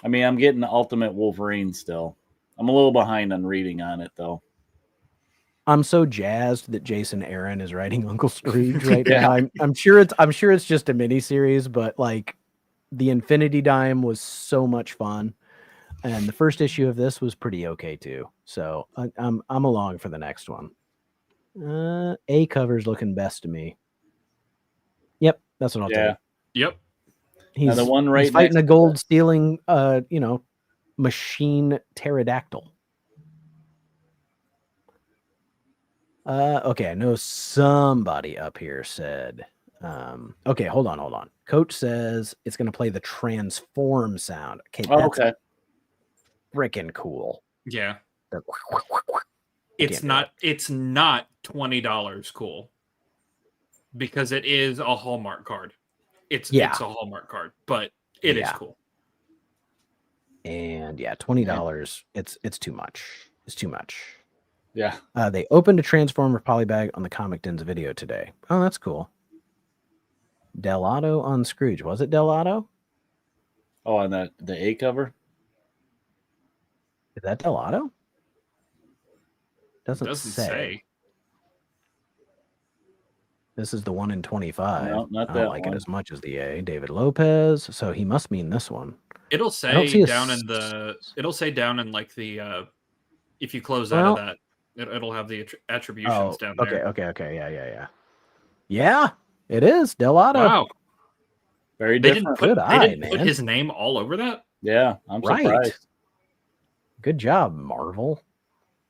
getting the Ultimate Wolverine still. I'm a little behind on reading on it though. I'm so jazzed that Jason Aaron is writing Uncle Scrooge right now. I'm sure it's just a mini series, but like the Infinity Dime was so much fun, and the first issue of this was pretty okay too. So I'm along for the next one. A cover's looking best to me. Yep, that's what I'll take. Yep. He's the one right he's fighting a gold stealing machine pterodactyl. Okay, I know somebody up here said, okay, hold on. Coach says it's going to play the transform sound. Okay, that's freaking cool. Yeah. It's not $20 cool because it is a Hallmark card. It's a Hallmark card, but it is cool. And $20, it's too much. It's too much. Yeah. They opened a Transformer polybag on the Comic Den's video today. Oh, that's cool. Delato on Scrooge. Was it Delato? Oh, on the A cover? Is that Delato? Doesn't say. This is the 1 in 25. No, not I that don't like one. it as much as the A. David Lopez. So he must mean this one. It'll say down in like the if you close out of that, it'll have the attributions down there. Okay. Yeah. Yeah, it is Delato. Wow. Very They different. didn't put his name all over that? Yeah, I'm surprised. Good job, Marvel.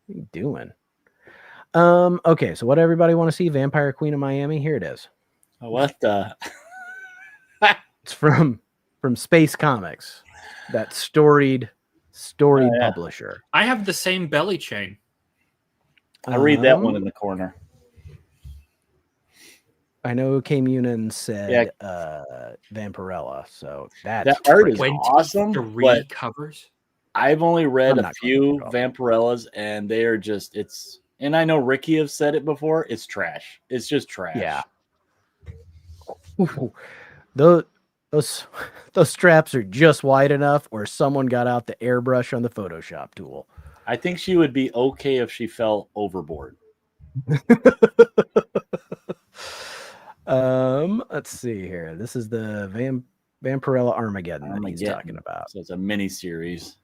What are you doing? Okay, so what everybody want to see? Vampire Queen of Miami. Here it is. What the? It's from Space Comics, that storied publisher. I have the same belly chain. I read that one in the corner. I know K Munin said Vampirella, so that art is awesome. 3 covers. I've only read a few Vampirellas, and they are just and I know Ricky have said it before. It's trash. It's just trash. Yeah. Those straps are just wide enough, or someone got out the airbrush on the Photoshop tool. I think she would be okay if she fell overboard. Let's see here. This is the Vampirella Armageddon that he's talking about. So it's a mini series.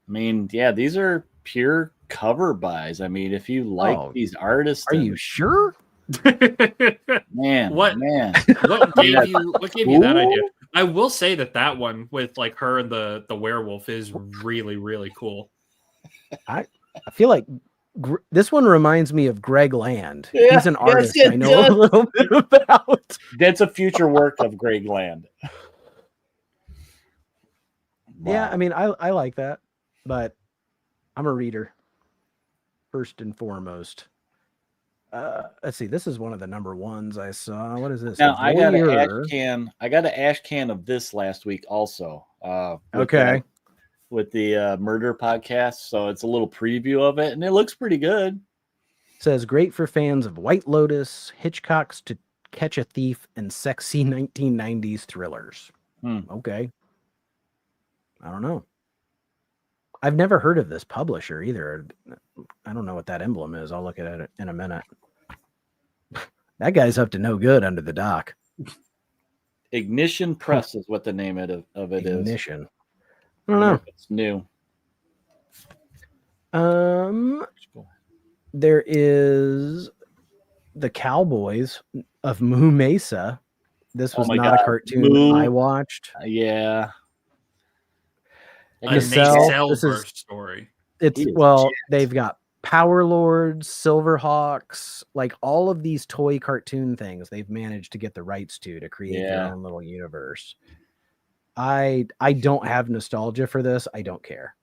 I mean, yeah, these are pure cover buys. I mean, if you like these artists, are you sure? Man, what gave you that idea? I will say that one with like her and the werewolf is really, really cool. I feel like this one reminds me of Greg Land. Yeah, He's an artist yes, it I know does. a little bit about. That's a future work of Greg Land. Yeah, Wow. I mean, I like that, but I'm a reader first and foremost. Let's see. This is one of the number ones I saw. What is this? Now A I got an ash Voyeur. can. I got an ash can of this last week also. Okay. With the murder podcast, so it's a little preview of it, and it looks pretty good. Says great for fans of White Lotus, Hitchcock's To Catch a Thief, and sexy 1990s thrillers. Okay. I don't know. I've never heard of this publisher either. I don't know what that emblem is. I'll look at it in a minute. That guy's up to no good under the dock. Ignition Press is what the name of it is. Ignition. I don't know. It's new. There is the Cowboys of Moo Mesa. This was not a cartoon I watched. Yeah. A Nacelle story. They've got Power Lords, Silverhawks, like all of these toy cartoon things they've managed to get the rights to create their own little universe. I don't have nostalgia for this. I don't care.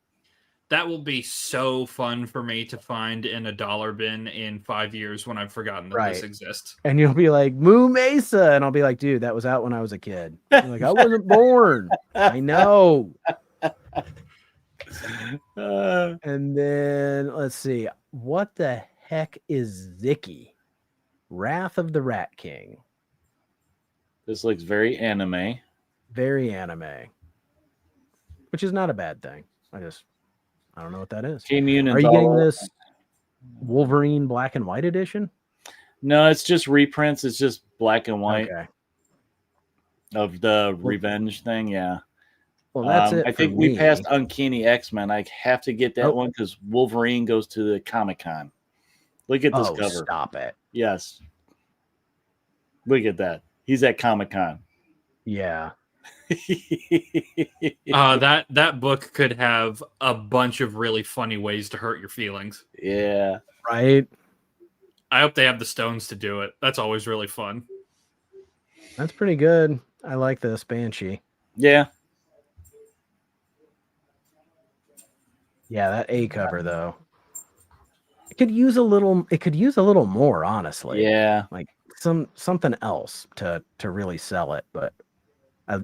That will be so fun for me to find in a dollar bin in 5 years when I've forgotten that this exists. And you'll be like, Moo Mesa. And I'll be like, dude, that was out when I was a kid. You're like, I wasn't born. I know. And then let's see. What the heck is Zicky? Wrath of the Rat King. This looks very anime. Very anime. Which is not a bad thing. I don't know what that is. Are you getting this Wolverine black and white edition? No, it's just reprints. It's just black and white of the Revenge thing. Yeah. Well, that's it. I think we passed Uncanny X-Men. I have to get that one because Wolverine goes to the Comic-Con. Look at this cover. Stop it. Yes. Look at that. He's at Comic-Con. Yeah. That book could have a bunch of really funny ways to hurt your feelings. Yeah. Right. I hope they have the stones to do it. That's always really fun. That's pretty good. I like this Banshee. Yeah. Yeah, that A cover though. It could use a little more, honestly. Yeah. Like something else to really sell it, but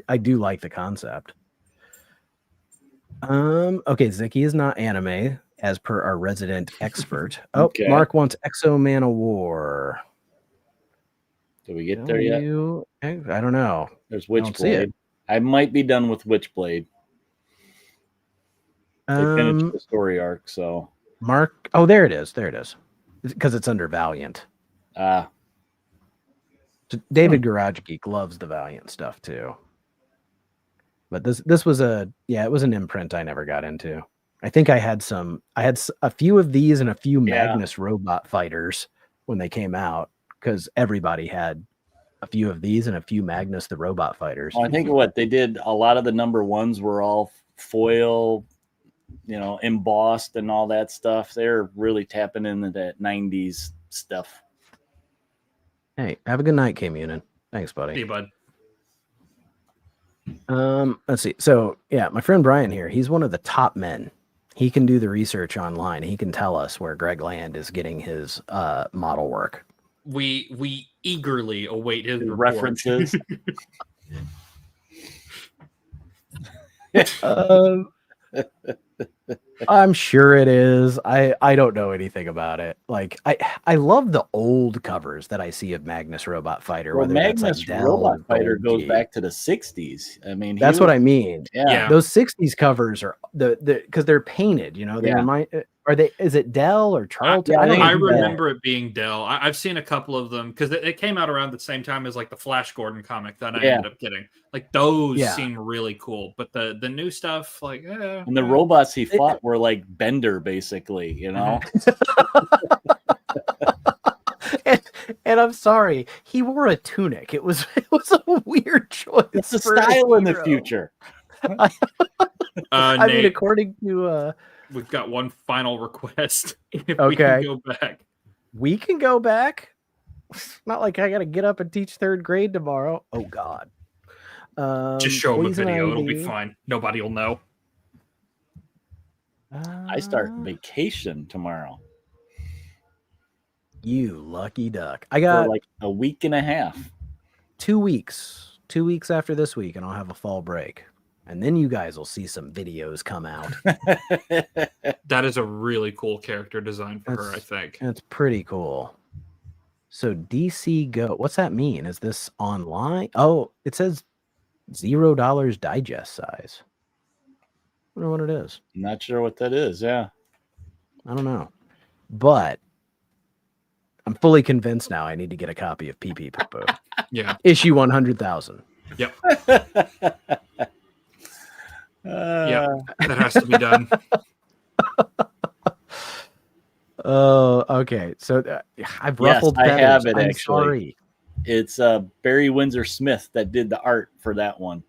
I do like the concept. Okay, Zicky is not anime, as per our resident expert. Okay. Mark wants Exo Man of War. Did we get there yet? I don't know. There's Witchblade. I might be done with Witchblade. They finished the story arc, so Mark. Oh, there it is. There it is. Because it's under Valiant. David Garage Geek loves the Valiant stuff too. But this was it was an imprint I never got into. I think I had a few of these and a few Magnus robot fighters when they came out, because everybody had a few of these and a few Magnus the robot fighters. Well, I think what they did, a lot of the number ones were all foil, embossed and all that stuff. They're really tapping into that 90s stuff. Hey, have a good night, K Munin. Thanks, buddy. See you, bud. Let's see. So yeah, my friend Brian here, he's one of the top men. He can do the research online. He can tell us where Greg Land is getting his model work. We eagerly await his references. I'm sure it is. I don't know anything about it. Like I love the old covers that I see of Magnus Robot Fighter. Well, Magnus Robot Fighter goes back to the 60s. I mean, that's what I mean. Yeah. Those 60s covers are the because they're painted. They remind. Are they? Is it Dell or Charlton? I remember it being Dell. I've seen a couple of them because it came out around the same time as like the Flash Gordon comic that I ended up getting. Like those seem really cool, but the new stuff, like, and the robots he fought were like Bender, basically, And I'm sorry, he wore a tunic. It was a weird choice. It's a for a style in the hero. future. I mean, Nate, according to we've got one final request. If we Okay. can go back. we can go back. Not like I got to get up and teach third grade tomorrow. Oh God. Just show them a Poison video. It'll be Ivy. fine. Nobody will know. I start vacation tomorrow You lucky duck. I for got like a week and a half. 2 weeks. 2 weeks after this week, and I'll have a fall break. And then you guys will see some videos come out. That is a really cool character design for her, I That's- think. That's pretty cool. So DC Go, what's that mean? Is this online? Oh, it says $0 digest size. I wonder what it is. Not sure what that is. Yeah. I don't know. But I'm fully convinced now I need to get a copy of Pee Pee Poo Poo. Yeah. Issue 100,000. Yep. Yeah. That has to be done. Oh, okay. So I've Yes, ruffled I feathers. have it, I'm actually. sorry. It's Barry Windsor Smith that did the art for that one.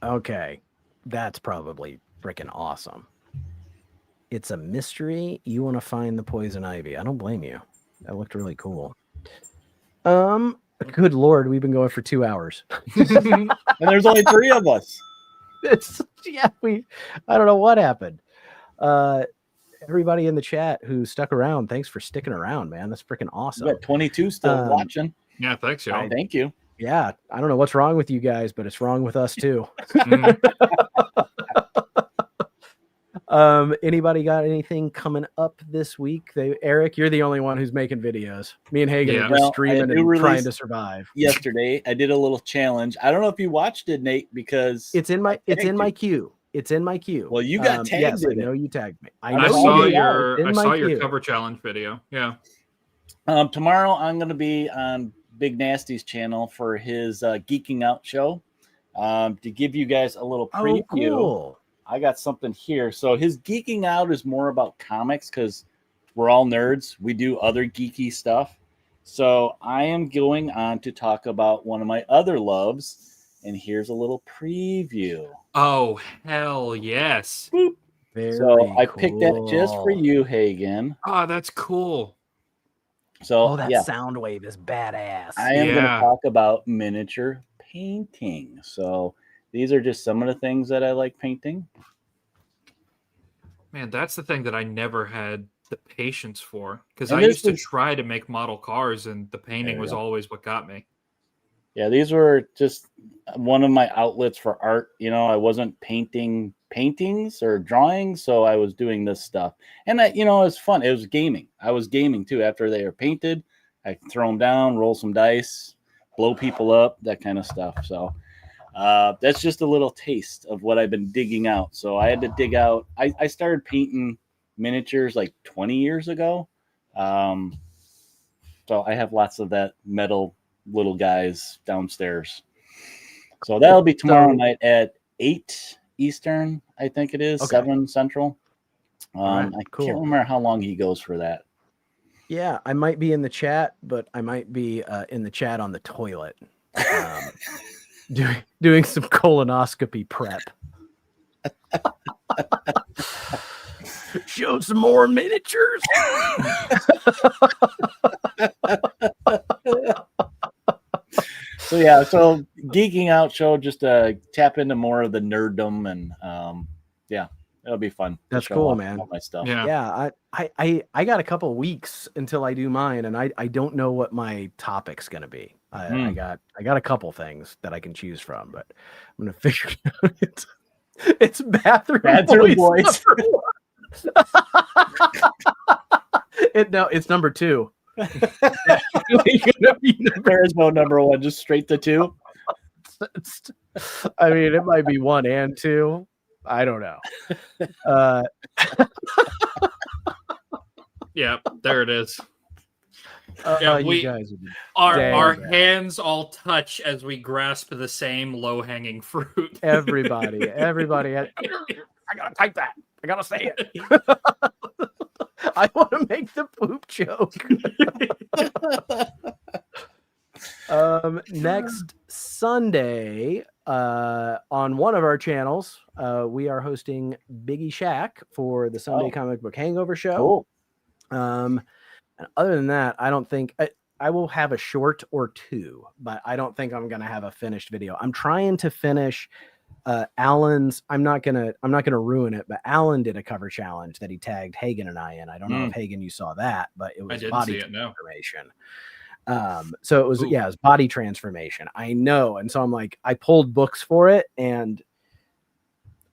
Okay. That's probably freaking awesome. It's a mystery. You want to find the poison ivy. I don't blame you. That looked really cool. Good Lord, we've been going for 2 hours. And there's only 3 of us. I don't know what happened. Everybody in the chat who stuck around, thanks for sticking around, man. That's freaking awesome. We got 22 still watching. Yeah, thanks, y'all. Thank you. Yeah, I don't know what's wrong with you guys, but it's wrong with us too. Mhm. Anybody got anything coming up this week? Eric, you're the only one who's making videos. Me and Hagen Yeah. are just Well, I streaming do and trying release- to survive. Yesterday, I did a little challenge. I don't know if you watched it, Nate, because It's in my tagged queue. It's in my queue. Well, you got tagged Yes, I in it. know you tagged me. I I know saw you your It's in my queue. cover challenge video. Yeah. tomorrow I'm going to be on Big Nasty's channel for his Geeking Out show. To give you guys a little Oh, preview, cool. I got something here. So his Geeking Out is more about comics because we're all nerds. We do other geeky stuff. So I am going on to talk about one of my other loves, and here's a little preview. Oh, hell yes. So I picked that just for cool. you, Hagen. Oh, that's cool. So Oh, that yeah, sound wave is badass. I am going to Yeah. talk about miniature painting. So these are just some of the things that I like painting. Man, that's the thing that I never had the patience for because And I this used to is- try to make model cars and the There painting you was go. always what got me. Yeah, these were just one of my outlets for art. You know, I wasn't painting paintings or drawings, so I was doing this stuff. And it was fun. It was gaming. I was gaming too. After they were painted, I could throw them down, roll some dice, blow people up, that kind of stuff. So that's just a little taste of what I've been digging out. So I had to dig out. I started painting miniatures like 20 years ago. So I have lots of that metal little guys downstairs. So that'll be tomorrow night at 8 Eastern, I think it is, Okay. 7 Central. right, I cool. can't remember how long he goes for that. Yeah, I might be in the chat, but I might be in the chat on the toilet, doing some colonoscopy prep. Show some more miniatures. So yeah, so Geeking Out show, just to tap into more of the nerddom, and yeah, it'll be fun. to That's show cool, off man. all my stuff. Yeah. Yeah, I got a couple weeks until I do mine, and I don't know what my topic's gonna be. I got a couple things that I can choose from, but I'm gonna figure it out. It's bathroom boys. Boys. It's number 2. There is no number 1, just straight to 2. I mean, it might be 1 and 2. I don't know. Yeah, there it is. Yeah, you we- guys would be Our Dang. hands all touch as we grasp the same low-hanging fruit. everybody. I gotta type that. I gotta say it. I want to make the poop joke. next Sunday on one of our channels, we are hosting Biggie Shack for the Sunday Comic Book Hangover show. Cool. And other than that, I don't think I will have a short or two, but I don't think I'm going to have a finished video. I'm trying to finish Alan's. I'm not gonna ruin it, but Alan did a cover challenge that he tagged Hagen and I in. I don't know if Hagen you saw that, but it was body transformation. So it was it was body transformation. I know, and so I'm like, I pulled books for it, and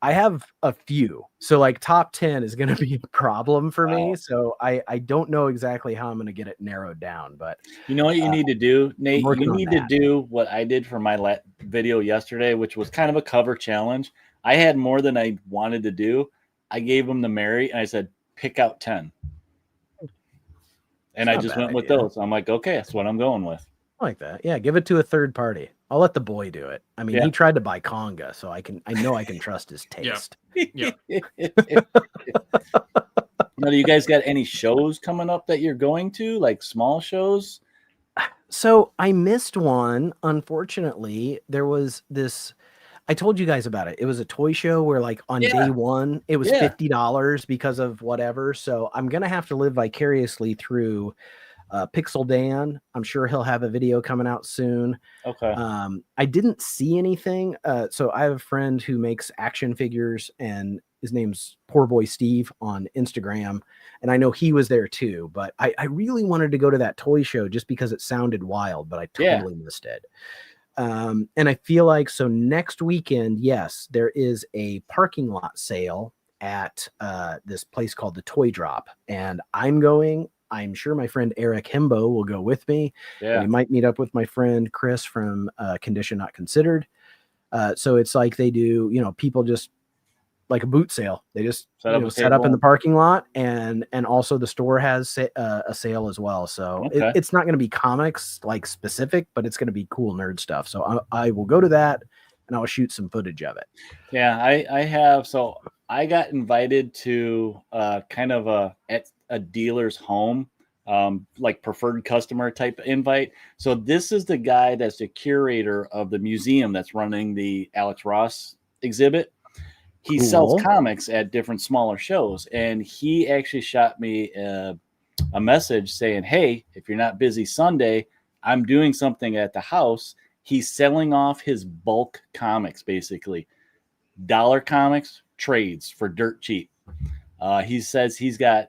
I have a few. So like top 10 is going to be a problem for me. So I don't know exactly how I'm going to get it narrowed down, but you know what you need to do, Nate? You need to do what I did for my video yesterday, which was kind of a cover challenge. I had more than I wanted to do. I gave them the Mary and I said, pick out 10. And I just went with those. I'm like, okay, that's what I'm going with. I like that. Yeah. Give it to a third party. I'll let the boy do it. I mean, he tried to buy Conga, so I know I can trust his taste. Yeah. Now, do you guys got any shows coming up that you're going to, like small shows? So I missed one. Unfortunately, there was this. I told you guys about it. It was a toy show where, like, on day one, it was $50 because of whatever. So I'm gonna have to live vicariously through Pixel Dan. I'm sure he'll have a video coming out soon. Okay. I didn't see anything. So I have a friend who makes action figures, and his name's Poor Boy Steve on Instagram. And I know he was there too, but I really wanted to go to that toy show just because it sounded wild, but I totally missed it. And I feel like, so next weekend, yes, there is a parking lot sale at this place called the Toy Drop, and I'm going. I'm sure my friend Eric Himbo will go with me. Yeah. We might meet up with my friend Chris from Condition Not Considered. So it's like they do, people just like a boot sale. They just set up in the parking lot, and also the store has a sale as well. So it's not going to be comics like specific, but it's going to be cool nerd stuff. So I will go to that, and I'll shoot some footage of it. Yeah, I have. So I got invited to kind of a dealer's home, like preferred customer type invite. So this is the guy that's the curator of the museum that's running the Alex Ross exhibit. He sells comics at different smaller shows, and he actually shot me a message saying, hey, if you're not busy Sunday, I'm doing something at the house. He's selling off his bulk comics, basically dollar comics, trades for dirt cheap. He says he's got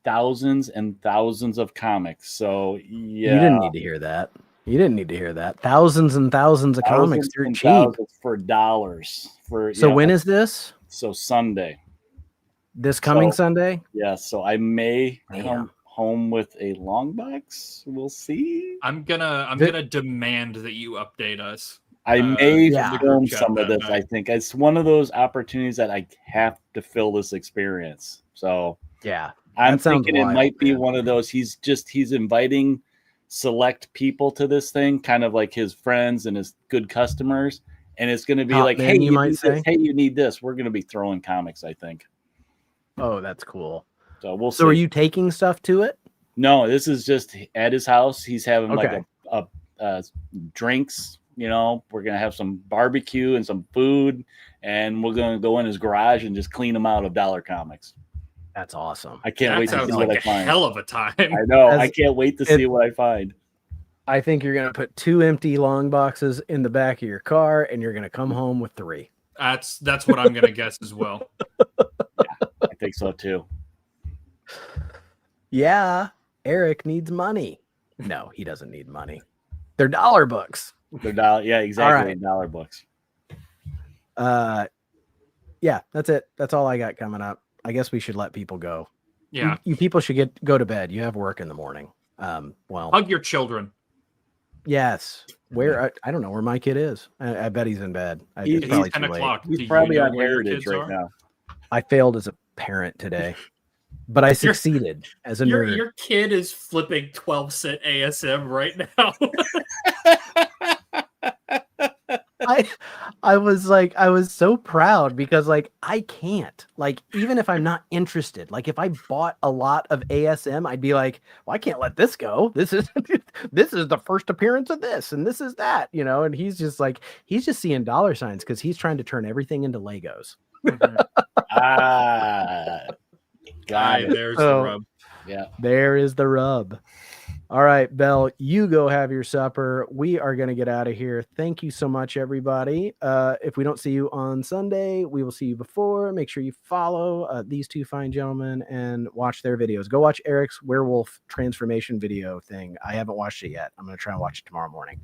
thousands and thousands of comics. So yeah, you didn't need to hear that. Thousands and thousands of comics dirt cheap for dollars. So when is this? So Sunday. This coming Sunday? Yeah. So I may come home with a long box. We'll see. I'm gonna demand that you update us. I may film some of this. I think it's one of those opportunities that I have to fill this experience. So yeah, I'm thinking it might be one of those. He's inviting select people to this thing, kind of like his friends and his good customers. And it's going to be hey, you need this. We're going to be throwing comics, I think. Oh, that's cool. So we'll see. So are you taking stuff to it? No, this is just at his house. He's having like a drinks. We're going to have some barbecue and some food, and we're going to go in his garage and just clean him out of dollar comics. That's awesome. I can't wait to see what I find. Hell of a time. I know. I can't wait to see what I find. I think you're going to put 2 empty long boxes in the back of your car, and you're going to come home with 3. That's what I'm going to guess as well. Yeah, I think so too. Yeah, Eric needs money. No, he doesn't need money. They're dollar books. They're dollar. Yeah, exactly. Right. Dollar books. Yeah, that's it. That's all I got coming up. I guess we should let people go. Yeah, you people should go to bed. You have work in the morning. Well, hug your children. Yes. Where I don't know where my kid is. I bet he's in bed. He's probably 10 o'clock. He's probably on Heritage right now. I failed as a parent today, but I succeeded as a nerd. Your kid is flipping 12-cent ASM right now. I was so proud because like I can't, like, even if I'm not interested, like if I bought a lot of ASM, I'd be like, well, I can't let this go. This is this is the first appearance of this and this is that, you know, and he's just seeing dollar signs because he's trying to turn everything into Legos. Got it. There's the rub. Yeah. There is the rub. All right, Belle, you go have your supper. We are going to get out of here. Thank you so much, everybody. If we don't see you on Sunday, we will see you before. Make sure you follow these two fine gentlemen and watch their videos. Go watch Eric's werewolf transformation video thing. I haven't watched it yet. I'm going to try and watch it tomorrow morning.